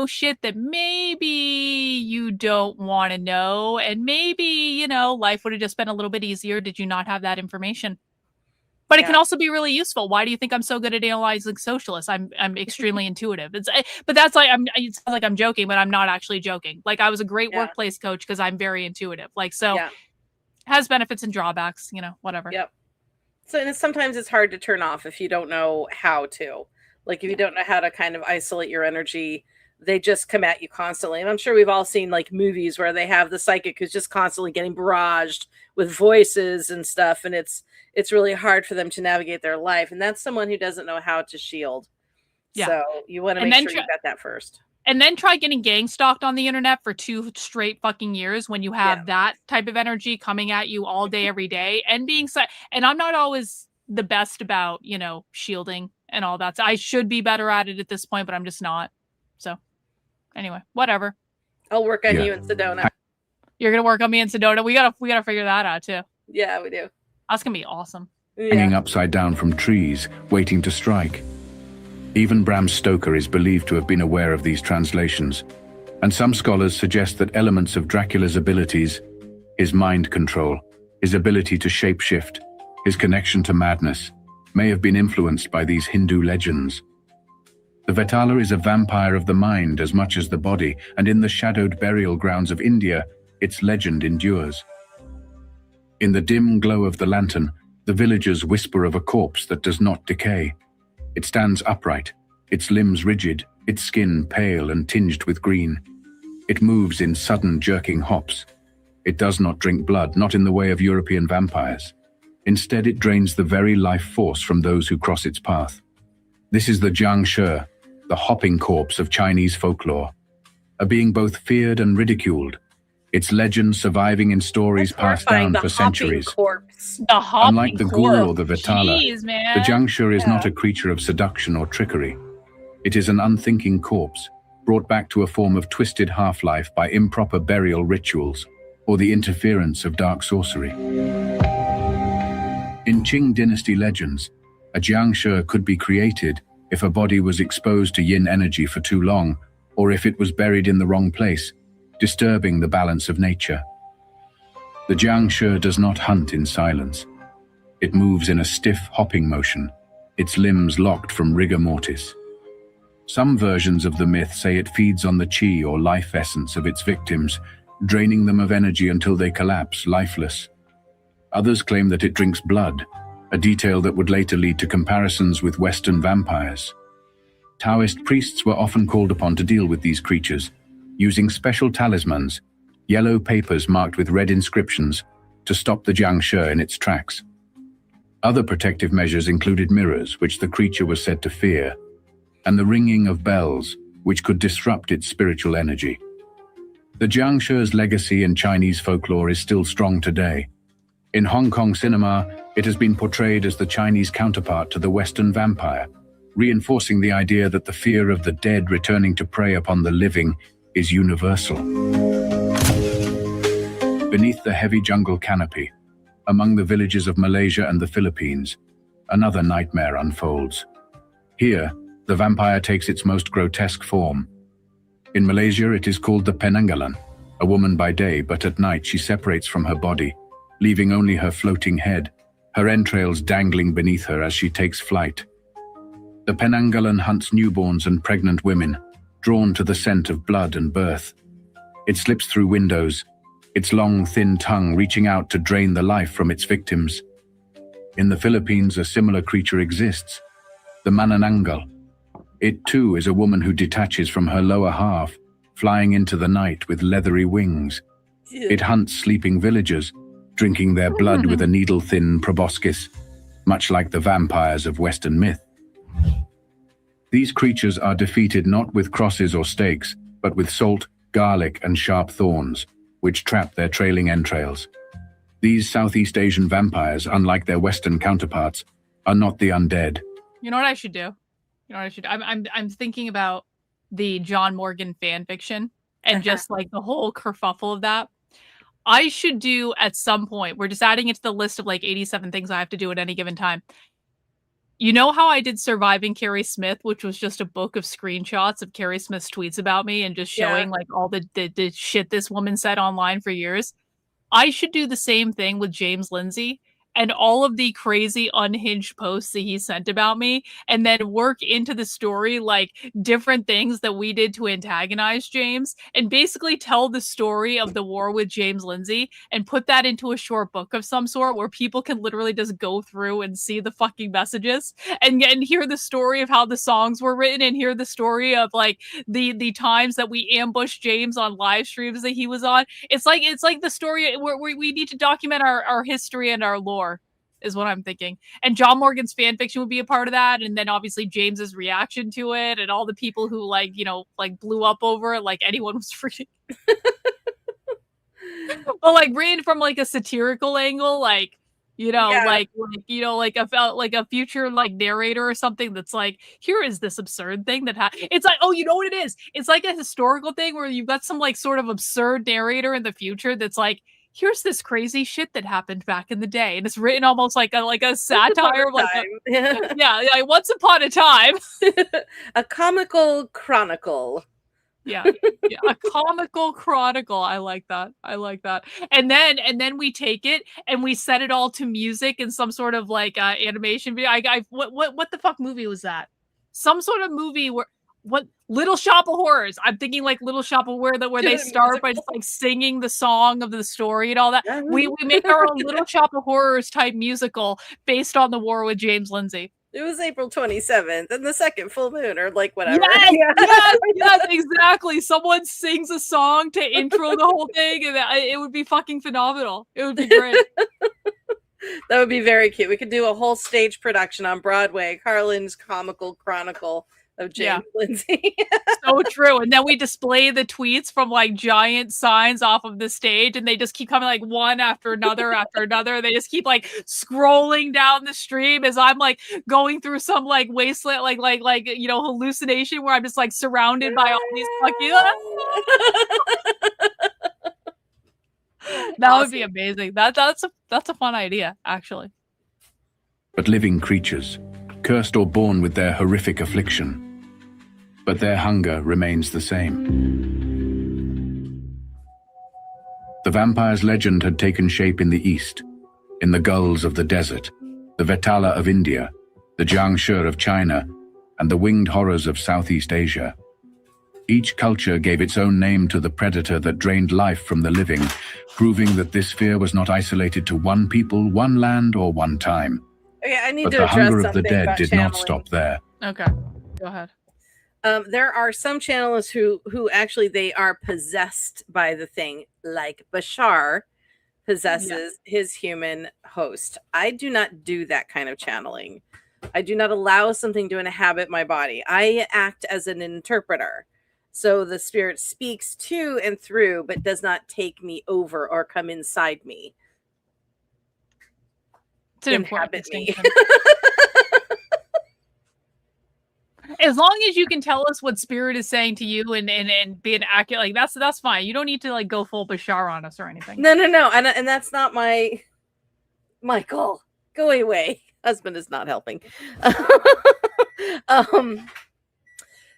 shit that maybe you don't want to know, and maybe life would have just been a little bit easier did you not have that information. But it can also be really useful. Why do you think I'm so good at analyzing socialists? I'm extremely intuitive. It sounds like I'm joking, but I'm not actually joking. Like, I was a great workplace coach because I'm very intuitive. Has benefits and drawbacks, whatever. Yep. So sometimes it's hard to turn off if you don't know how to. Like, if you don't know how to kind of isolate your energy, they just come at you constantly. And I'm sure we've all seen movies where they have the psychic who's just constantly getting barraged with voices and stuff. And it's really hard for them to navigate their life. And that's someone who doesn't know how to shield. Yeah. So you want to make sure you got that first. And then try getting gang stalked on the internet for 2 straight fucking years when you have that type of energy coming at you all day, every day, and and I'm not always the best about, shielding and all that. So I should be better at it at this point, but I'm just not. So anyway, whatever. I'll work on you in Sedona. You're going to work on me in Sedona. We gotta figure that out too. Yeah, we do. That's going to be awesome. Hanging upside down from trees, waiting to strike. Even Bram Stoker is believed to have been aware of these translations, and some scholars suggest that elements of Dracula's abilities, his mind control, his ability to shapeshift, his connection to madness, may have been influenced by these Hindu legends. The Vetala is a vampire of the mind as much as the body, and in the shadowed burial grounds of India, its legend endures. In the dim glow of the lantern, the villagers whisper of a corpse that does not decay. It stands upright, its limbs rigid, its skin pale and tinged with green. It moves in sudden jerking hops. It does not drink blood, not in the way of European vampires. Instead, it drains the very life force from those who cross its path. This is the Jiang Shi, the hopping corpse of Chinese folklore, a being both feared and ridiculed, its legend surviving in stories passed down for centuries. Corpse. Unlike the ghoul or the Vitala, Jeez, man. the Jiang Shi is not a creature of seduction or trickery. It is an unthinking corpse, brought back to a form of twisted half-life by improper burial rituals or the interference of dark sorcery. In Qing dynasty legends, a Jiang Shi could be created if a body was exposed to yin energy for too long, or if it was buried in the wrong place, disturbing the balance of nature. The Jiang Shi does not hunt in silence. It moves in a stiff hopping motion, its limbs locked from rigor mortis. Some versions of the myth say it feeds on the qi or life essence of its victims, draining them of energy until they collapse, lifeless. Others claim that it drinks blood, a detail that would later lead to comparisons with Western vampires. Taoist priests were often called upon to deal with these creatures, using special talismans, yellow papers marked with red inscriptions, to stop the Jiang Shi in its tracks. Other protective measures included mirrors, which the creature was said to fear, and the ringing of bells, which could disrupt its spiritual energy. The Jiang Shi's legacy in Chinese folklore is still strong today. In Hong Kong cinema, it has been portrayed as the Chinese counterpart to the Western vampire, reinforcing the idea that the fear of the dead returning to prey upon the living is universal. Beneath the heavy jungle canopy, among the villages of Malaysia and the Philippines, another nightmare unfolds. Here, the vampire takes its most grotesque form. In Malaysia, it is called the Penanggalan, a woman by day, but at night she separates from her body, leaving only her floating head, her entrails dangling beneath her as she takes flight. The Penanggalan hunts newborns and pregnant women, drawn to the scent of blood and birth. It slips through windows, its long, thin tongue reaching out to drain the life from its victims. In the Philippines, a similar creature exists, the Manananggal. It too is a woman who detaches from her lower half, flying into the night with leathery wings. It hunts sleeping villagers, drinking their blood with a needle-thin proboscis, much like the vampires of Western myth. These creatures are defeated not with crosses or stakes, but with salt, garlic, and sharp thorns, which trap their trailing entrails. These Southeast Asian vampires, unlike their Western counterparts, are not the undead. You know what I should do? You know what I should do? I'm thinking about the John Morgan fan fiction and just like the whole kerfuffle of that. I should do at some point, we're just adding it to the list of like 87 things I have to do at any given time. You know how I did Surviving Carrie Smith, which was just a book of screenshots of Carrie Smith's tweets about me and just showing like all the shit this woman said online for years? I should do the same thing with James Lindsay and all of the crazy unhinged posts that he sent about me, and then work into the story like different things that we did to antagonize James, and basically tell the story of the war with James Lindsay and put that into a short book of some sort where people can literally just go through and see the fucking messages and hear the story of how the songs were written and hear the story of like the times that we ambushed James on live streams that he was on. It's like the story where we need to document our history and our lore, is what I'm thinking. And John Morgan's fan fiction would be a part of that, and then obviously James's reaction to it and all the people who like, you know, like blew up over it, like anyone was freaking but like written from like a satirical angle, like, you know, like you know, like a future like narrator or something that's like, here is this absurd thing that it's like, oh, you know what it is? It's like a historical thing where you've got some like sort of absurd narrator in the future that's like, here's this crazy shit that happened back in the day, and it's written almost like a satire, like once upon a time, a comical chronicle. Yeah, a comical chronicle. I like that. And then we take it and we set it all to music and some sort of like animation video. What the fuck movie was that? Some sort of movie where. What Little Shop of Horrors? I'm thinking like Little Shop of where they start by just like singing the song of the story and all that. We make our own Little Shop of Horrors type musical based on the war with James Lindsay. It was April 27th and the second full moon, or like whatever. Yes, exactly. Someone sings a song to intro the whole thing, and it would be fucking phenomenal. It would be great. That would be very cute. We could do a whole stage production on Broadway, Karlyn's Comical Chronicle of James Lindsay. So true. And then we display the tweets from like giant signs off of the stage, and they just keep coming like one after another after another. They just keep like scrolling down the stream as I'm like going through some like wasteland, like you know, hallucination where I'm just like surrounded by all these fucking. That would be amazing. That's a fun idea, actually. But living creatures, cursed or born with their horrific affliction. But their hunger remains the same. The vampire's legend had taken shape in the east, in the gulls of the desert, the Vetala of India, the Jiangshi of China, and the winged horrors of Southeast Asia. Each culture gave its own name to the predator that drained life from the living, proving that this fear was not isolated to one people, one land, or one time. Okay, I need But to the address hunger of the something dead about did not channeling. stop there. Okay, go ahead. There are some channelers who actually they are possessed by the thing, like Bashar possesses his human host. I do not do that kind of channeling. I do not allow something to inhabit my body. I act as an interpreter. So the spirit speaks to and through, but does not take me over or come inside me. It's an important Inhabit me. distinction. As long as you can tell us what spirit is saying to you and be an accurate, like that's fine. You don't need to like go full Bashar on us or anything. No, and that's not my Michael. Go away. Husband is not helping.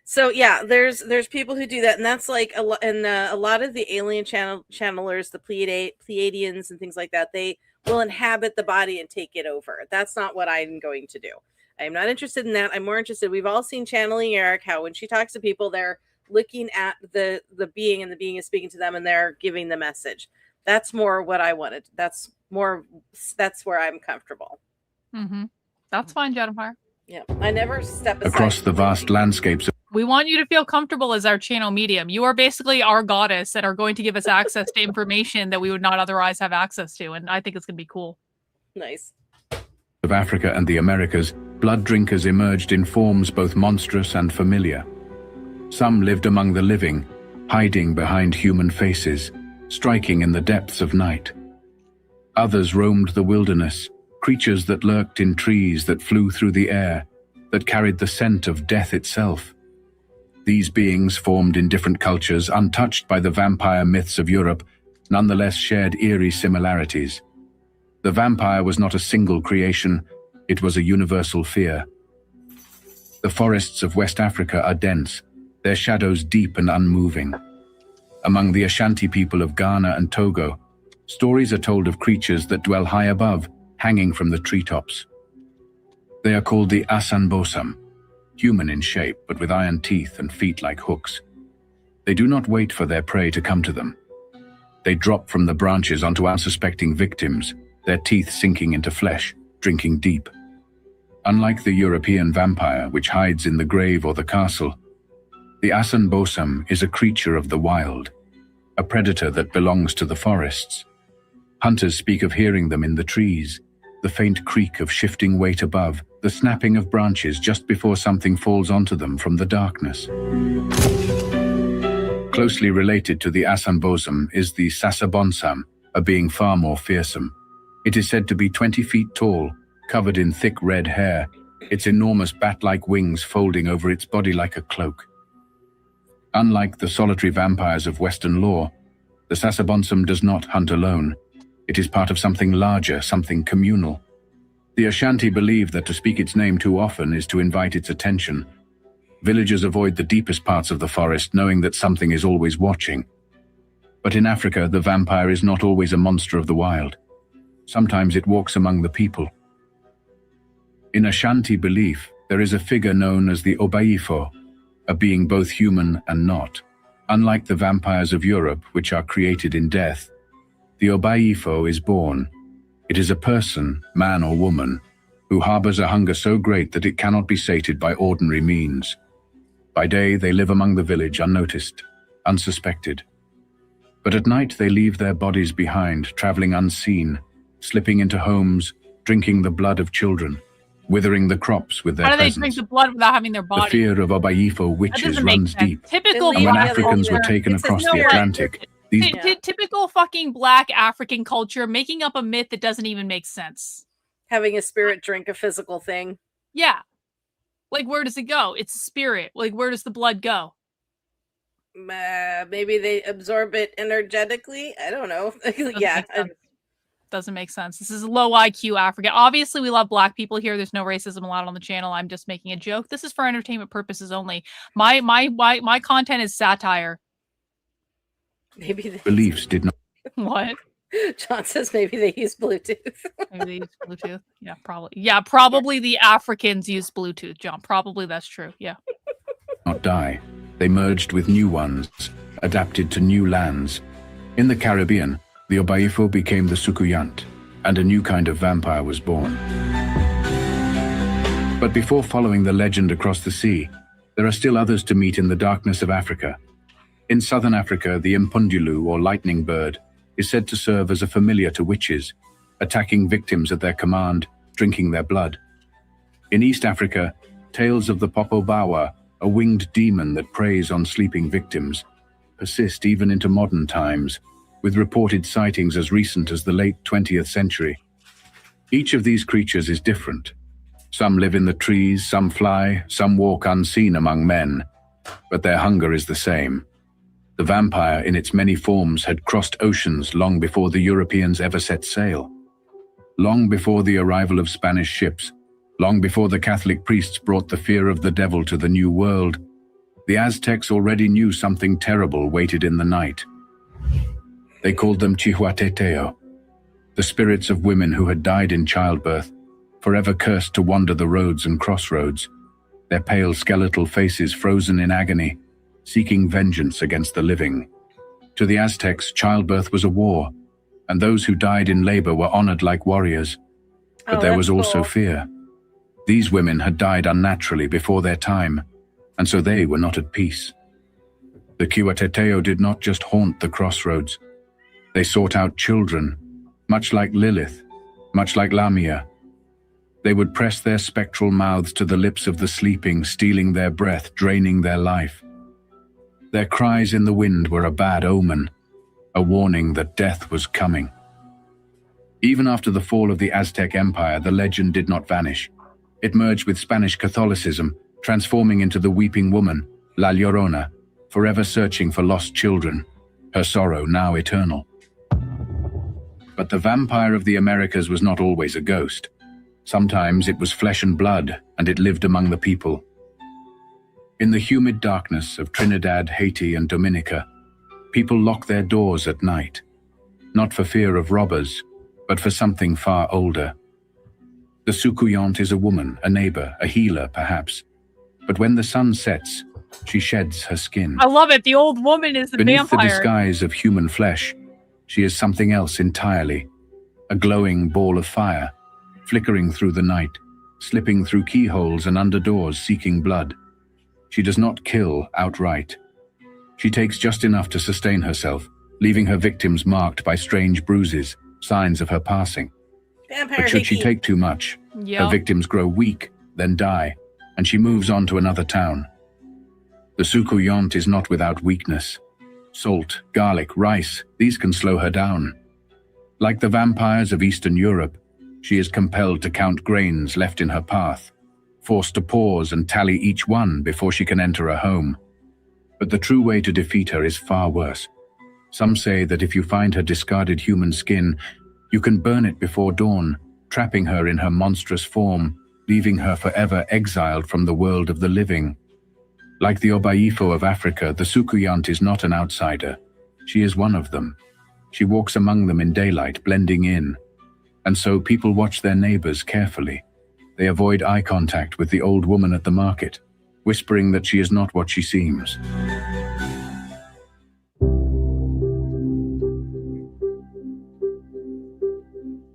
So yeah, there's people who do that, and that's like a lot of the alien channelers, the Pleiadians and things like that. They will inhabit the body and take it over. That's not what I'm going to do. I'm not interested in that. I'm more interested. We've all seen Channeling Eric, how when she talks to people, they're looking at the being, and the being is speaking to them, and they're giving the message. That's more what I wanted. That's where I'm comfortable. Mm-hmm. That's fine, Jennifer. Yeah, I never step aside. Across the vast landscapes of We want you to feel comfortable as our channel medium. You are basically our goddess that are going to give us access to information that we would not otherwise have access to, and I think it's going to be cool. Nice. of Africa and the Americas, blood drinkers emerged in forms both monstrous and familiar. Some lived among the living, hiding behind human faces, striking in the depths of night. Others roamed the wilderness, creatures that lurked in trees, that flew through the air, that carried the scent of death itself. These beings, formed in different cultures, untouched by the vampire myths of Europe, nonetheless shared eerie similarities. The vampire was not a single creation, it was a universal fear. The forests of West Africa are dense, their shadows deep and unmoving. Among the Ashanti people of Ghana and Togo, stories are told of creatures that dwell high above, hanging from the treetops. They are called the Asanbosam, human in shape but with iron teeth and feet like hooks. They do not wait for their prey to come to them. They drop from the branches onto unsuspecting victims, their teeth sinking into flesh, drinking deep. Unlike the European vampire, which hides in the grave or the castle, the Asanbosam is a creature of the wild, a predator that belongs to the forests. Hunters speak of hearing them in the trees, the faint creak of shifting weight above, the snapping of branches just before something falls onto them from the darkness. Closely related to the Asanbosam is the Sasabonsam, a being far more fearsome. It is said to be 20 feet tall, covered in thick red hair, its enormous bat-like wings folding over its body like a cloak. Unlike the solitary vampires of Western lore, the Sasabonsam does not hunt alone. It is part of something larger, something communal. The Ashanti believe that to speak its name too often is to invite its attention. Villagers avoid the deepest parts of the forest, knowing that something is always watching. But in Africa, the vampire is not always a monster of the wild. Sometimes it walks among the people. In Ashanti belief, there is a figure known as the Obaifo, a being both human and not. Unlike the vampires of Europe, which are created in death, the Obaifo is born. It is a person, man or woman, who harbors a hunger so great that it cannot be sated by ordinary means. By day, they live among the village unnoticed, unsuspected. But at night, they leave their bodies behind, traveling unseen, slipping into homes, drinking the blood of children, withering the crops with their How do they presence. drink the blood without having their The body? fear of Obayifo witches runs deep. Typical And And when black Africans were culture. taken It's a across the spirit. Atlantic, these Typical fucking black African culture making up a myth that doesn't even make sense. Having a spirit drink a physical thing. Yeah. Like, where does it go? It's a spirit. Like, where does the blood go? Maybe they absorb it energetically. I don't know. Yeah. Doesn't make sense. This is low IQ Africa. Obviously, we love black people here. There's no racism allowed on the channel. I'm just making a joke. This is for entertainment purposes only. My content is satire. Maybe they, beliefs did not What? John says maybe they use Bluetooth. Maybe they use Bluetooth. Yeah, probably. Yeah, probably the Africans use Bluetooth, John. Probably that's true. Yeah. die. They merged with new ones, adapted to new lands. In the Caribbean, the Obayifo became the Sukuyant, and a new kind of vampire was born. But before following the legend across the sea, there are still others to meet in the darkness of Africa. In southern Africa, the Impundulu, or lightning bird, is said to serve as a familiar to witches, attacking victims at their command, drinking their blood. In East Africa, tales of the Popobawa, a winged demon that preys on sleeping victims, persist even into modern times, with reported sightings as recent as the late 20th century. Each of these creatures is different. Some live in the trees, some fly, some walk unseen among men, but their hunger is the same. The vampire in its many forms had crossed oceans long before the Europeans ever set sail. Long before the arrival of Spanish ships, long before the Catholic priests brought the fear of the devil to the New World, the Aztecs already knew something terrible waited in the night. They called them Chihuateteo, the spirits of women who had died in childbirth, forever cursed to wander the roads and crossroads, their pale skeletal faces frozen in agony, seeking vengeance against the living. To the Aztecs, childbirth was a war, and those who died in labor were honored like warriors. But there was also fear. These women had died unnaturally before their time, and so they were not at peace. The Chihuateteo did not just haunt the crossroads. They sought out children, much like Lilith, much like Lamia. They would press their spectral mouths to the lips of the sleeping, stealing their breath, draining their life. Their cries in the wind were a bad omen, a warning that death was coming. Even after the fall of the Aztec Empire, the legend did not vanish. It merged with Spanish Catholicism, transforming into the weeping woman, La Llorona, forever searching for lost children, her sorrow now eternal. But the vampire of the Americas was not always a ghost. Sometimes it was flesh and blood, and it lived among the people. In the humid darkness of Trinidad, Haiti, and Dominica, people lock their doors at night, not for fear of robbers, but for something far older. The Sukuyant is a woman, a neighbor, a healer, perhaps. But when the sun sets, she sheds her skin. I love it. The old woman is the Beneath vampire. the disguise of human flesh, she is something else entirely. A glowing ball of fire, flickering through the night, slipping through keyholes and under doors seeking blood. She does not kill outright. She takes just enough to sustain herself, leaving her victims marked by strange bruises, signs of her passing. Vampire But should she hickey. take too much, her victims grow weak, then die, and she moves on to another town. The Sukuyant is not without weakness. Salt, garlic, rice, these can slow her down. Like the vampires of Eastern Europe, she is compelled to count grains left in her path, forced to pause and tally each one before she can enter a home. But the true way to defeat her is far worse. Some say that if you find her discarded human skin, you can burn it before dawn, trapping her in her monstrous form, leaving her forever exiled from the world of the living. Like the Obayifo of Africa, the Sukuyant is not an outsider. She is one of them. She walks among them in daylight, blending in. And so people watch their neighbors carefully. They avoid eye contact with the old woman at the market, whispering that she is not what she seems.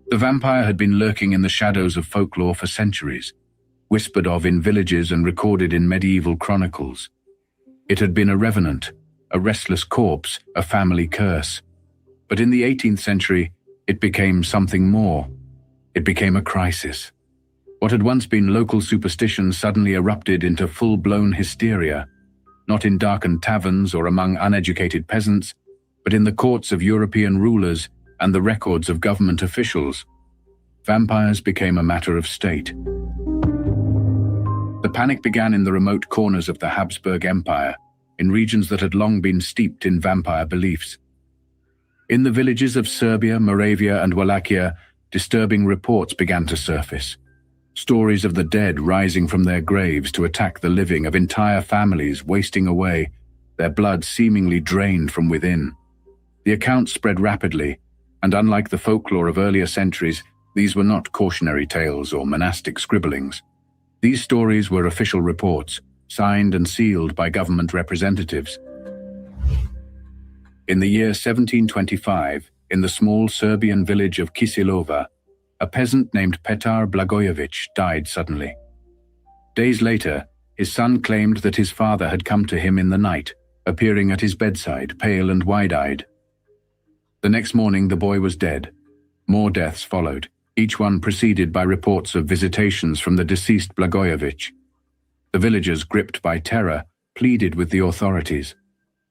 The vampire had been lurking in the shadows of folklore for centuries, whispered of in villages and recorded in medieval chronicles. It had been a revenant, a restless corpse, a family curse. But in the 18th century, it became something more. It became a crisis. What had once been local superstition suddenly erupted into full-blown hysteria, not in darkened taverns or among uneducated peasants, but in the courts of European rulers and the records of government officials. Vampires became a matter of state. The panic began in the remote corners of the Habsburg Empire, in regions that had long been steeped in vampire beliefs. In the villages of Serbia, Moravia, and Wallachia, disturbing reports began to surface. Stories of the dead rising from their graves to attack the living, of entire families wasting away, their blood seemingly drained from within. The accounts spread rapidly, and unlike the folklore of earlier centuries, these were not cautionary tales or monastic scribblings. These stories were official reports, signed and sealed by government representatives. In the year 1725, in the small Serbian village of Kisilova, a peasant named Petar Blagojevich died suddenly. Days later, his son claimed that his father had come to him in the night, appearing at his bedside, pale and wide-eyed. The next morning, the boy was dead. More deaths followed, each one preceded by reports of visitations from the deceased Blagojevich. The villagers, gripped by terror, pleaded with the authorities.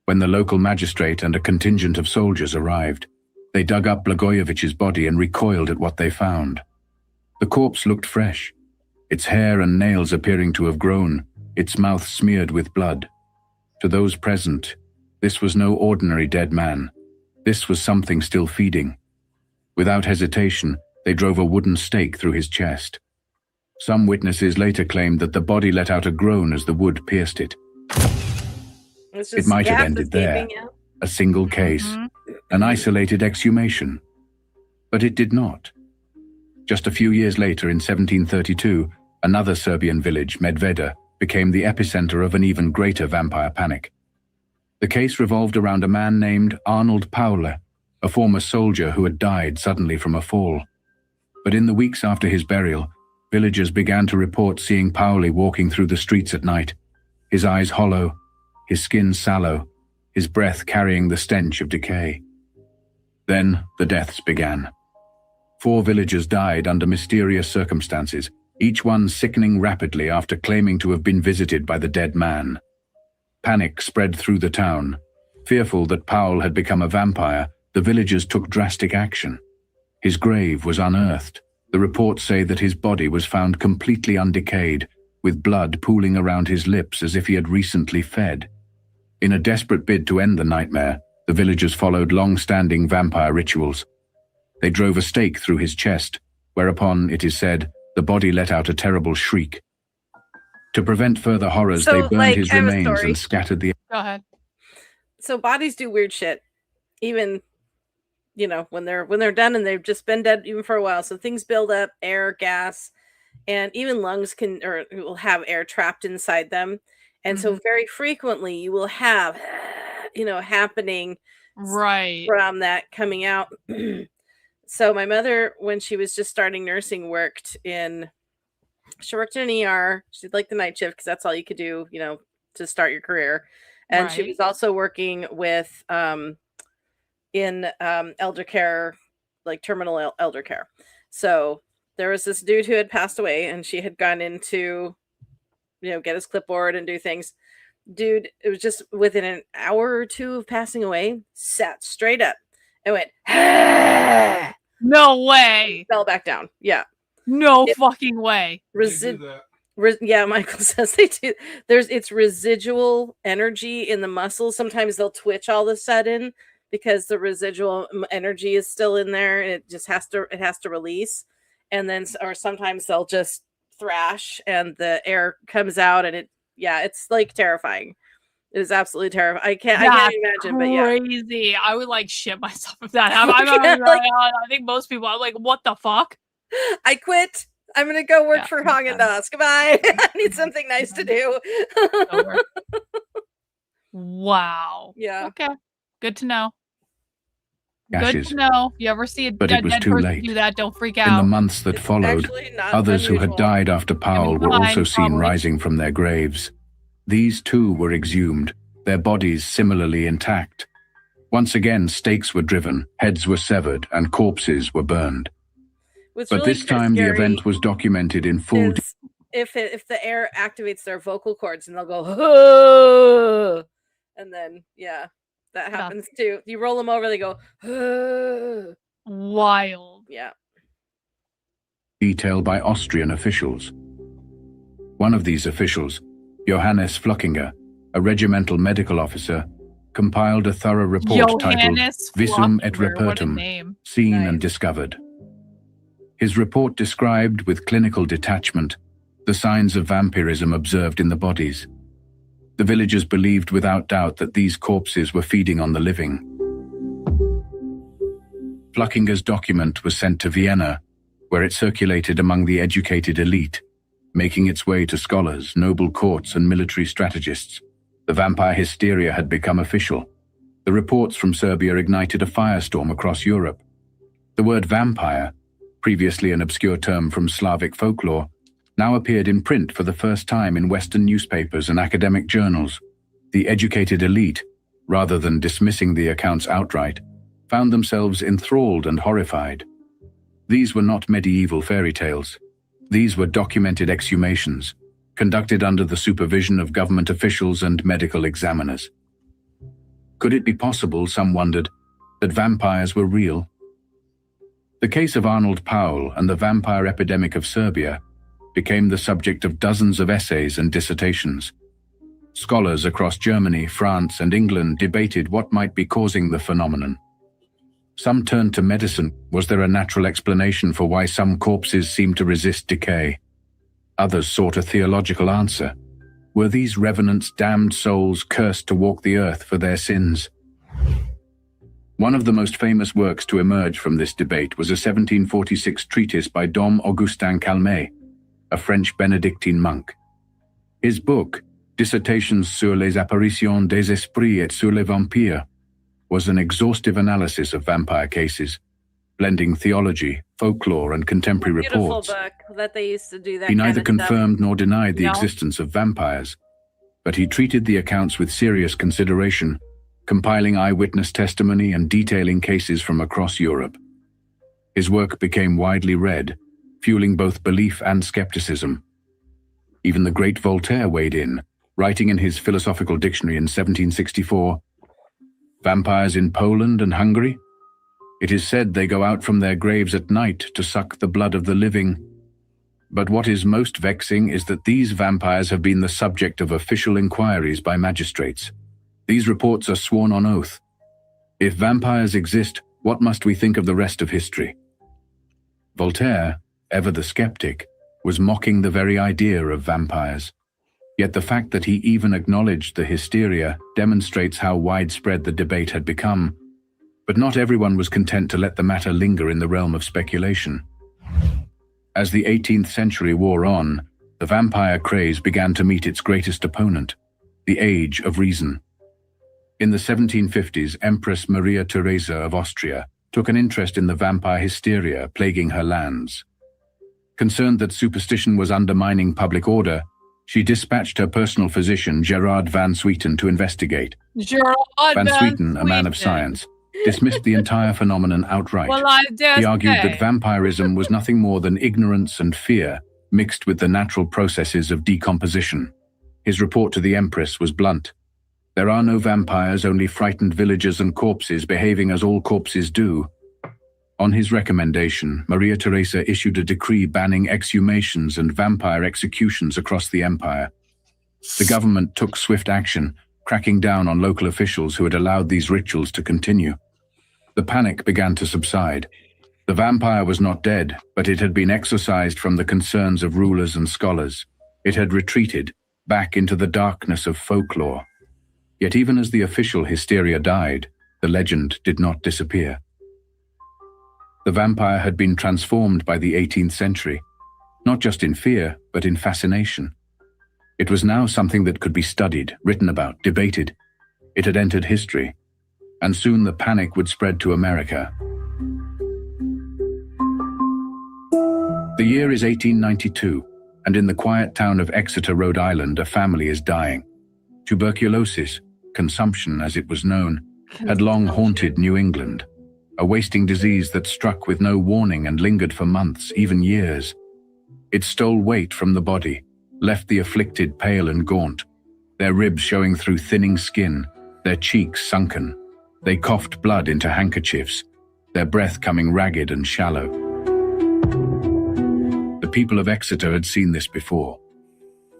When the local magistrate and a contingent of soldiers arrived, they dug up Blagojevich's body and recoiled at what they found. The corpse looked fresh, its hair and nails appearing to have grown, its mouth smeared with blood. To those present, this was no ordinary dead man. This was something still feeding. Without hesitation, they drove a wooden stake through his chest. Some witnesses later claimed that the body let out a groan as the wood pierced it. It might have ended there, a single case, an isolated exhumation. But it did not. Just a few years later, in 1732, another Serbian village, Medveda, became the epicenter of an even greater vampire panic. The case revolved around a man named Arnold Paule, a former soldier who had died suddenly from a fall. But in the weeks after his burial, villagers began to report seeing Paule walking through the streets at night, his eyes hollow, his skin sallow, his breath carrying the stench of decay. Then the deaths began. 4 villagers died under mysterious circumstances, each one sickening rapidly after claiming to have been visited by the dead man. Panic spread through the town. Fearful that Paul had become a vampire, the villagers took drastic action. His grave was unearthed. The reports say that his body was found completely undecayed, with blood pooling around his lips as if he had recently fed. In a desperate bid to end the nightmare, the villagers followed long-standing vampire rituals. They drove a stake through his chest, whereupon, it is said, the body let out a terrible shriek. To prevent further horrors, they burned his remains and scattered the... Go ahead. So bodies do weird shit, even, when they're done and they've just been dead even for a while. So things build up, air, gas, and even lungs will have air trapped inside them. And so very frequently you will have, happening right from that coming out. So my mother, when she was just starting nursing, she worked in an ER. She did like the night shift because that's all you could do, to start your career. And she was also working with in elder care, like terminal elder care. So there was this dude who had passed away, and she had gone in to, get his clipboard and do things. Dude, it was just within an hour or two of passing away, sat straight up and went, ah! No way. Fell back down. Yeah. No fucking way. Yeah, Michael says they do. It's residual energy in the muscles. Sometimes they'll twitch all of a sudden because the residual energy is still in there, and it just has to release. And then, or sometimes they'll just thrash and the air comes out, and it's like terrifying. It is absolutely terrifying. I can't imagine, but yeah. Crazy. I would like shit myself if that happened. I think most people are like, what the fuck? I quit. I'm going to go work for Haagen-Dazs. Goodbye. I need something nice to do. Wow. Yeah. Okay. Good to know. Good ashes. to know. You ever see a But it was dead too person late. do that, don't freak In the out. months that It's followed, actually not others who had unusual. died after Powell were fine, also seen probably. rising from their graves. These too were exhumed, their bodies similarly intact. Once again, stakes were driven, heads were severed, and corpses were burned. What's But really this time the scary event was documented in full is if the air activates their vocal cords and they'll go, "Huh," and then that happens too. You roll them over, they go, "Huh." Wild. Yeah. detail by Austrian officials. One of these officials, Johannes Flockinger, a regimental medical officer, compiled a thorough report titled Johannes Visum et Flockinger, what a Repertum, name. Seen Nice. and Discovered. His report described with clinical detachment the signs of vampirism observed in the bodies. The villagers believed without doubt that these corpses were feeding on the living. Flockinger's document was sent to Vienna, where it circulated among the educated elite, making its way to scholars, noble courts, and military strategists. The vampire hysteria had become official. The reports from Serbia ignited a firestorm across Europe. The word vampire, previously an obscure term from Slavic folklore, now appeared in print for the first time in Western newspapers and academic journals. The educated elite, rather than dismissing the accounts outright, found themselves enthralled and horrified. These were not medieval fairy tales. These were documented exhumations, conducted under the supervision of government officials and medical examiners. Could it be possible, some wondered, that vampires were real? The case of Arnold Powell and the vampire epidemic of Serbia became the subject of dozens of essays and dissertations. Scholars across Germany, France, and England debated what might be causing the phenomenon. Some turned to medicine. Was there a natural explanation for why some corpses seemed to resist decay? Others sought a theological answer. Were these revenants damned souls cursed to walk the earth for their sins? One of the most famous works to emerge from this debate was a 1746 treatise by Dom Augustin Calmet, a French Benedictine monk. His book, Dissertations sur les apparitions des esprits et sur les vampires, was an exhaustive analysis of vampire cases, blending theology, folklore, and contemporary Beautiful reports. book that they used to do that. He neither kind of stuff. confirmed nor denied the No. existence of vampires, but he treated the accounts with serious consideration, compiling eyewitness testimony and detailing cases from across Europe. His work became widely read, fueling both belief and skepticism. Even the great Voltaire weighed in, writing in his philosophical dictionary in 1764, "Vampires in Poland and Hungary? It is said they go out from their graves at night to suck the blood of the living. But what is most vexing is that these vampires have been the subject of official inquiries by magistrates. These reports are sworn on oath. If vampires exist, what must we think of the rest of history?" Voltaire, ever the skeptic, was mocking the very idea of vampires. Yet the fact that he even acknowledged the hysteria demonstrates how widespread the debate had become. But not everyone was content to let the matter linger in the realm of speculation. As the 18th century wore on, the vampire craze began to meet its greatest opponent, the Age of Reason. In the 1750s, Empress Maria Theresa of Austria took an interest in the vampire hysteria plaguing her lands. Concerned that superstition was undermining public order, she dispatched her personal physician, Gerard van Swieten, to investigate. Gerard Van Swieten, a man of science, dismissed the entire phenomenon outright. Well, I dare He argued say. that vampirism was nothing more than ignorance and fear mixed with the natural processes of decomposition. His report to the Empress was blunt. There are no vampires, only frightened villagers and corpses behaving as all corpses do. On his recommendation, Maria Theresa issued a decree banning exhumations and vampire executions across the empire. The government took swift action, cracking down on local officials who had allowed these rituals to continue. The panic began to subside. The vampire was not dead, but it had been exorcised from the concerns of rulers and scholars. It had retreated, back into the darkness of folklore. Yet even as the official hysteria died, the legend did not disappear. The vampire had been transformed by the 18th century, not just in fear, but in fascination. It was now something that could be studied, written about, debated. It had entered history. and soon the panic would spread to America. The year is 1892, and in the quiet town of Exeter, Rhode Island, a family is dying. Tuberculosis, consumption as it was known, had long haunted New England, a wasting disease that struck with no warning and lingered for months, even years. It stole weight from the body, left the afflicted pale and gaunt, their ribs showing through thinning skin, their cheeks sunken. They coughed blood into handkerchiefs, their breath coming ragged and shallow. The people of Exeter had seen this before.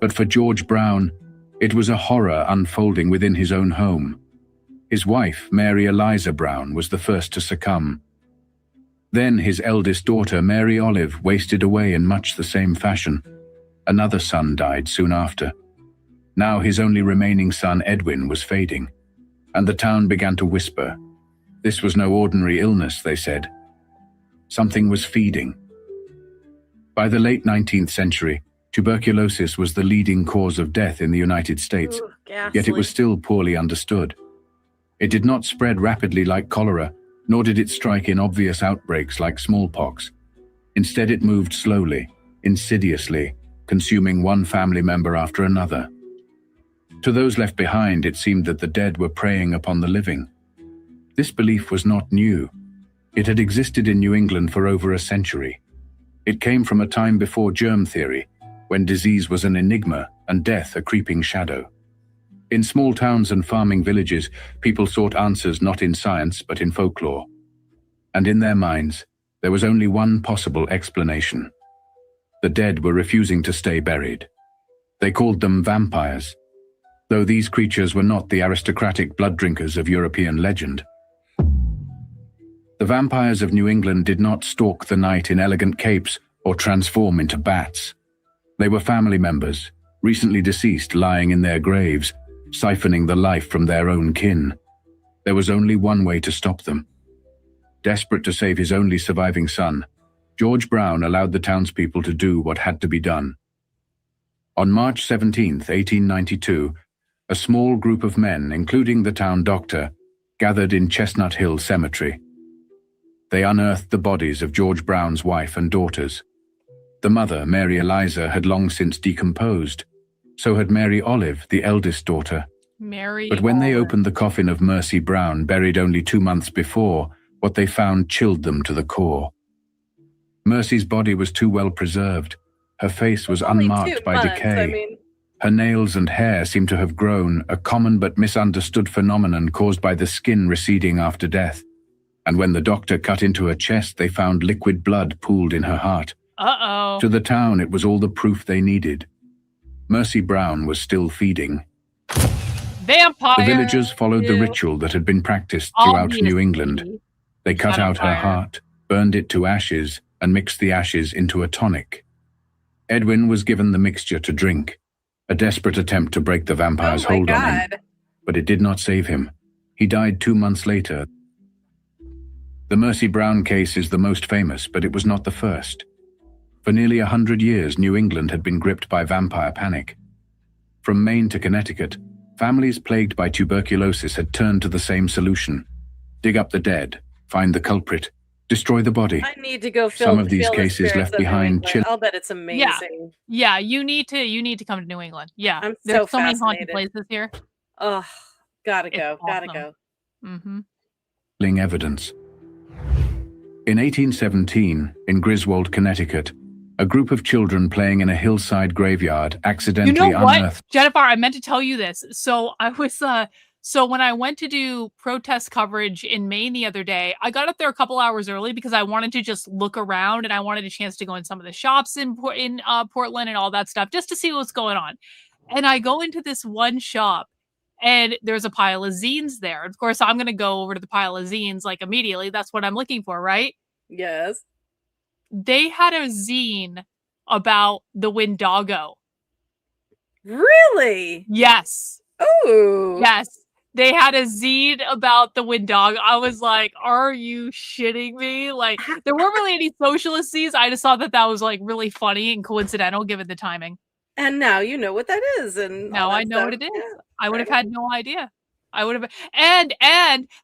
But for George Brown, it was a horror unfolding within his own home. His wife, Mary Eliza Brown, was the first to succumb. Then his eldest daughter, Mary Olive, wasted away in much the same fashion. Another son died soon after. Now his only remaining son, Edwin, was fading, and the town began to whisper. This was no ordinary illness, they said. Something was feeding. By the late 19th century, tuberculosis was the leading cause of death in the United States, yet it was still poorly understood. It did not spread rapidly like cholera, nor did it strike in obvious outbreaks like smallpox. Instead, it moved slowly, insidiously, consuming one family member after another. To those left behind, it seemed that the dead were preying upon the living. This belief was not new. It had existed in New England for over a century. It came from a time before germ theory, when disease was an enigma and death a creeping shadow. In small towns and farming villages, people sought answers not in science but in folklore. And in their minds, there was only one possible explanation. The dead were refusing to stay buried. They called them vampires, though these creatures were not the aristocratic blood drinkers of European legend. The vampires of New England did not stalk the night in elegant capes or transform into bats. They were family members, recently deceased, lying in their graves, siphoning the life from their own kin. There was only one way to stop them. Desperate to save his only surviving son, George Brown allowed the townspeople to do what had to be done. On March 17, 1892, a small group of men, including the town doctor, gathered in Chestnut Hill Cemetery. They unearthed the bodies of George Brown's wife and daughters. The mother, Mary Eliza, had long since decomposed. So had Mary Olive, the eldest daughter. But when they opened the coffin of Mercy Brown, buried only 2 months before, what they found chilled them to the core. Mercy's body was too well preserved. Her face was unmarked by decay. Her nails and hair seemed to have grown, a common but misunderstood phenomenon caused by the skin receding after death. And when the doctor cut into her chest, they found liquid blood pooled in her heart. Uh-oh. To the town, it was all the proof they needed. Mercy Brown was still feeding. Vampire! The villagers followed the ritual that had been practiced throughout New England. They cut out her heart, burned it to ashes, and mixed the ashes into a tonic. Edwin was given the mixture to drink, a desperate attempt to break the vampire's hold on him. But it did not save him. He died 2 months later. The Mercy Brown case is the most famous, but it was not the first. For nearly 100 years, New England had been gripped by vampire panic. From Maine to Connecticut, families plagued by tuberculosis had turned to the same solution. Dig up the dead, find the culprit, destroy the body. I need to go Some of these cases left behind I'll bet it's amazing. Yeah, you need to come to New England. Yeah. I'm There's so many haunted fascinated. places here. Oh, gotta It's go. Gotta awesome. go. Mm-hmm. Evidence. In 1817, in Griswold, Connecticut, a group of children playing in a hillside graveyard accidentally You know what, unearthed. Jennifer? I meant to tell you this. So I was so when I went to do protest coverage in Maine the other day, I got up there a couple hours early because I wanted to just look around and I wanted a chance to go in some of the shops in Portland and all that stuff just to see what's going on. And I go into this one shop and there's a pile of zines there. Of course, I'm going to go over to the pile of zines like immediately. That's what I'm looking for, right? Yes. They had a zine about the Wendigo. Really? Yes. Oh. Yes. They had a zine about the Wendigo. I was like, are you shitting me? Like, there weren't really any socialist zines. I just thought that was like really funny and coincidental given the timing. And now you know what that is. And Now all I that know stuff. what it is. Yeah. I would have had no idea. I would have, and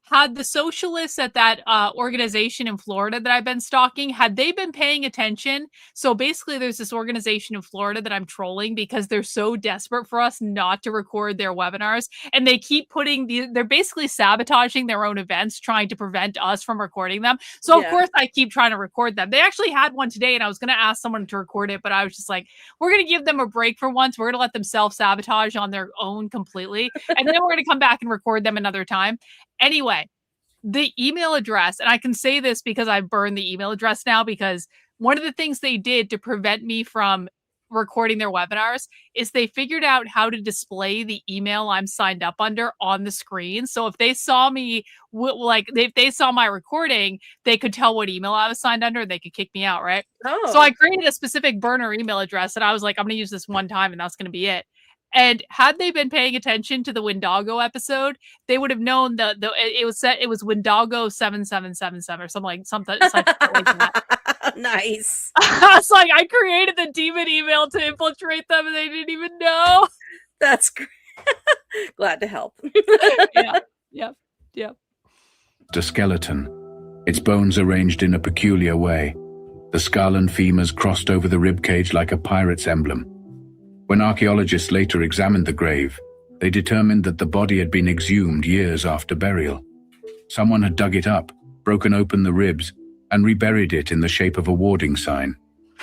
had the socialists at that organization in Florida that I've been stalking, had they been paying attention. So basically, there's this organization in Florida that I'm trolling because they're so desperate for us not to record their webinars, and they keep they're basically sabotaging their own events, trying to prevent us from recording them. So of course, I keep trying to record them. They actually had one today, and I was going to ask someone to record it, but I was just like, we're going to give them a break for once. We're going to let them self-sabotage on their own completely, and then we're going to come back and record them another time. Anyway, the email address, and I can say this because I've burned the email address now, because one of the things they did to prevent me from recording their webinars is they figured out how to display the email I'm signed up under on the screen. So if they saw me, if they saw my recording, they could tell what email I was signed under and they could kick me out, right? Oh. So I created a specific burner email address, and I was like, I'm going to use this one time and that's going to be it. And had they been paying attention to the Windago episode, they would have known it was Windago 7777 or something like that. Nice. I was like, I created the demon email to infiltrate them, and they didn't even know. That's great. Glad to help. Yep. A skeleton, its bones arranged in a peculiar way, the skull and femurs crossed over the ribcage like a pirate's emblem. When archaeologists later examined the grave, they determined that the body had been exhumed years after burial. Someone had dug it up, broken open the ribs, and reburied it in the shape of a warding sign.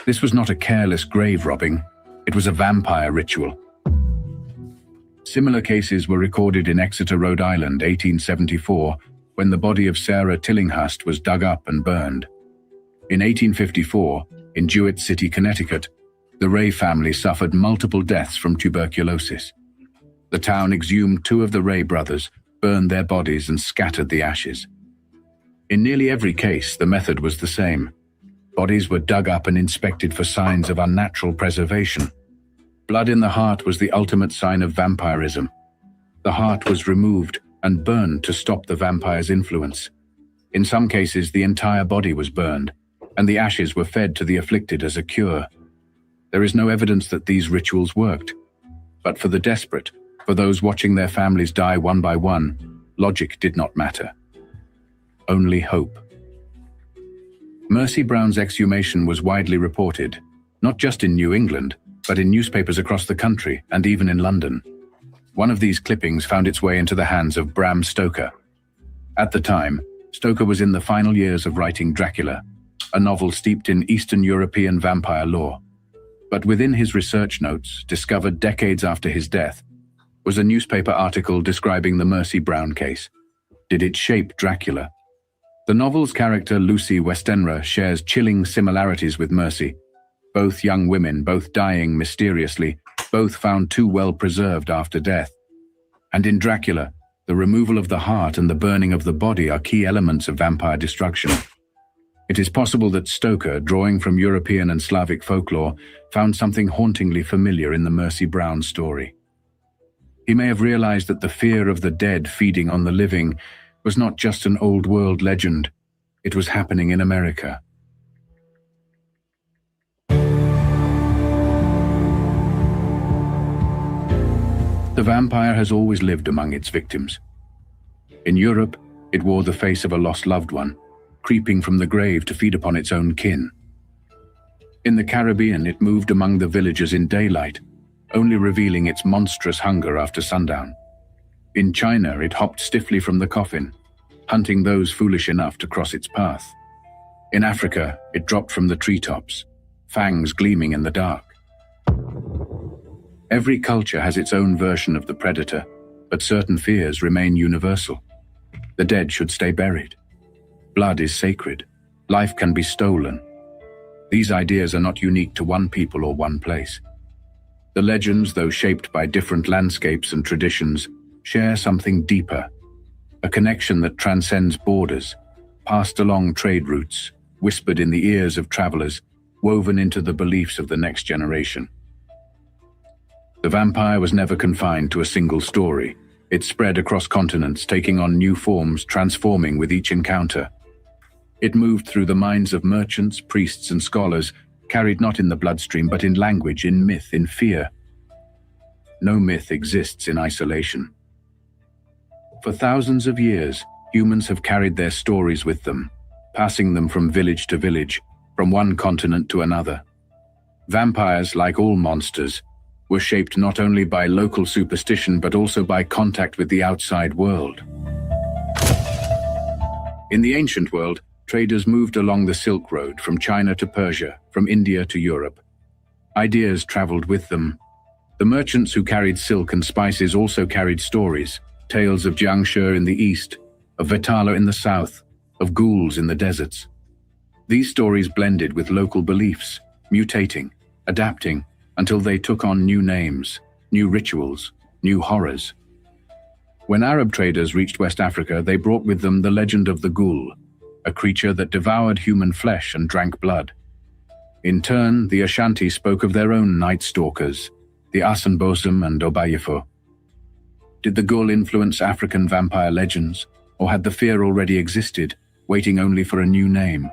This was not a careless grave robbing, it was a vampire ritual. Similar cases were recorded in Exeter, Rhode Island, 1874, when the body of Sarah Tillinghast was dug up and burned. In 1854, in Jewett City, Connecticut, the Ray family suffered multiple deaths from tuberculosis. The town exhumed 2 of the Ray brothers, burned their bodies, and scattered the ashes. In nearly every case, the method was the same. Bodies were dug up and inspected for signs of unnatural preservation. Blood in the heart was the ultimate sign of vampirism. The heart was removed and burned to stop the vampire's influence. In some cases, the entire body was burned, and the ashes were fed to the afflicted as a cure. There is no evidence that these rituals worked. But for the desperate, for those watching their families die one by one, logic did not matter. Only hope. Mercy Brown's exhumation was widely reported, not just in New England, but in newspapers across the country and even in London. One of these clippings found its way into the hands of Bram Stoker. At the time, Stoker was in the final years of writing Dracula, a novel steeped in Eastern European vampire lore. But within his research notes, discovered decades after his death, was a newspaper article describing the Mercy Brown case. Did it shape Dracula? The novel's character Lucy Westenra shares chilling similarities with Mercy. Both young women, both dying mysteriously, both found too well preserved after death. And in Dracula, the removal of the heart and the burning of the body are key elements of vampire destruction. It is possible that Stoker, drawing from European and Slavic folklore, found something hauntingly familiar in the Mercy Brown story. He may have realized that the fear of the dead feeding on the living was not just an old world legend, it was happening in America. The vampire has always lived among its victims. In Europe, it wore the face of a lost loved one, creeping from the grave to feed upon its own kin. In the Caribbean, it moved among the villagers in daylight, only revealing its monstrous hunger after sundown. In China, it hopped stiffly from the coffin, hunting those foolish enough to cross its path. In Africa, it dropped from the treetops, fangs gleaming in the dark. Every culture has its own version of the predator, but certain fears remain universal. The dead should stay buried. Blood is sacred. Life can be stolen. These ideas are not unique to one people or one place. The legends, though shaped by different landscapes and traditions, share something deeper, a connection that transcends borders, passed along trade routes, whispered in the ears of travelers, woven into the beliefs of the next generation. The vampire was never confined to a single story. It spread across continents, taking on new forms, transforming with each encounter. It moved through the minds of merchants, priests, and scholars, carried not in the bloodstream, but in language, in myth, in fear. No myth exists in isolation. For thousands of years, humans have carried their stories with them, passing them from village to village, from one continent to another. Vampires, like all monsters, were shaped not only by local superstition but also by contact with the outside world. In the ancient world, traders moved along the Silk Road from China to Persia, from India to Europe. Ideas traveled with them. The merchants who carried silk and spices also carried stories, tales of Jiangshi in the east, of Vetala in the south, of ghouls in the deserts. These stories blended with local beliefs, mutating, adapting, until they took on new names, new rituals, new horrors. When Arab traders reached West Africa, they brought with them the legend of the ghoul, a creature that devoured human flesh and drank blood. In turn, the Ashanti spoke of their own night stalkers, the Asanbosum and Obayefo. Did the ghoul influence African vampire legends, or had the fear already existed, waiting only for a new name?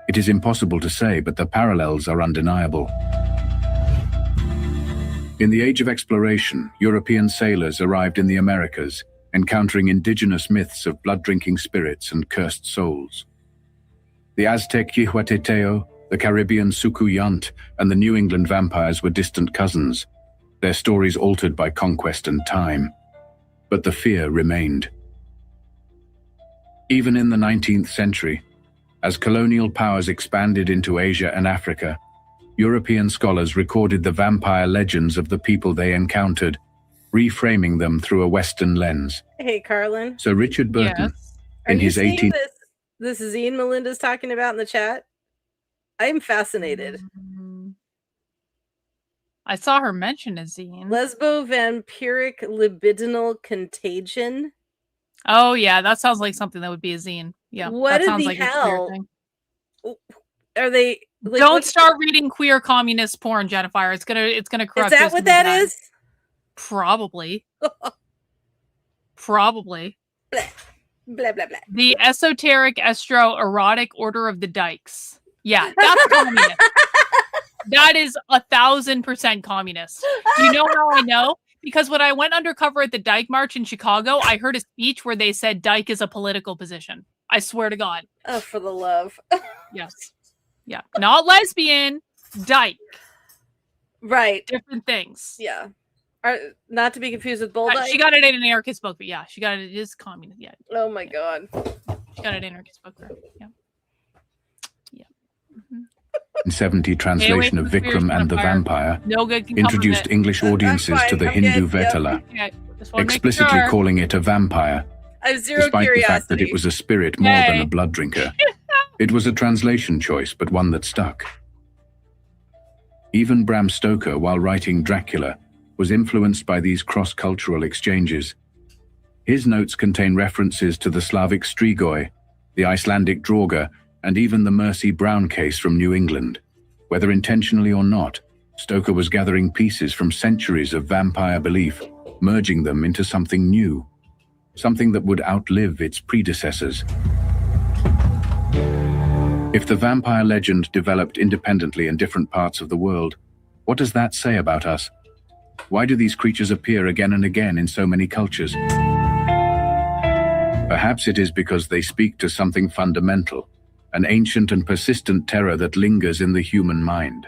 It is impossible to say, but the parallels are undeniable. In the age of exploration, European sailors arrived in the Americas, encountering indigenous myths of blood-drinking spirits and cursed souls. The Aztec Quihuateteo, the Caribbean Sucuyant, and the New England vampires were distant cousins, their stories altered by conquest and time. But the fear remained. Even in the 19th century, as colonial powers expanded into Asia and Africa, European scholars recorded the vampire legends of the people they encountered, reframing them through a Western lens. Hey, Karlyn. Sir Richard Burton, Yes. Are in you his seeing 18th... this zine Melinda's talking about in the chat? I'm fascinated. I saw her mention a zine. Lesbo-vampiric libidinal contagion. Oh yeah, that sounds like something that would be a zine. Yeah, What that in sounds the like a queer hell? thing. Are they like, Don't what- start reading queer communist porn, Jennifer. It's gonna corrupt. Is that us what really that bad. is? Probably. Probably. Blah blah blah. The esoteric estro-erotic order of the dykes. Yeah, that's communist. That is 1,000% communist. Do you know how I know? Because when I went undercover at the Dyke March in Chicago, I heard a speech where they said dyke is a political position. I swear to God. Oh, for the love. Yes. Yeah. Not lesbian, dyke. Right. Different things. Yeah. Not to be confused with bull dyke. She got it in an anarchist book, but yeah, she got it. It is communist. Yeah. Oh my god. She got it in an anarchist book. Yeah. Yeah. Mm-hmm. 1970 translation of Vikram and the Vampire No good can come of introduced it. English audiences fine, to the I'm Hindu good, yeah. Vetala, Okay, just wanna make explicitly sure. calling it a vampire, I have zero despite curiosity. the fact that it was a spirit more than Yay. a blood drinker. It was a translation choice, but one that stuck. Even Bram Stoker, while writing Dracula, was influenced by these cross-cultural exchanges. His notes contain references to the Slavic Strigoi, the Icelandic Draugr, and even the Mercy Brown case from New England. Whether intentionally or not, Stoker was gathering pieces from centuries of vampire belief, merging them into something new, something that would outlive its predecessors. If the vampire legend developed independently in different parts of the world, what does that say about us? Why do these creatures appear again and again in so many cultures? Perhaps it is because they speak to something fundamental, an ancient and persistent terror that lingers in the human mind.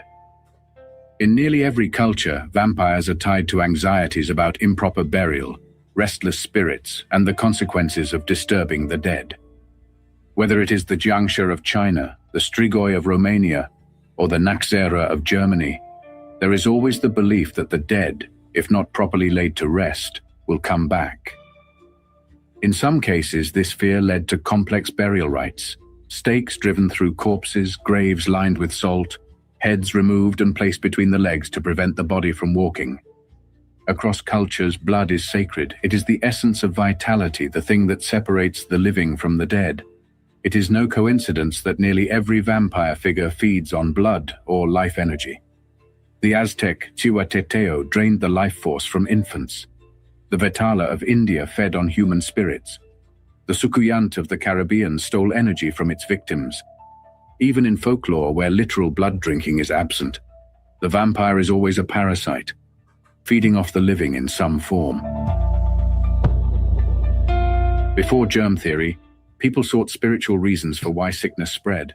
In nearly every culture, vampires are tied to anxieties about improper burial, restless spirits, and the consequences of disturbing the dead. Whether it is the Jiangshi of China, the Strigoi of Romania, or the Naxera of Germany, there is always the belief that the dead, if not properly laid to rest, will come back. In some cases, this fear led to complex burial rites, stakes driven through corpses, graves lined with salt, heads removed and placed between the legs to prevent the body from walking. Across cultures, blood is sacred. It is the essence of vitality, the thing that separates the living from the dead. It is no coincidence that nearly every vampire figure feeds on blood or life energy. The Aztec Quihuateteo drained the life force from infants. The Vetala of India fed on human spirits. The Sucuyant of the Caribbean stole energy from its victims. Even in folklore, where literal blood drinking is absent, the vampire is always a parasite, feeding off the living in some form. Before germ theory, people sought spiritual reasons for why sickness spread.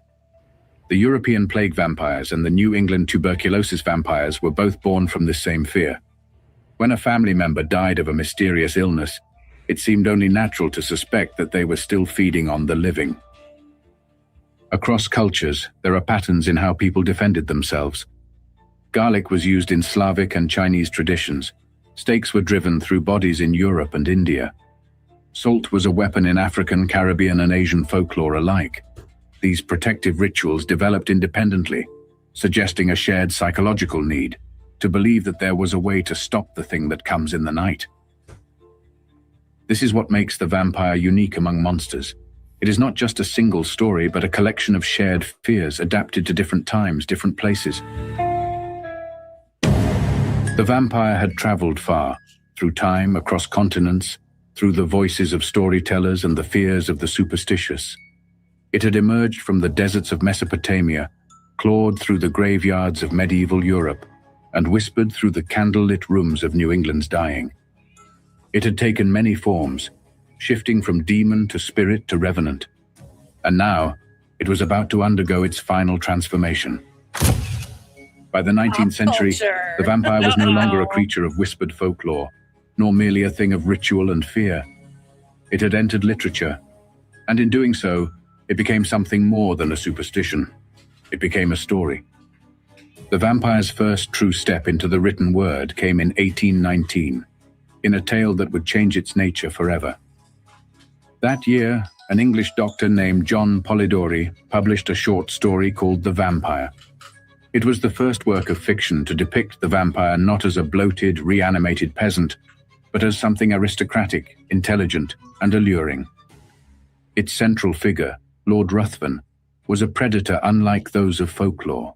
The European plague vampires and the New England tuberculosis vampires were both born from this same fear. When a family member died of a mysterious illness, it seemed only natural to suspect that they were still feeding on the living. Across cultures, there are patterns in how people defended themselves. Garlic was used in Slavic and Chinese traditions. Stakes were driven through bodies in Europe and India. Salt was a weapon in African, Caribbean, and Asian folklore alike. These protective rituals developed independently, suggesting a shared psychological need to believe that there was a way to stop the thing that comes in the night. This is what makes the vampire unique among monsters. It is not just a single story, but a collection of shared fears adapted to different times, different places. The vampire had traveled far, through time, across continents, through the voices of storytellers and the fears of the superstitious. It had emerged from the deserts of Mesopotamia, clawed through the graveyards of medieval Europe, and whispered through the candlelit rooms of New England's dying. It had taken many forms, shifting from demon to spirit to revenant. And now, it was about to undergo its final transformation. By the 19th century, the vampire was no longer a creature of whispered folklore, nor merely a thing of ritual and fear. It had entered literature, and in doing so, it became something more than a superstition. It became a story. The vampire's first true step into the written word came in 1819, in a tale that would change its nature forever. That year, an English doctor named John Polidori published a short story called The Vampire. It was the first work of fiction to depict the vampire not as a bloated, reanimated peasant, but as something aristocratic, intelligent, and alluring. Its central figure, Lord Ruthven, was a predator unlike those of folklore.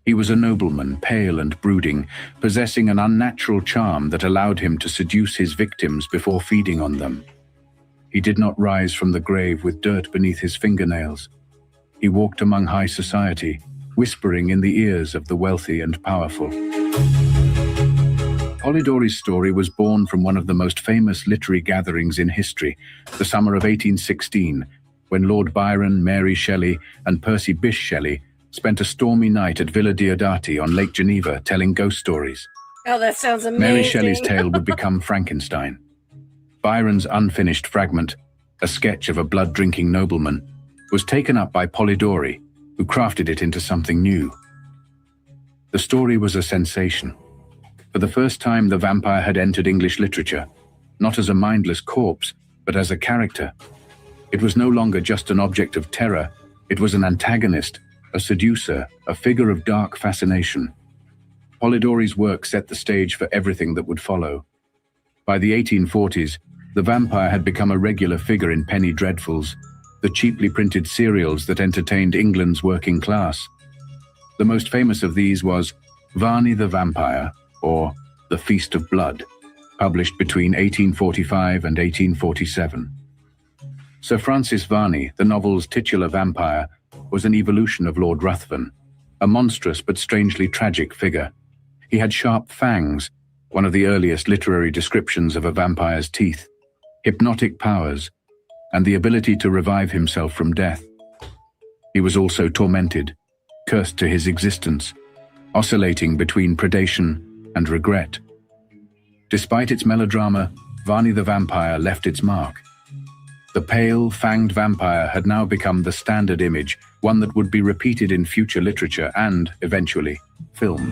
He was a nobleman, pale and brooding, possessing an unnatural charm that allowed him to seduce his victims before feeding on them. He did not rise from the grave with dirt beneath his fingernails. He walked among high society, whispering in the ears of the wealthy and powerful. Polidori's story was born from one of the most famous literary gatherings in history, the summer of 1816, when Lord Byron, Mary Shelley, and Percy Bysshe Shelley spent a stormy night at Villa Diodati on Lake Geneva telling ghost stories. Oh, that sounds amazing. Mary Shelley's tale would become Frankenstein. Byron's unfinished fragment, a sketch of a blood-drinking nobleman, was taken up by Polidori, who crafted it into something new. The story was a sensation. For the first time, the vampire had entered English literature, not as a mindless corpse, but as a character. It was no longer just an object of terror, it was an antagonist, a seducer, a figure of dark fascination. Polidori's work set the stage for everything that would follow. By the 1840s, the vampire had become a regular figure in penny dreadfuls, the cheaply printed serials that entertained England's working class. The most famous of these was Varney the Vampire, or The Feast of Blood, published between 1845 and 1847. Sir Francis Varney, the novel's titular vampire, was an evolution of Lord Ruthven, a monstrous but strangely tragic figure. He had sharp fangs, one of the earliest literary descriptions of a vampire's teeth, hypnotic powers, and the ability to revive himself from death. He was also tormented, cursed to his existence, oscillating between predation and regret. Despite its melodrama, Varney the Vampire left its mark. The pale, fanged vampire had now become the standard image, one that would be repeated in future literature and, eventually, film.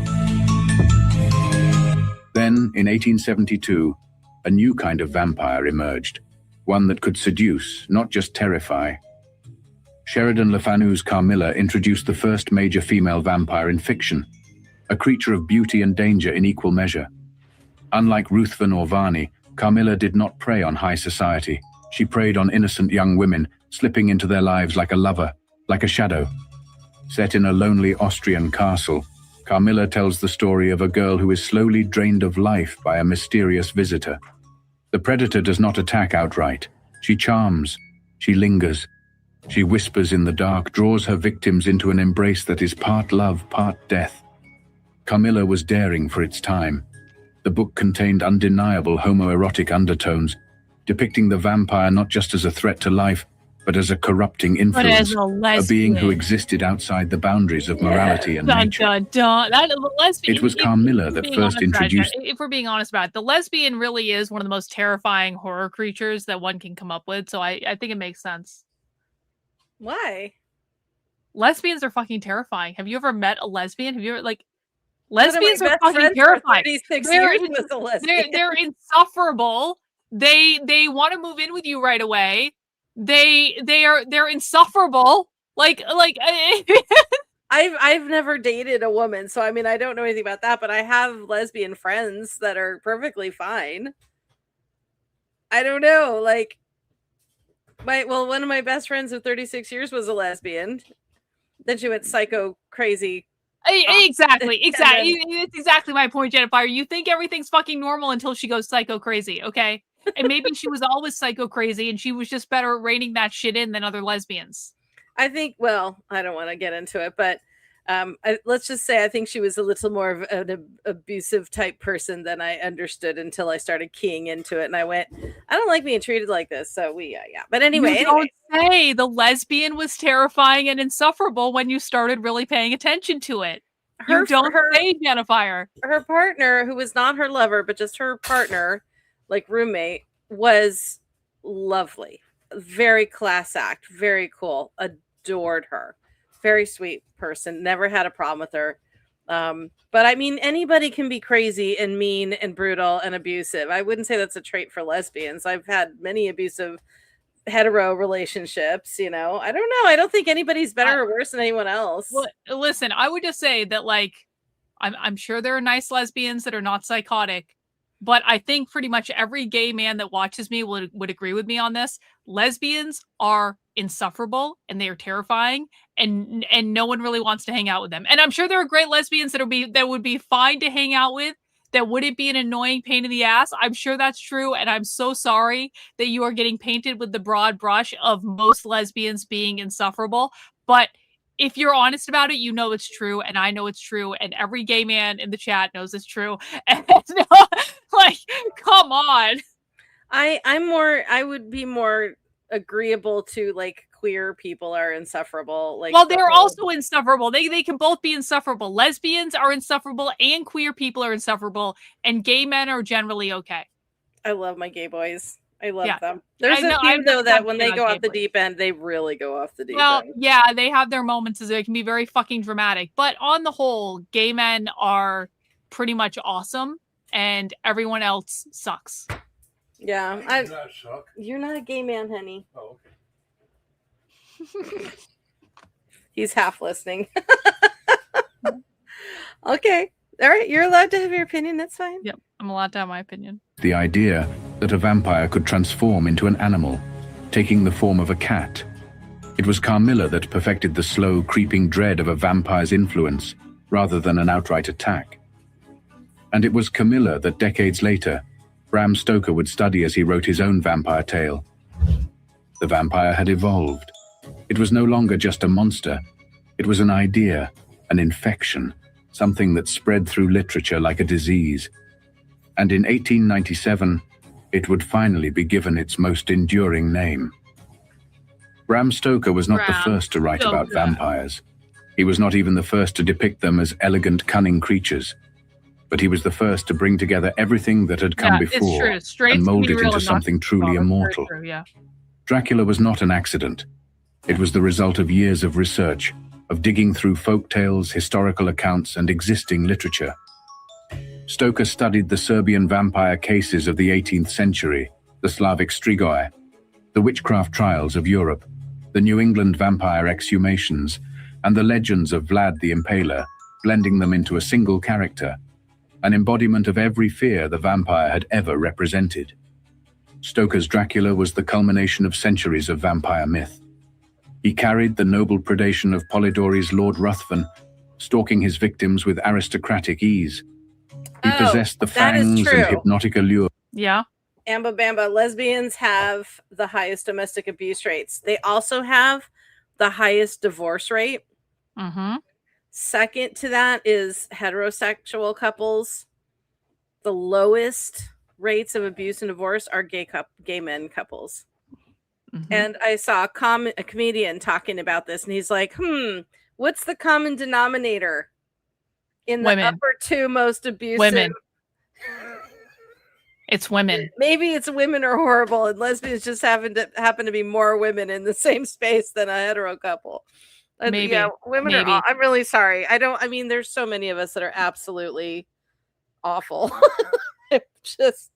Then, in 1872, a new kind of vampire emerged, one that could seduce, not just terrify. Sheridan Le Fanu's Carmilla introduced the first major female vampire in fiction, a creature of beauty and danger in equal measure. Unlike Ruthven or Varney, Carmilla did not prey on high society. She preyed on innocent young women, slipping into their lives like a lover, like a shadow. Set in a lonely Austrian castle, Carmilla tells the story of a girl who is slowly drained of life by a mysterious visitor. The predator does not attack outright. She charms, she lingers, she whispers in the dark, draws her victims into an embrace that is part love, part death. Carmilla was daring for its time. The book contained undeniable homoerotic undertones, depicting the vampire not just as a threat to life, but as a corrupting influence, a being who existed outside the boundaries of morality and nature. It was Carmilla that first introduced... If we're being honest about it, the lesbian really is one of the most terrifying horror creatures that one can come up with, so I think it makes sense. Why? Lesbians are fucking terrifying. Have you ever met a lesbian? Have you ever, like... Lesbians are fucking terrifying. 36 years was a lesbian. They're insufferable. They want to move in with you right away. They're insufferable. Like I've never dated a woman, so I mean I don't know anything about that, but I have lesbian friends that are perfectly fine. I don't know, like one of my best friends of 36 years was a lesbian. Then she went psycho crazy. Exactly. It's exactly my point, Jennifer. You think everything's fucking normal until she goes psycho crazy, okay? And maybe she was always psycho crazy and she was just better at reining that shit in than other lesbians. I think, well, I don't want to get into it, but let's just say I think she was a little more of an abusive type person than I understood until I started keying into it. And I went, I don't like being treated like this. So yeah. But anyway. Don't say the lesbian was terrifying and insufferable when you started really paying attention to it. You don't say, Jennifer. Her partner, who was not her lover, but just her partner, like roommate, was lovely. Very class act. Very cool. Adored her. Very sweet person. Never had a problem with her. But I mean, anybody can be crazy and mean and brutal and abusive. I wouldn't say that's a trait for lesbians. I've had many abusive hetero relationships, you know. I don't know. I don't think anybody's better or worse than anyone else. Well, listen, I would just say that, like, I'm sure there are nice lesbians that are not psychotic, but I think pretty much every gay man that watches me would agree with me on this. Lesbians are insufferable and they are terrifying, and no one really wants to hang out with them. And I'm sure there are great lesbians that would be fine to hang out with, that wouldn't be an annoying pain in the ass. I'm sure that's true, and I'm so sorry that you are getting painted with the broad brush of most lesbians being insufferable. But if you're honest about it, you know it's true, and I know it's true, and every gay man in the chat knows it's true. And like, come on. I would be more agreeable to, like, queer people are insufferable. Like, well, they're also insufferable. They can both be insufferable. Lesbians are insufferable and queer people are insufferable, and gay men are generally okay. I love my gay boys. I love them. There's a few though that when they go off the deep end, they really go off the deep end. Well, yeah, they have their moments as they can be very fucking dramatic. But on the whole, gay men are pretty much awesome, and everyone else sucks. Yeah, you're not a gay man, honey. Oh, okay. He's half listening. Okay. All right. You're allowed to have your opinion. That's fine. Yep. I'm allowed to have my opinion. The idea that a vampire could transform into an animal, taking the form of a cat. It was Carmilla that perfected the slow, creeping dread of a vampire's influence, rather than an outright attack. And it was Camilla that decades later, Bram Stoker would study as he wrote his own vampire tale. The vampire had evolved. It was no longer just a monster. It was an idea, an infection, something that spread through literature like a disease. And in 1897, it would finally be given its most enduring name. Bram Stoker was not the first to write about vampires. He was not even the first to depict them as elegant, cunning creatures. But he was the first to bring together everything that had come before and mold it into something truly immortal. Dracula was not an accident. It was the result of years of research, of digging through folk tales, historical accounts, and existing literature. Stoker studied the Serbian vampire cases of the 18th century, the Slavic strigoi, the witchcraft trials of Europe, the New England vampire exhumations, and the legends of Vlad the Impaler, blending them into a single character, an embodiment of every fear the vampire had ever represented. Stoker's Dracula was the culmination of centuries of vampire myth. He carried the noble predation of Polidori's Lord Ruthven, stalking his victims with aristocratic ease. He possessed the fangs and hypnotic allure. Yeah. Amba Bamba, lesbians have the highest domestic abuse rates. They also have the highest divorce rate. Mm-hmm. Second to that is heterosexual couples. The lowest rates of abuse and divorce are gay men couples. Mhm. And I saw a comedian talking about this, and he's like, what's the common denominator in the Women. upper two most abusive? Women. It's women. Maybe it's women are horrible, and lesbians just happen to be more women in the same space than a hetero couple. Maybe. Yeah, women Maybe. are. I'm really sorry. I mean, there's so many of us that are absolutely awful. Just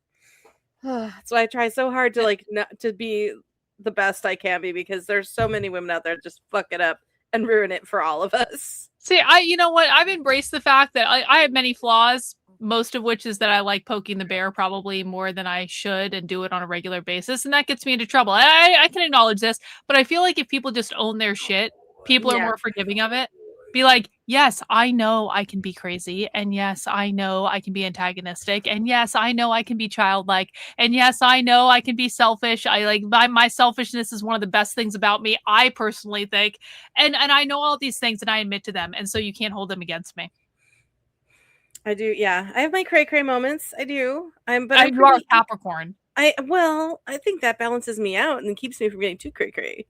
that's why I try so hard to not to be the best I can be, because there's so many women out there that just fuck it up and ruin it for all of us. See, you know what? I've embraced the fact that I have many flaws, most of which is that I like poking the bear probably more than I should and do it on a regular basis. And that gets me into trouble. I can acknowledge this, but I feel like if people just own their shit, people are more forgiving of it. Be like, yes, I know I can be crazy. And yes, I know I can be antagonistic. And yes, I know I can be childlike. And yes, I know I can be selfish. I like my selfishness is one of the best things about me, I personally think. And I know all these things and I admit to them. And so you can't hold them against me. I do, yeah. I have my cray moments. I do. But you are a Capricorn. I think that balances me out and keeps me from getting too cray.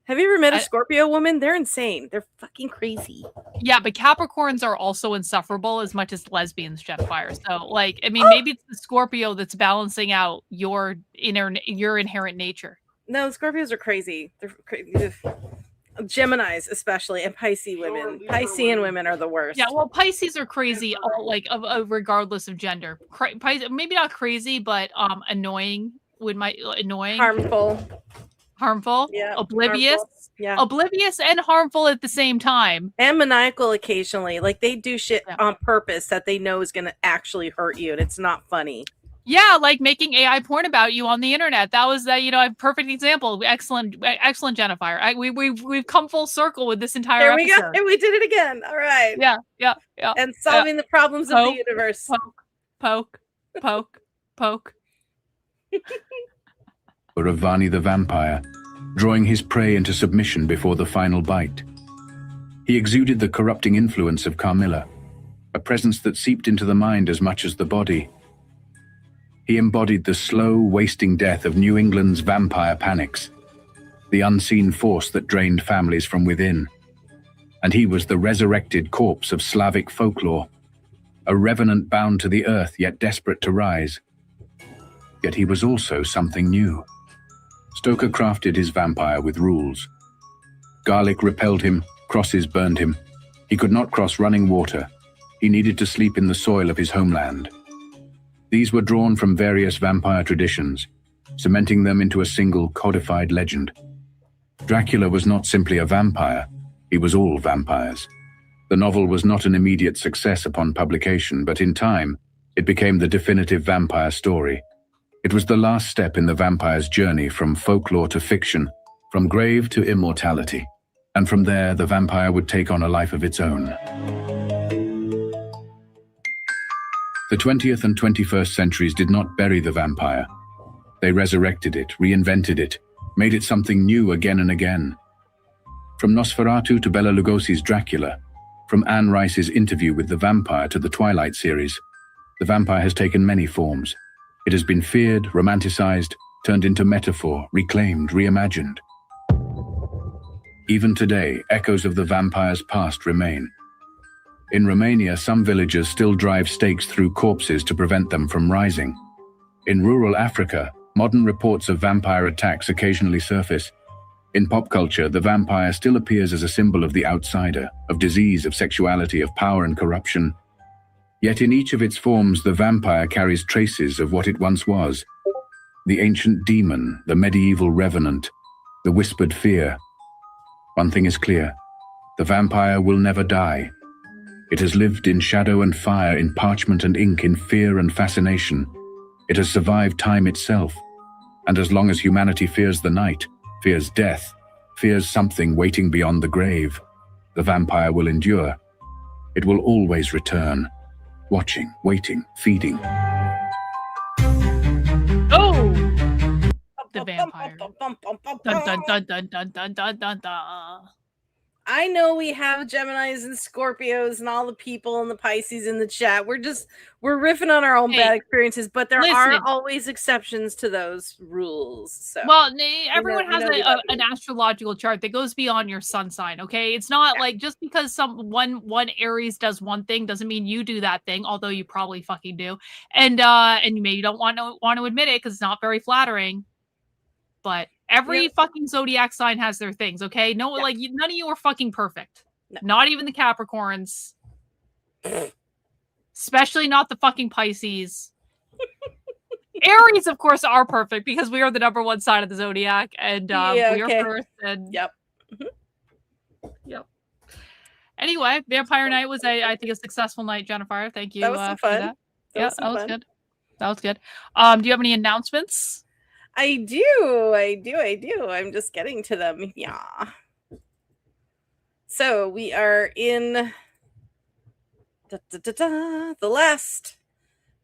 Have you ever met a Scorpio woman? They're insane. They're fucking crazy. Yeah, but Capricorns are also insufferable as much as lesbians, Jetfire. So, like, I mean, maybe it's the Scorpio that's balancing out your inherent nature. No, Scorpios are crazy. They're crazy. Geminis, especially, and Pisces women. Piscean women are the worst. Yeah, well, Pisces are crazy, regardless of gender. Maybe not crazy, but annoying. Annoying. Harmful, yeah, oblivious, yeah, oblivious and harmful at the same time, and maniacal occasionally. Like they do shit on purpose that they know is going to actually hurt you, and it's not funny. Yeah, like making AI porn about you on the internet. That was a perfect example. Excellent, Jennifer. We've come full circle with this entire episode. There we go. And we did it again. All right. Yeah. And solving the problems of the universe. Poke. Of Vani the vampire, drawing his prey into submission before the final bite. He exuded the corrupting influence of Carmilla, a presence that seeped into the mind as much as the body. He embodied the slow, wasting death of New England's vampire panics, the unseen force that drained families from within. And he was the resurrected corpse of Slavic folklore, a revenant bound to the earth yet desperate to rise. Yet he was also something new. Stoker crafted his vampire with rules. Garlic repelled him, crosses burned him. He could not cross running water. He needed to sleep in the soil of his homeland. These were drawn from various vampire traditions, cementing them into a single codified legend. Dracula was not simply a vampire, he was all vampires. The novel was not an immediate success upon publication, but in time, it became the definitive vampire story. It was the last step in the vampire's journey from folklore to fiction, from grave to immortality. And from there, the vampire would take on a life of its own. The 20th and 21st centuries did not bury the vampire. They resurrected it, reinvented it, made it something new again and again. From Nosferatu to Bela Lugosi's Dracula, from Anne Rice's Interview with the Vampire to the Twilight series, the vampire has taken many forms. It has been feared, romanticized, turned into metaphor, reclaimed, reimagined. Even today, echoes of the vampire's past remain. In Romania, some villagers still drive stakes through corpses to prevent them from rising. In rural Africa, modern reports of vampire attacks occasionally surface. In pop culture, the vampire still appears as a symbol of the outsider, of disease, of sexuality, of power and corruption. Yet in each of its forms, the vampire carries traces of what it once was. The ancient demon, the medieval revenant, the whispered fear. One thing is clear, the vampire will never die. It has lived in shadow and fire, in parchment and ink, in fear and fascination. It has survived time itself. And as long as humanity fears the night, fears death, fears something waiting beyond the grave, the vampire will endure. It will always return. Watching, waiting, feeding. Oh! The vampire. Dun, dun, dun, dun, dun, dun, dun, dun, dun. I know we have Geminis and Scorpios and all the people and the Pisces in the chat. We're riffing on our own Hey, bad experiences, but there are listen. always exceptions to those rules. So Well, everyone has we love an you. astrological chart that goes beyond your sun sign, okay? It's not like just because one Aries does one thing doesn't mean you do that thing, although you probably fucking do. And you maybe don't want to admit it because it's not very flattering. But every fucking zodiac sign has their things, okay? No, like none of you are fucking perfect. No. Not even the Capricorns. Especially not the fucking Pisces. Aries, of course, are perfect because we are the number one sign of the zodiac, and we are first. And yep. Anyway, Vampire Night was I think a successful night, Jennifer. Thank you. That was some for fun. that. That was fun. good. That was good. Do you have any announcements? I do. I'm just getting to them. Yeah. So we are in the last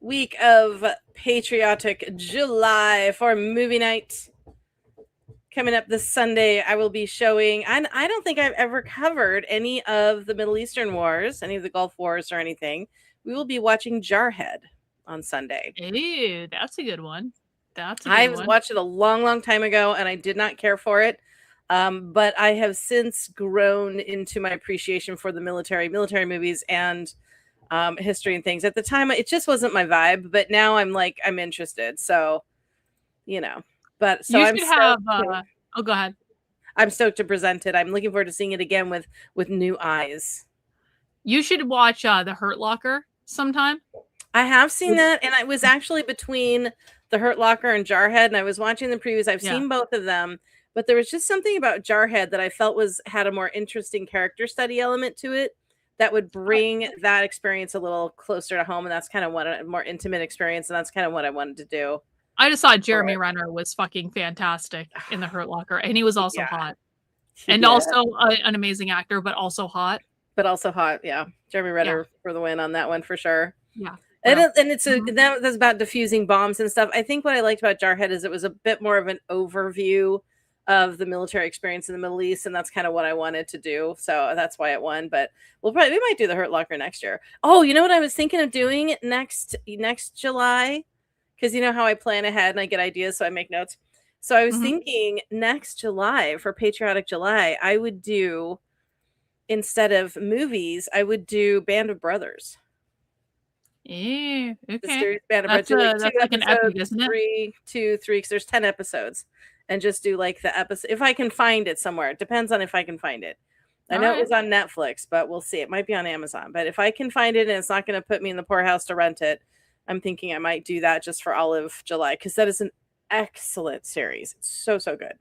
week of Patriotic July for movie night. Coming up this Sunday, I will be showing. I don't think I've ever covered any of the Middle Eastern wars, any of the Gulf Wars or anything. We will be watching Jarhead on Sunday. Ew, that's a good one. I watched it a long, long time ago, and I did not care for it. But I have since grown into my appreciation for the military movies and history and things. At the time, it just wasn't my vibe, but now I'm interested. So, but so I'm stoked go ahead. I'm stoked to present it. I'm looking forward to seeing it again with new eyes. You should watch The Hurt Locker sometime. I have seen that, and I was actually between The Hurt Locker and Jarhead, and I was watching the previews. I've seen both of them, but there was just something about Jarhead that I felt had a more interesting character study element to it that would bring that experience a little closer to home, and that's kind of what a more intimate experience, and that's kind of what I wanted to do. I just thought Jeremy Renner was fucking fantastic in The Hurt Locker, and he was also hot. And also an amazing actor, but also hot. Yeah. Jeremy Renner for the win on that one for sure. Yeah. And it's that's about diffusing bombs and stuff. I think what I liked about Jarhead is it was a bit more of an overview of the military experience in the Middle East, and that's kind of what I wanted to do. So that's why it won. But we might do The Hurt Locker next year. Oh, you know what I was thinking of doing next July? Because you know how I plan ahead and I get ideas, so I make notes. So I was thinking next July for Patriotic July, I would do, instead of movies, I would do Band of Brothers. Yeah, okay. The series Band of Brothers. That's like an epic, isn't it? 3, because there's 10 episodes. And just do like the episode. If I can find it somewhere. It depends on if I can find it. I know it was on Netflix, but we'll see. It might be on Amazon. But if I can find it and it's not going to put me in the poorhouse to rent it, I'm thinking I might do that just for all of July, because that is an excellent series. It's so good.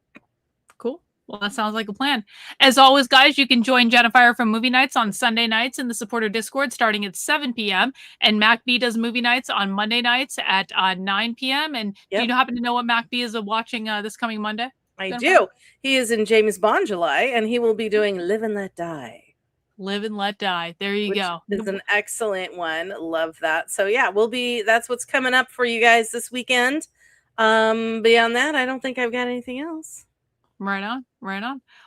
Cool. Well, that sounds like a plan. As always, guys, you can join Jennifer from Movie Nights on Sunday nights in the supporter Discord starting at 7 p.m. And MacB does Movie Nights on Monday nights at 9 p.m. And do you happen to know what MacB is watching this coming Monday? I do. He is in James Bond July, and he will be doing Live and Let Die. Live and Let Die. There you go. It's an excellent one. Love that. So yeah, that's what's coming up for you guys this weekend. Beyond that, I don't think I've got anything else. Right on.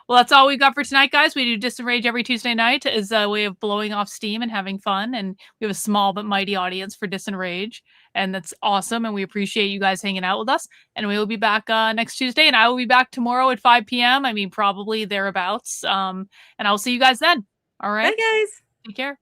Well, that's all we've got for tonight, guys. We do DISENRAGE every Tuesday night as a way of blowing off steam and having fun. And we have a small but mighty audience for DISENRAGE. And that's awesome. And we appreciate you guys hanging out with us. And we will be back next Tuesday. And I will be back tomorrow at 5 p.m. I mean, probably thereabouts. And I'll see you guys then. All right. Bye, guys. Take care.